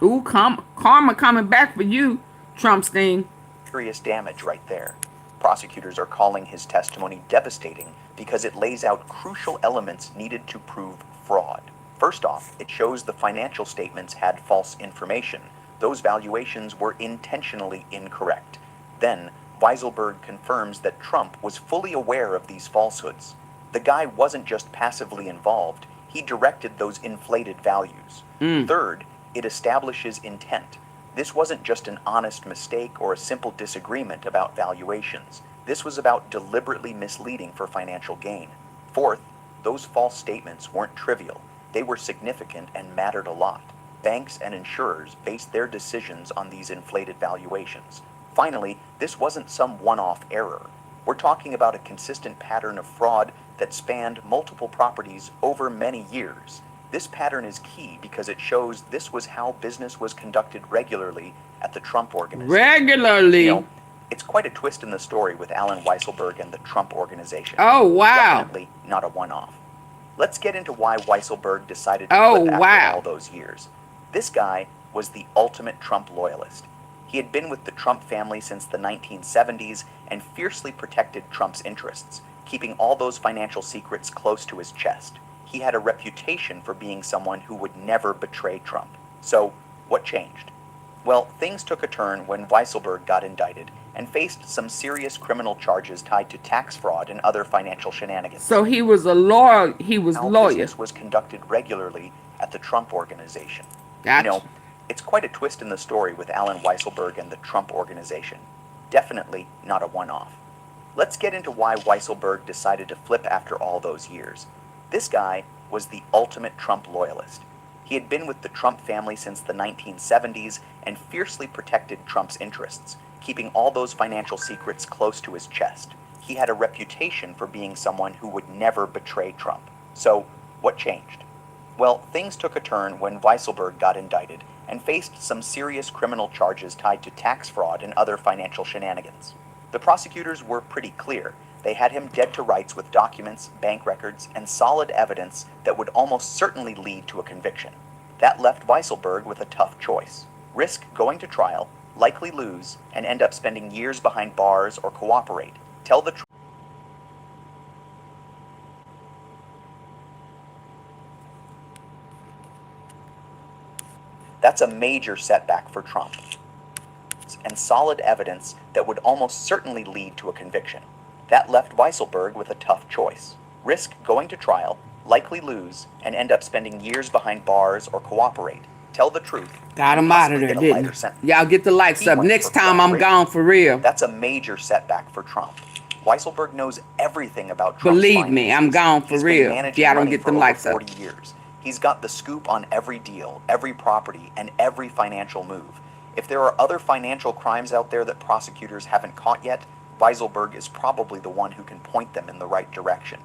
Ooh, karma coming back for you, Trumpstein.
Serious damage right there. Prosecutors are calling his testimony devastating because it lays out crucial elements needed to prove fraud. First off, it shows the financial statements had false information. Those valuations were intentionally incorrect. Then, Weisselberg confirms that Trump was fully aware of these falsehoods. The guy wasn't just passively involved, he directed those inflated values. Third, it establishes intent. This wasn't just an honest mistake or a simple disagreement about valuations. This was about deliberately misleading for financial gain. Fourth, those false statements weren't trivial. They were significant and mattered a lot. Banks and insurers based their decisions on these inflated valuations. Finally, this wasn't some one-off error. We're talking about a consistent pattern of fraud that spanned multiple properties over many years. This pattern is key because it shows this was how business was conducted regularly at the Trump Organization.
Regularly.
You know, it's quite a twist in the story with Alan Weisselberg and the Trump Organization.
Oh, wow.
Definitely not a one-off. Let's get into why Weisselberg decided to flip after all those years. This guy was the ultimate Trump loyalist. He had been with the Trump family since the 1970s and fiercely protected Trump's interests, keeping all those financial secrets close to his chest. He had a reputation for being someone who would never betray Trump. So, what changed? Well, things took a turn when Weisselberg got indicted and faced some serious criminal charges tied to tax fraud and other financial shenanigans.
So he was a lawyer. He was lawyer.
Business was conducted regularly at the Trump Organization.
Gotcha.
You know, it's quite a twist in the story with Alan Weisselberg and the Trump Organization. Definitely not a one-off. Let's get into why Weisselberg decided to flip after all those years. This guy was the ultimate Trump loyalist. He had been with the Trump family since the 1970s and fiercely protected Trump's interests, keeping all those financial secrets close to his chest. He had a reputation for being someone who would never betray Trump. So, what changed? Well, things took a turn when Weisselberg got indicted and faced some serious criminal charges tied to tax fraud and other financial shenanigans. The prosecutors were pretty clear. They had him dead to rights with documents, bank records, and solid evidence that would almost certainly lead to a conviction. That left Weisselberg with a tough choice. Risk going to trial, likely lose, and end up spending years behind bars or cooperate. Tell the truth. That's a major setback for Trump. And solid evidence that would almost certainly lead to a conviction. That left Weisselberg with a tough choice. Risk going to trial, likely lose, and end up spending years behind bars or cooperate. Tell the truth.
Got him out of there, didn't he? Y'all get the likes up. Next time I'm gone for real.
That's a major setback for Trump. Weisselberg knows everything about Trump's
Believe me, I'm gone for real. Y'all don't get them likes up.
40 years. He's got the scoop on every deal, every property, and every financial move. If there are other financial crimes out there that prosecutors haven't caught yet, Weisselberg is probably the one who can point them in the right direction.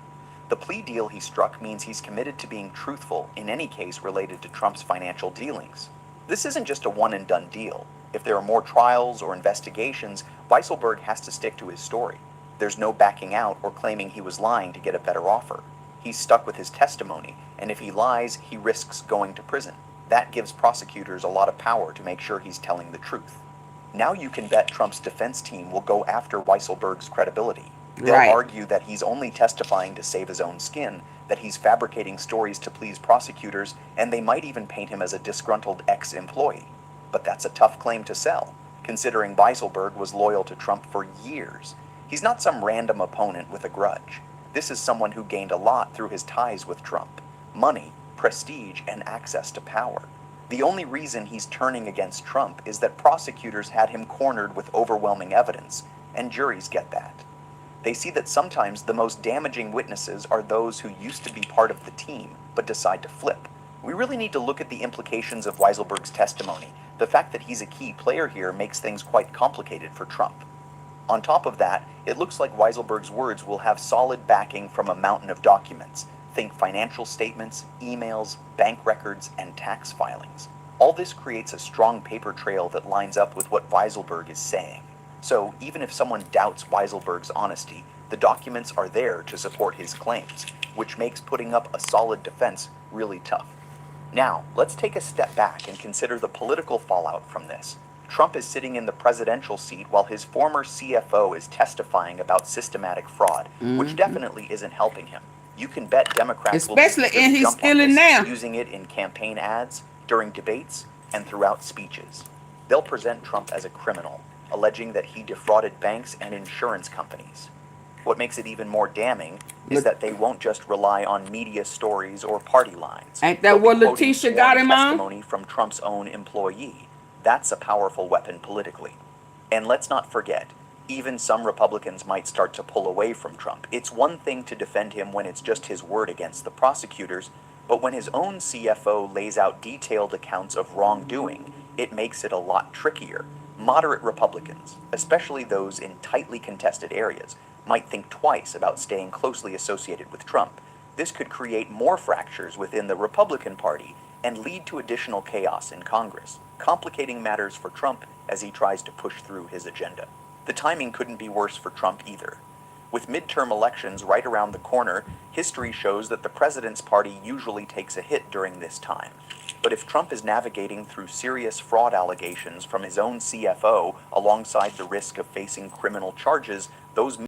The plea deal he struck means he's committed to being truthful in any case related to Trump's financial dealings. This isn't just a one-and-done deal. If there are more trials or investigations, Weisselberg has to stick to his story. There's no backing out or claiming he was lying to get a better offer. He's stuck with his testimony, and if he lies, he risks going to prison. That gives prosecutors a lot of power to make sure he's telling the truth. Now you can bet Trump's defense team will go after Weisselberg's credibility. They'll argue that he's only testifying to save his own skin, that he's fabricating stories to please prosecutors, and they might even paint him as a disgruntled ex-employee. But that's a tough claim to sell, considering Weisselberg was loyal to Trump for years. He's not some random opponent with a grudge. This is someone who gained a lot through his ties with Trump: money, prestige, and access to power. The only reason he's turning against Trump is that prosecutors had him cornered with overwhelming evidence, and juries get that. They see that sometimes the most damaging witnesses are those who used to be part of the team, but decide to flip. We really need to look at the implications of Weisselberg's testimony. The fact that he's a key player here makes things quite complicated for Trump. On top of that, it looks like Weisselberg's words will have solid backing from a mountain of documents. Think financial statements, emails, bank records, and tax filings. All this creates a strong paper trail that lines up with what Weisselberg is saying. So even if someone doubts Weisselberg's honesty, the documents are there to support his claims, which makes putting up a solid defense really tough. Now, let's take a step back and consider the political fallout from this. Trump is sitting in the presidential seat while his former CFO is testifying about systematic fraud, which definitely isn't helping him. You can bet Democrats will jump on this, using it in campaign ads, during debates, and throughout speeches. They'll present Trump as a criminal, alleging that he defrauded banks and insurance companies. What makes it even more damning is that they won't just rely on media stories or party lines.
Ain't that what Letitia got him on?
Testimony from Trump's own employee. That's a powerful weapon politically. And let's not forget, even some Republicans might start to pull away from Trump. It's one thing to defend him when it's just his word against the prosecutors, but when his own CFO lays out detailed accounts of wrongdoing, it makes it a lot trickier. Moderate Republicans, especially those in tightly contested areas, might think twice about staying closely associated with Trump. This could create more fractures within the Republican Party and lead to additional chaos in Congress, complicating matters for Trump as he tries to push through his agenda. The timing couldn't be worse for Trump either. With midterm elections right around the corner, history shows that the president's party usually takes a hit during this time. But if Trump is navigating through serious fraud allegations from his own CFO alongside the risk of facing criminal charges, those